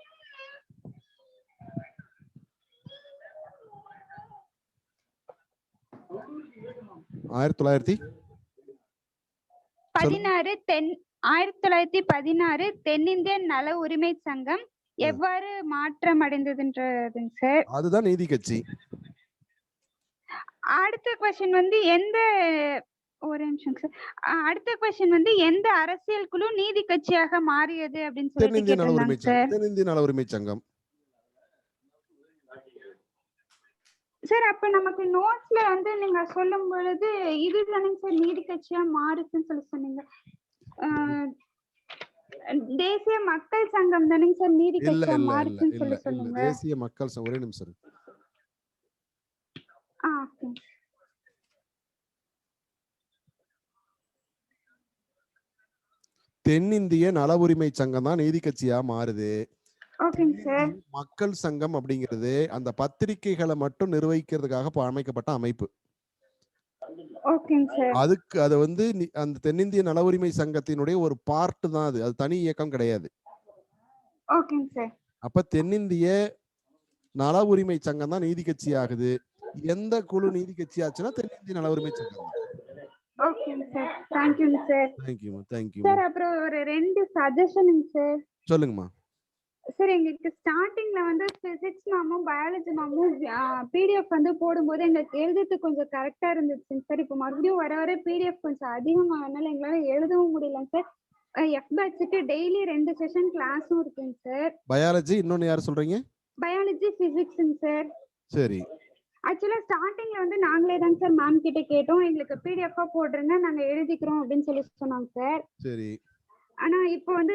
[SPEAKER 1] ஆயிரத்தி
[SPEAKER 10] 1916 தென்னிந்திய நல உரிமை சங்கம் எவ்வாறு மாற்றம் அடைந்ததுன்றதுங்க சார்.
[SPEAKER 1] அதுதான் நீதி கட்சி.
[SPEAKER 10] அடுத்த கொஸ்டின் வந்து ஒரு நிமிஷம் சார். அடுத்த கொஸ்டின் வந்து எந்த அரசியல் குழு நீதி கட்சியாக மாறியது அப்படின்னு சொல்லிட்டு
[SPEAKER 1] தென்னிந்திய நல உரிமை
[SPEAKER 10] கேட்டிருந்தாங்க சார்.
[SPEAKER 1] தென்னிந்திய நல உரிமை சங்கம்.
[SPEAKER 10] சார் அப்ப நமக்கு நோட்ஸ்ல வந்து நீங்க சொல்லும் பொழுது இதுதானே சார் நீதி கட்சியா மாறுச்சுன்னு சொல்லி சொன்னீங்க. தேசிய மக்கள் சங்கம் தானே சார் நீதி
[SPEAKER 1] இல்ல
[SPEAKER 10] கட்சியா
[SPEAKER 1] இல்ல
[SPEAKER 10] மாறுச்சுன்னு
[SPEAKER 1] இல்ல
[SPEAKER 10] சொல்லி
[SPEAKER 1] இல்ல
[SPEAKER 10] சொன்னீங்க.
[SPEAKER 1] தேசிய மக்கள் சங்கம். ஒரே நிமிஷம்.
[SPEAKER 10] ஓகே.
[SPEAKER 1] தென்னிந்திய நல உரிமை சங்கம் தான் நீதி கட்சியா மாறுது.
[SPEAKER 10] ஓகேங்க சார்.
[SPEAKER 1] மக்கள் சங்கம் அப்படிங்கிறது அந்த பத்திரிகைகளை மட்டும் நிர்வகிக்கிறதுக்காக அமைக்கப்பட்ட அமைப்பு.
[SPEAKER 10] ஓகேங்க சார்.
[SPEAKER 1] அதுக்கு அது வந்து அந்த தென்னிந்திய நல உரிமை சங்கத்தினுடைய ஒரு பார்ட் தான் அது. அது தனி இயக்கம் கிடையாது.
[SPEAKER 10] ஓகேங்க சார்.
[SPEAKER 1] அப்ப தென்னிந்திய நல உரிமை சங்கம் தான் நீதி கட்சி ஆகுது. எந்த குழு நீதி கட்சி ஆச்சுன்னா தென்னிந்திய நல உரிமை சங்கம் தான்.
[SPEAKER 10] ஓகேங்க சார். தேங்க்யூங்க சார்.
[SPEAKER 1] தேங்க்யூ
[SPEAKER 10] சார் அப்புறம் ஒரு 2 சஜஷனுங்க சார்.
[SPEAKER 1] சொல்லுங்கம்மா.
[SPEAKER 10] சார் எங்களுக்கு ஸ்டார்டிங்ல வந்து பிசிக்ஸ் மேமும் பயாலஜி மேமும் பிடிஎஃப் வந்து போடும்போது எங்களுக்கு எழுதுறதுக்கு கொஞ்சம் கரெக்டா இருந்துச்சுங்க சார். இப்போ மறுபடியும் வர பிடிஎஃப் கொஞ்சம் அதிகமாகனால எங்களால எழுதவும் முடியலங்க சார். எஃப் பேட்சுக்கு டெய்லி 2 செஷன் கிளாஸும் இருக்குங்க சார்.
[SPEAKER 1] பயாலஜி இன்னொன்னு யார் சொல்றீங்க?
[SPEAKER 10] பயாலஜி பிசிக்ஸ்ங்க சார்.
[SPEAKER 1] சரி.
[SPEAKER 10] ஆக்சுவலா ஸ்டார்டிங்ல வந்து நாங்களே தாங்க சார் மேம் கிட்ட கேட்டோம், எங்களுக்கு பிடிஎஃப் போடுறேங்க நாங்க எழுதிக்கிறோம் அப்படின்னு சொல்லி சொன்னாங்க சார்.
[SPEAKER 1] சரி.
[SPEAKER 10] ஆனா இப்போ வந்து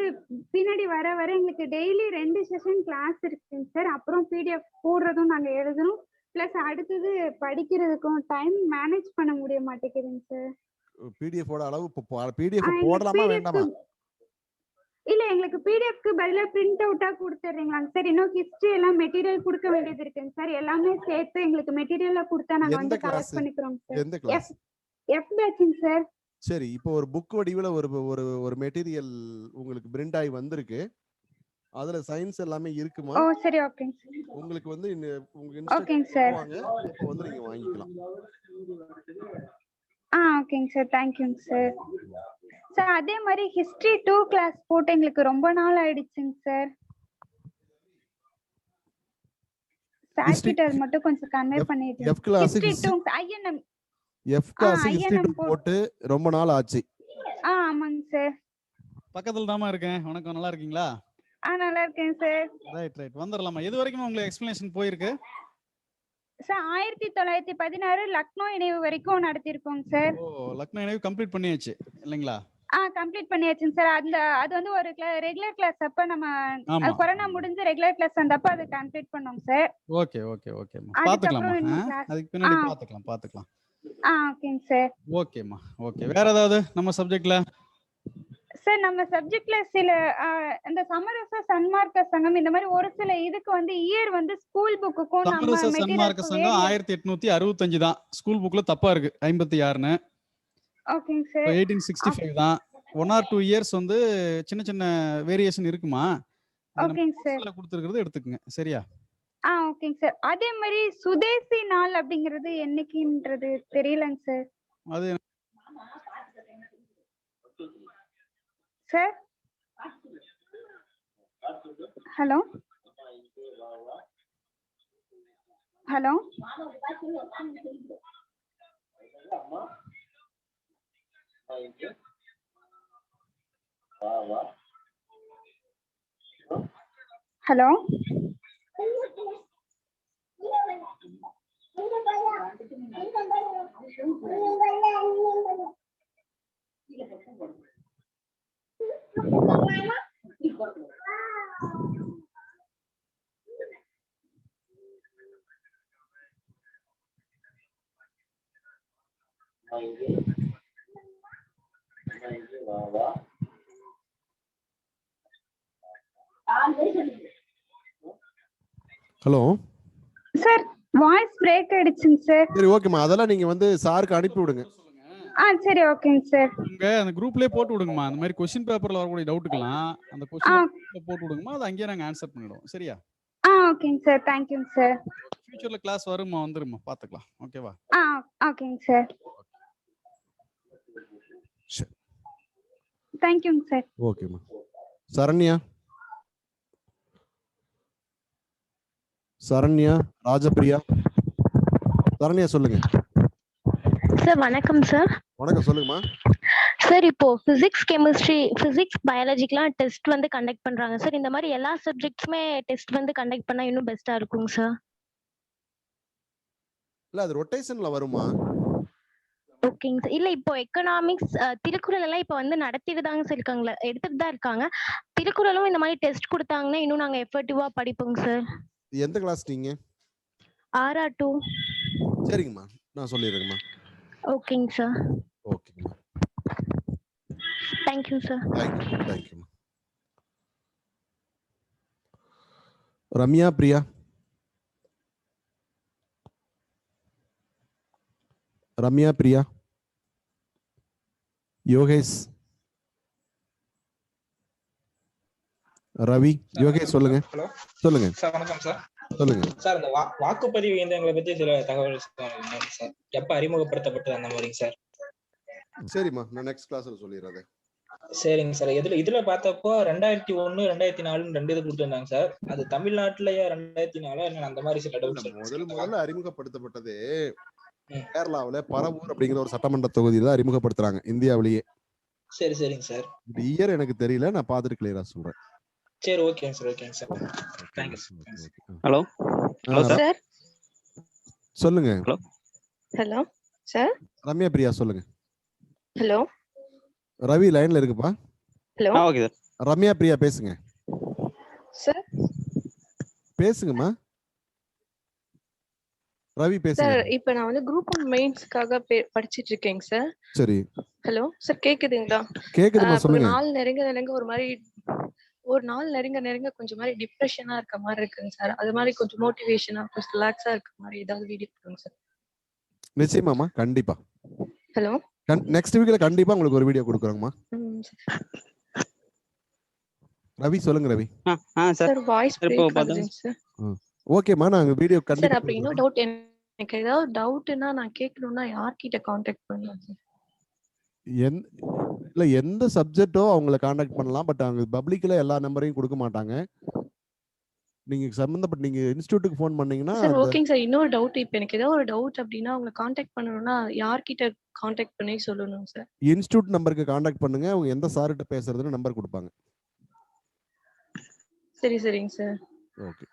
[SPEAKER 10] பின்னாடி வர எங்களுக்கு டெய்லி 2 செஷன் கிளாஸ் இருக்குங்க சார். அப்புறம் பிடிஎஃப் போடுறதும் நாங்க எழுதணும், பிளஸ் அடுத்தது படிக்கிறதுக்கும் டைம் மேனேஜ் பண்ண முடிய மாட்டேங்குதுங்க சார்.
[SPEAKER 1] பிடிஎஃப் ஓட அளவு பிடிஎஃப் போடலாமா வேண்டாமா?
[SPEAKER 10] இல்ல எங்களுக்கு பிடிஎஃப்க்கு பதிலா பிரிண்ட் அவுட்டா கொடுத்துறீங்களாங்க சார். இன்னும் ஹிஸ்டரி எல்லாம் மெட்டீரியல் கொடுக்க வேண்டியது இருக்குங்க சார். எல்லாமே சேர்த்து எங்களுக்கு மெட்டீரியலா கொடுத்தா நாங்க வந்து கலெக்ட் பண்ணிக்கிறோம் சார்.
[SPEAKER 1] எந்த கிளாஸ்?
[SPEAKER 10] F patching sir.
[SPEAKER 1] சரி. இப்போ ஒரு புக் வடிவில் ஒரு மெட்டீரியல் உங்களுக்கு பிரிண்ட் ஆகி வந்திருக்கு. அதுல சயின்ஸ் எல்லாமே இருக்குமா?
[SPEAKER 10] ஓ சரி. ஓகேங்க சார்.
[SPEAKER 1] உங்களுக்கு வந்து
[SPEAKER 10] ஓகேங்க சார்.
[SPEAKER 1] இப்போ வந்து நீங்க வாங்கிக்கலாம்.
[SPEAKER 10] ஓகேங்க சார். தேங்க்யூங்க சார். சார் அதே மாதிரி ஹிஸ்டரி 2 கிளாஸ் போட்டு எங்களுக்கு ரொம்ப நாள் ஆயிடுச்சுங்க சார். சார் கிட்ட அது மட்டும் கொஞ்சம் கன்வே பண்ணிடுங்க.
[SPEAKER 1] F class
[SPEAKER 10] INM
[SPEAKER 1] F class history 2 போட்டு ரொம்ப நாள் ஆச்சு.
[SPEAKER 10] ஆமாங்க சார்.
[SPEAKER 14] பக்கத்துல தாமா இருக்கேன். வணக்கம், நல்லா இருக்கீங்களா?
[SPEAKER 10] நல்லா இருக்கேன் சார்.
[SPEAKER 14] ரைட் வந்துடலாமா? எது வரைக்கும் உங்களுக்கு எக்ஸ்பிளனேஷன் போயிருக்கு?
[SPEAKER 10] சார் 1916 லக்னோ இணைவு வரைக்கும் நடத்திருக்கோங்க சார்.
[SPEAKER 14] லக்னோ இணைவு கம்ப்ளீட் பண்ணியாச்சு இல்லைங்களா?
[SPEAKER 10] கம்ப்ளீட் பண்ணியாச்சுங்க சார். அது வந்து ஒரு ரெகுலர் கிளாஸ் அப்ப நம்ம கொரோனா முடிஞ்சு ரெகுலர் கிளாஸ் வந்தப்ப அது கம்ப்ளீட் பண்ணோம் சார்.
[SPEAKER 14] ஓகேமா. பாத்துக்கலாமா? அதுக்கு பின்னாடி பாத்துக்கலாம்.
[SPEAKER 10] ஓகேங்க சார்.
[SPEAKER 14] ஓகேமா. வேற ஏதாவது நம்ம சப்ஜெக்ட்ல?
[SPEAKER 10] சார் நம்ம சப்ஜெக்ட்ல சில இந்த சமரச சன்மார்க்க சங்கம் இந்த மாதிரி ஒரு சில இதுக்கு வந்து இயர் வந்து ஸ்கூல் புக்குக்கும் நம்ம
[SPEAKER 14] சமரச சன்மார்க்க சங்கம் 1865 தான். ஸ்கூல் புக்ல தப்பா இருக்கு 56ன்னு.
[SPEAKER 10] ஓகேங்க சார்.
[SPEAKER 14] 1865 தான். 1 or 2 இயர்ஸ் வந்து சின்ன வேரியேஷன் இருக்குமா?
[SPEAKER 10] ஓகேங்க சார்.
[SPEAKER 14] கொடுத்திருக்கிறது எடுத்துக்கங்க. சரியா?
[SPEAKER 10] ஓகேங்க சார். அதே மாதிரி சுதேசி நாள் அப்படிங்கிறது என்னைக்குன்றது தெரியலங்க சார்.
[SPEAKER 14] அது
[SPEAKER 10] sir hello hello
[SPEAKER 1] hello
[SPEAKER 10] sir voice break ஆயிடுச்சுங்க சார்.
[SPEAKER 1] சரி ஓகேம்மா, அதெல்லாம் நீங்க வந்து சாருக்கு அனுப்பி விடுங்க.
[SPEAKER 10] சரி ஓகேங்க சார்.
[SPEAKER 14] உங்க அந்த குரூப்லயே போட்டு விடுங்கம்மா. அந்த மாதிரி கொஸ்டின் பேப்பர்ல வரக்கூடிய டவுட்டுக்கெல்லாம் அந்த கொஸ்டின் போட்டு விடுங்கம்மா. அது அங்கேயே நாங்க ஆன்சர் பண்ணிடுவோம். சரியா?
[SPEAKER 10] ஓகேங்க சார். தேங்க்யூங்க சார்.
[SPEAKER 14] ஃபியூச்சர்ல கிளாஸ் வருமா, வந்துருமா, பாத்துக்கலாம். ஓகேவா?
[SPEAKER 10] ஓகேங்க சார்.
[SPEAKER 1] சரி.
[SPEAKER 10] தேங்க்யூங்க சார்.
[SPEAKER 1] ஓகேம்மா. சரண்யா, சரண்யா, ராஜபிரியா. சரண்யா சொல்லுங்க.
[SPEAKER 15] சார் வணக்கம் சார்.
[SPEAKER 1] வணக்கம், சொல்லுங்கம்மா.
[SPEAKER 15] சார் இப்போ பிசிக்ஸ், கெமிஸ்ட்ரி, பிசிக்ஸ், பயாலஜிக்கெலாம் டெஸ்ட் வந்து கண்டக்ட் பண்றாங்க சார். இந்த மாதிரி எல்லா சப்ஜெக்ட்ஸுமே டெஸ்ட் வந்து கண்டக்ட் பண்ணா இன்னும் பெஸ்டா இருக்குங்க சார்.
[SPEAKER 1] இல்ல அது ரொட்டேஷன்ல வருமா?
[SPEAKER 15] ஓகேங்க சார். இல்ல இப்போ எக்கனாமிக்ஸ், திருக்குறள் எல்லாம் இப்போ வந்து நடத்திட்டு தாங்க சார் இருக்காங்களே, எடுத்துட்டு தான் இருக்காங்க. திருக்குறளும் இந்த மாதிரி டெஸ்ட் கொடுத்தாங்கன்னா இன்னும் நாங்க எஃபர்ட்டிவா படிப்போங்க சார்.
[SPEAKER 1] எந்த கிளாஸ் நீங்க?
[SPEAKER 15] R2.
[SPEAKER 1] சரிங்கம்மா, நான் சொல்லிடுறேங்கம்மா.
[SPEAKER 15] ஓகேங்க சார்.
[SPEAKER 1] ஓகேங்கம்மா.
[SPEAKER 15] Thank you sir.
[SPEAKER 1] தேங்க்யூம்மா. ரம்யா, பிரியா. ரம்யா, பிரியா, யோகேஷ், ரவி. யோகேஷ் சொல்லுங்க.
[SPEAKER 16] ஹலோ
[SPEAKER 1] சொல்லுங்க
[SPEAKER 16] சார். வணக்கம் சார்.
[SPEAKER 1] சொல்லுங்க
[SPEAKER 16] சார் இந்த வாக்குப்பதிவு இயந்திரங்களை பத்தி சில தகவல் சார். எப்ப அறிமுகப்படுத்தப்பட்டது அந்த மாதிரிங்க சார்?
[SPEAKER 1] சரிம்மா, நான் நெக்ஸ்ட் கிளாஸ்ல சொல்லிடுறேன்.
[SPEAKER 16] சரிங்க சார். இதுல பார்த்தப்போ 2001, 2004 2 இது கொடுத்துருந்தாங்க சார். அது தமிழ்நாட்டுலயா 2004 என்ன அந்த மாதிரி சில டவுட்ஸ்.
[SPEAKER 1] முதல்ல அறிமுகப்படுத்தப்பட்டது கேரளாவுல பரவூர் அப்படிங்கிற ஒரு சட்டமன்ற தொகுதியில அறிமுகப்படுத்துறாங்க இந்தியாவிலேயே.
[SPEAKER 16] சரி சரிங்க சார்.
[SPEAKER 1] இயர் எனக்கு தெரியல, நான் பார்த்துட்டு கிளியரா சொல்றேன்.
[SPEAKER 16] சரி ஓகேங்க சார். ஓகேங்க sir. Thank you sir.
[SPEAKER 17] Hello hello sir.
[SPEAKER 1] சொல்லுங்க.
[SPEAKER 17] Hello
[SPEAKER 18] hello sir.
[SPEAKER 1] Ramya, Priya சொல்லுங்க.
[SPEAKER 18] ஹலோ
[SPEAKER 1] ரவி லைன்ல இருக்குப்பா.
[SPEAKER 18] Hello
[SPEAKER 17] okay sir.
[SPEAKER 1] Ramya, Priya பேசுங்க.
[SPEAKER 18] சார்
[SPEAKER 1] பேசுங்கம்மா. ரவி பேசுங்க.
[SPEAKER 18] சார் இப்போ நான் வந்து குரூப் 1 மெயின்ஸ்க்காக படிச்சிட்டு இருக்கேங்க சார்.
[SPEAKER 1] சரி.
[SPEAKER 18] ஹலோ சார், கேக்குதுங்களா?
[SPEAKER 1] கேக்குதுமா, சொல்லுங்க.
[SPEAKER 18] நாள் நெருங்க ஒரு நாள் நெருங்க கொஞ்சம் மாதிரி டிப்ரெஷனா இருக்க மாதிரி இருக்குங்க சார். அது மாதிரி கொஞ்சம் மோட்டிவேஷனா, கொஞ்சம் ரிலாக்ஸா இருக்க மாதிரி ஏதாவது வீடியோ போடுங்க சார்.
[SPEAKER 1] நிச்சயமாமா, கண்டிப்பா.
[SPEAKER 18] ஹலோ
[SPEAKER 1] நெக்ஸ்ட் வீக்ல கண்டிப்பா உங்களுக்கு ஒரு வீடியோ கொடுக்குறோங்கம்மா. ரவி சொல்லுங்க. ரவி
[SPEAKER 18] சார் வாய்ஸ் பிரேக் ஆகுதுங்க சார்.
[SPEAKER 1] ஓகேம்மா, நாங்க வீடியோ
[SPEAKER 18] சார்
[SPEAKER 1] கண்டிப்பா.
[SPEAKER 18] அப்படி இன்னும் டவுட், எனக்கு ஏதாவது டவுட்னா நான் கேட்கணும்னா யார்கிட்ட கான்டாக்ட் பண்ணலாம் சார்?
[SPEAKER 1] இல்ல எந்த சப்ஜெக்ட்டோ அவங்கள கான்டாக்ட் பண்ணலாம். பட் அங்க பப்ளிக்ல எல்லா நம்பரையும் கொடுக்க மாட்டாங்க. நீங்க சம்பந்தப்பட்ட நீங்க இன்ஸ்டிடியூட்டுக்கு ஃபோன் பண்ணீங்கன்னா
[SPEAKER 18] சார் ஓகேங்க சார். இன்னொரு டவுட், இப்போ எனக்கு ஏதாவது ஒரு டவுட் அப்படின்னா அவங்களை கான்டாக்ட் பண்ணணும்னா யார்கிட்ட கான்டாக்ட் பண்ணி சொல்லணும் சார்?
[SPEAKER 1] இன்ஸ்டிடியூட் நம்பருக்கு கான்டாக்ட் பண்ணுங்க. அவங்க எந்த சார்கிட்ட பேசுறதுன்னு நம்பர் கொடுப்பாங்க.
[SPEAKER 18] சரிங்க sir.
[SPEAKER 1] Okay.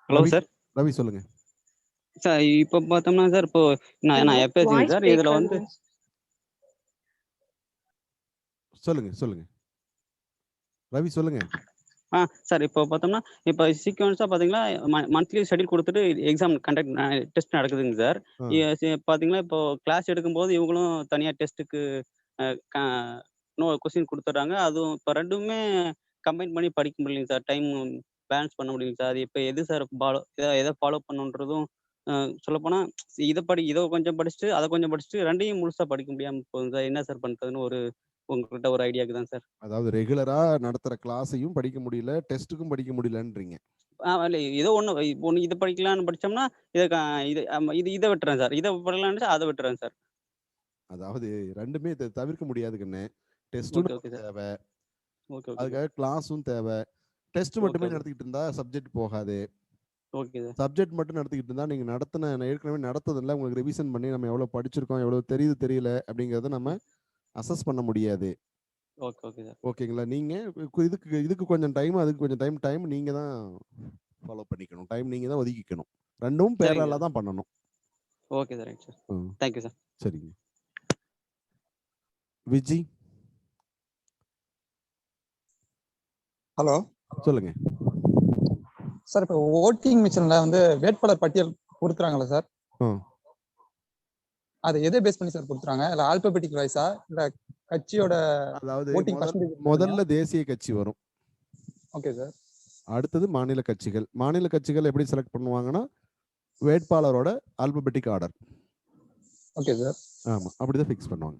[SPEAKER 17] Hello sir.
[SPEAKER 1] Ravi சொல்லுங்க.
[SPEAKER 17] சார் இப்போ பார்த்தோம்னா சார், இப்போ நான் எப்பேசிங்க சார் இதுல வந்து
[SPEAKER 1] சொல்லுங்க ரவி சொல்லுங்க.
[SPEAKER 17] சார் இப்போ பார்த்தோம்னா இப்போ சீக்வன்ஸாக பார்த்தீங்கன்னா மந்த்லி ஷெட்யூல் கொடுத்துட்டு எக்ஸாம் டெஸ்ட் நடக்குதுங்க சார். பார்த்தீங்கன்னா இப்போ கிளாஸ் எடுக்கும்போது இவங்களும் தனியாக டெஸ்ட்டுக்கு கொஸ்டின் கொடுத்துட்றாங்க. அதுவும் இப்போ ரெண்டுமே கம்பைன் பண்ணி படிக்க முடியலைங்க சார். டைம் பேலன்ஸ் பண்ண முடியுங்க சார். அது இப்போ எது சார் எதை ஃபாலோ பண்ணுன்றதும் சொல்லப்போனால் இதை கொஞ்சம் படிச்சுட்டு அதை கொஞ்சம் படிச்சுட்டு ரெண்டையும் முழுசாக படிக்க முடியாமல் போகுது சார். என்ன சார் பண்ணுறதுன்னு உங்ககிட்ட ஒரு ஐடியாக்கு தான் சார்.
[SPEAKER 1] அதாவது ரெகுலரா நடத்துற கிளாஸையும் படிக்க முடியல, டெஸ்ட்டுக்கும் படிக்க முடியலன்றீங்க.
[SPEAKER 17] இல்லை ஏதோ ஒன்று இதை படிக்கலாம்னு படித்தோம்னா இதை விட்டுறேன் சார். இதை படிக்கலான்னு அதை விட்டுறேன் சார்.
[SPEAKER 1] அதாவது ரெண்டுமே தவிர்க்க முடியாதுக்குன்னு டெஸ்ட்டும் தேவை, அதுக்காக கிளாஸும் தேவை. டெஸ்ட் மட்டுமே நடத்திக்கிட்டு இருந்தா சப்ஜெக்ட் போகாது. சப்ஜெக்ட் மட்டும் நடத்திக்கிட்டு இருந்தா நீங்க ஏற்கனவே நடத்ததில்ல, உங்களுக்கு ரிவிஷன் பண்ணி நம்ம எவ்வளவு படிச்சிருக்கோம், எவ்வளவு தெரியுது தெரியல அப்படிங்கறத நம்ம அசஸ் பண்ண முடியாது. ஓகேங்களா? நீங்க இதுக்கு கொஞ்சம் டைம், அதுக்கு கொஞ்சம் டைம் நீங்க தான் ஃபாலோ பண்ணிக்கணும். டைம் நீங்க தான் ஒதுக்கிக்கணும். ரெண்டும் பேரலா தான் பண்ணணும்.
[SPEAKER 17] Okay sir. Right sir. Thank you sir.
[SPEAKER 1] சரிங்க. விஜி
[SPEAKER 19] ஹலோ
[SPEAKER 1] சொல்லுங்க
[SPEAKER 19] சார். இப்போ ஓட்டிங் மிஷின்ல வந்து வேட்பாளர் பட்டியல் கொடுக்குறாங்களா சார்? அதை எதை பேஸ் பண்ணி சார் கொடுத்துறாங்க? இல்ல ஆல்பபெட்டிக் வைஸா இல்ல கட்சியோட
[SPEAKER 1] அதாவது
[SPEAKER 19] voting percentage
[SPEAKER 1] முதல்ல தேசிய கட்சி வரும்.
[SPEAKER 19] Okay sir.
[SPEAKER 1] அடுத்தது மாநில கட்சிகள். மாநில கட்சிகள் எப்படி செலக்ட் பண்ணுவாங்கன்னா வேட்பாளரோட ஆல்பபெட்டிக் ஆர்டர்.
[SPEAKER 19] Okay sir.
[SPEAKER 1] ஆமா, அப்படிதான் ஃபிக்ஸ் பண்ணுவாங்க.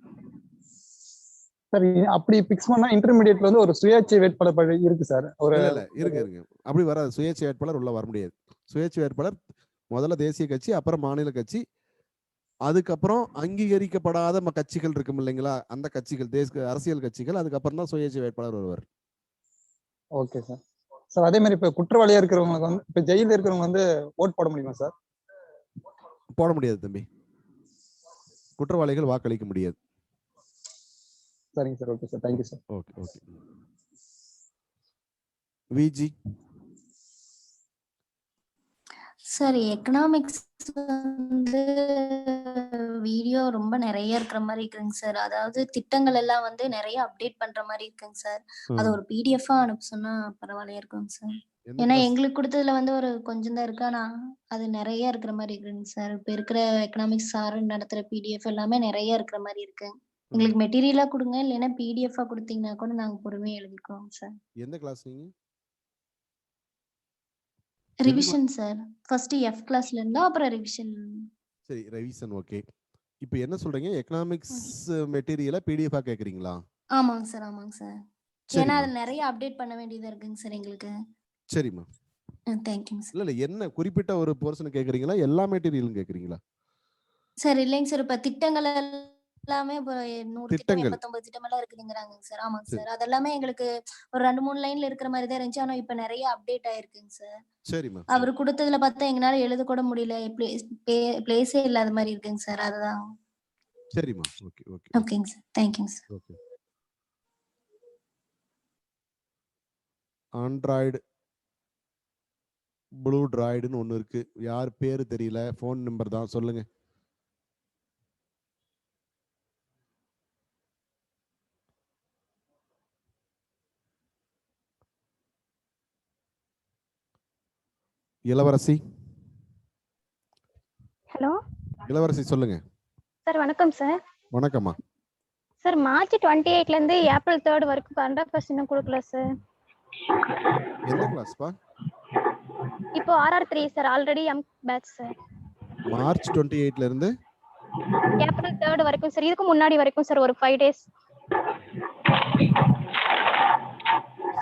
[SPEAKER 19] சார் அப்படி பிக்ஸ் பண்ணா இன்டர்மீடியட்ல வந்து ஒரு சுயேட்சை வேட்பாளர் இருக்கு சார். ஒரு
[SPEAKER 1] இல்ல இருங்க அப்படி வராது. சுயேட்சை வேட்பாளர் உள்ள வர முடியாது. சுயேட்சை வேட்பாளர் முதல்ல தேசிய கட்சி, அப்புறம் மாநில கட்சி, அதுக்கப்புறம் அங்கீகரிக்கப்படாத கட்சிகள் இருக்கும் இல்லைங்களா, அந்த கட்சிகள் அரசியல் கட்சிகள், அதுக்கப்புறம் தான் சுயேட்சை வேட்பாளர் வருவார்.
[SPEAKER 19] Okay sir. சார் அதே மாதிரி இப்ப குற்றவாளியா இருக்கிறவங்களுக்கு வந்து இப்ப ஜெயில இருக்கிறவங்க வந்து ஓட் போட முடியுமா சார்?
[SPEAKER 1] போட முடியாது தம்பி. குற்றவாளிகள் வாக்களிக்க முடியாது.
[SPEAKER 19] சரிங்க sir. Okay sir. Thank you sir.
[SPEAKER 1] Okay okay. Viji
[SPEAKER 20] sir, economics வந்து வீடியோ ரொம்ப நிறைய இருக்கிற மாதிரி இருக்குங்க சார். அதாவது திட்டங்கள் எல்லாம் வந்து நிறைய அப்டேட் பண்ற மாதிரி இருக்குங்க சார். அது ஒரு பிடிஎஃபா அனுப்ப சொன்னா பரவாயில்லையா இருக்குங்க சார். ஏன்னா எங்களுக்கு கொடுத்ததுல வந்து ஒரு கொஞ்சம் தான் இருக்கு, ஆனா அது நிறைய இருக்கிற மாதிரி இருக்குங்க சார். இப்ப இருக்கிற எக்கனாமிக்ஸ் சார் நடத்துற பிடிஎஃப் எல்லாமே நிறைய இருக்கிற மாதிரி இருக்கு. எங்களுக்கு மெட்டீரியலா கொடுங்க, இல்லைன்னா பிடிஎஃபா கொடுத்தீங்கன்னா கூட நாங்க பொறுமையா எழுதிக்குவோம் சார்.
[SPEAKER 1] எந்த கிளாஸ் நீங்க?
[SPEAKER 20] Revision sir. ஃபர்ஸ்ட் எஃப் கிளாஸ்ல இருந்தா அப்புறம் ரிவிஷன்.
[SPEAKER 1] சரி, ரிவிஷன். ஓகே. இப்போ என்ன சொல்றீங்க? எக்கனாமிக்ஸ் மெட்டீரியலை பிடிஎஃபா கேக்குறீங்களா?
[SPEAKER 20] ஆமாங்க சார், ஆமாங்க சார். ஏன்னா அது நிறைய அப்டேட் பண்ண வேண்டியதா இருக்குங்க சார் எங்களுக்கு.
[SPEAKER 1] சரிம்மா.
[SPEAKER 20] தேங்க்யூங்க சார்.
[SPEAKER 1] இல்ல என்ன குறிப்பிட்ட ஒரு போர்ஷன் கேக்குறீங்களா, எல்லா மெட்டீரியலும் கேக்குறீங்களா?
[SPEAKER 20] சார் இல்லைங்க சார், இப்ப திட்டங்கள் எல்லாமே இப்போ 100 திட்டம் 89 திட்டம் எல்லாம் இருக்குதுங்கிறாங்க சார். ஆமாங்க சார். அதெல்லாமே எங்களுக்கு ஒரு 2-3 லைன்ல இருக்கிற மாதிரி தான் இருந்துச்சு, ஆனா இப்ப நிறைய அப்டேட் ஆயிருக்குங்க சார்.
[SPEAKER 1] சரிம்மா.
[SPEAKER 20] அவர் கொடுத்ததுல பார்த்தா எங்களால எழுத கூட முடியல, பிளேஸே இல்லாத மாதிரி இருக்குங்க சார். அதுதான்.
[SPEAKER 1] சரிம்மா. Okay okay.
[SPEAKER 20] ஓகேங்க சார். தேங்க்யூங்க சார்.
[SPEAKER 1] ஓகே. ஆண்ட்ராய்டு ப்ளூ டிராய்டுன்னு ஒன்று இருக்கு. யார் பேரு தெரியல, ஃபோன் நம்பர் தான் சொல்லுங்க. இளவரசி.
[SPEAKER 21] ஹலோ
[SPEAKER 1] இளவரசி சொல்லுங்க.
[SPEAKER 21] சார் வணக்கம் சார்.
[SPEAKER 1] வணக்கம்மா.
[SPEAKER 21] சார் மார்ச் 28ல இருந்து ஏப்ரல் 3 வரைக்கும் கரண்ட் அஃபேர்ஸ் இன்னும் கொடுக்கல சார்.
[SPEAKER 1] எந்த கிளாஸ்பா?
[SPEAKER 21] இப்போ RR3 sir, already batch sir.
[SPEAKER 1] March 28ல இருந்து
[SPEAKER 21] ஏப்ரல் 3 வரைக்கும் சார். இதுக்கு முன்னாடி வரைக்கும் சார் ஒரு 5 டேஸ்.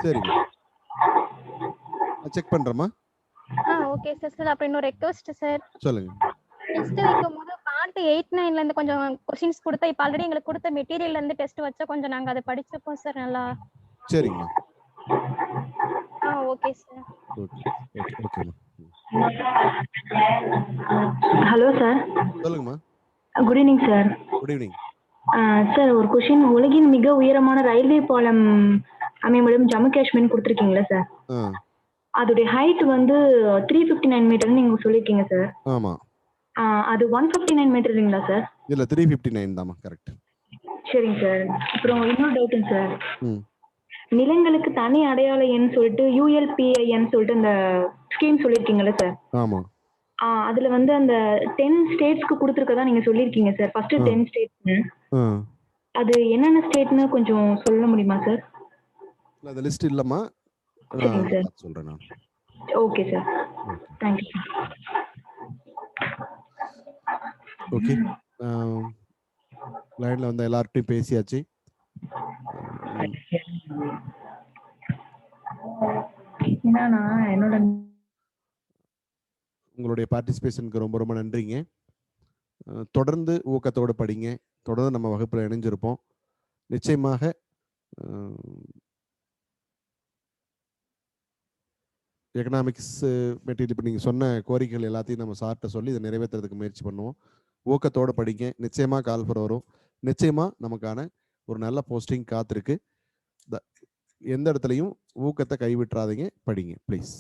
[SPEAKER 1] சரிங்க, செக் பண்றேம்மா.
[SPEAKER 21] Okay sir. சார் அப்புறம் இன்னொரு ரெக்வெஸ்ட் சார்.
[SPEAKER 1] சொல்லுங்க.
[SPEAKER 21] டெஸ்ட் வைக்கும்போது பார்ட் 8-9ல இருந்து கொஞ்சம் क्वेश्चंस கொடுத்தா, இப்போ ஆல்ரெடி எங்களுக்கு கொடுத்த மெட்டீரியல்ல இருந்து டெஸ்ட் வச்சா கொஞ்சம் நாங்க அதை படிச்சுப்போம் சார் நல்லா.
[SPEAKER 1] சரிங்கம்மா.
[SPEAKER 21] Okay sir.
[SPEAKER 1] ஓகே ஓகே ஓகேம்மா.
[SPEAKER 22] Hello sir.
[SPEAKER 1] சொல்லுங்கம்மா.
[SPEAKER 22] Good evening sir.
[SPEAKER 1] Good evening.
[SPEAKER 22] Sir ஒரு கொஸ்டின், உலகின் மிக உயரமான ரயில்வே பாலம் அமையும் ஜம்மு காஷ்மீர் கொடுத்துருக்கீங்களா சார்? அதோடைய ஹைட் வந்து 359 மீட்டர்னு நீங்க சொல்லிருக்கீங்க சார்.
[SPEAKER 1] ஆமா.
[SPEAKER 22] அது 159 மீட்டர் இல்லைங்களா சார்?
[SPEAKER 1] இல்ல 359 தாமா, கரெக்ட்.
[SPEAKER 22] சரிங்க சார். அப்புறம் இன்னொரு டவுட்டுங்க சார். நிலங்களுக்கு தனி அடையாள எண் சொல்லிட்டு ULPIN சொல்லிட்டு அந்த ஸ்கீம் சொல்லிருக்கீங்கல்ல சார்?
[SPEAKER 1] ஆமா.
[SPEAKER 22] அதுல வந்து அந்த 10 ஸ்டேட்ஸ்க்கு கொடுத்துருக்கதா நீங்க சொல்லிருக்கீங்க சார். ஃபர்ஸ்ட் 10 ஸ்டேட்ஸ்னு. அது என்னென்ன ஸ்டேட்னு கொஞ்சம் சொல்ல முடியுமா சார்?
[SPEAKER 1] அந்த லிஸ்ட் இல்லம்மா,
[SPEAKER 22] சரிங்க சார்.
[SPEAKER 1] சொல்றேன் நான்.
[SPEAKER 22] Okay sir. Thank you.
[SPEAKER 1] Okay. லைன்ல வந்து எல்லார்ட்டையும் பேசியாச்சு.
[SPEAKER 22] என்னோட
[SPEAKER 1] உங்களுடைய பார்ட்டிசிபேஷனுக்கு ரொம்ப ரொம்ப நன்றிங்க. தொடர்ந்து ஊக்கத்தோடு படிங்க. தொடர்ந்து நம்ம வகுப்பில் இணைஞ்சிருப்போம். நிச்சயமாக எக்கனாமிக்ஸ் மெட்டீரியல் இப்போ நீங்கள் சொன்ன கோரிக்கைகள் எல்லாத்தையும் நம்ம சார்ட்ட சொல்லி இதை நிறைவேற்றுறதுக்கு முயற்சி பண்ணுவோம். ஊக்கத்தோடு படிங்க. நிச்சயமாக கால்ஃபர் வரும். நிச்சயமாக நமக்கான ஒரு நல்ல போஸ்டிங் காத்திருக்கு. எந்த இடத்துலையும் ஊக்கத்தை கைவிட்டுறாதீங்க, படிங்க ப்ளீஸ்.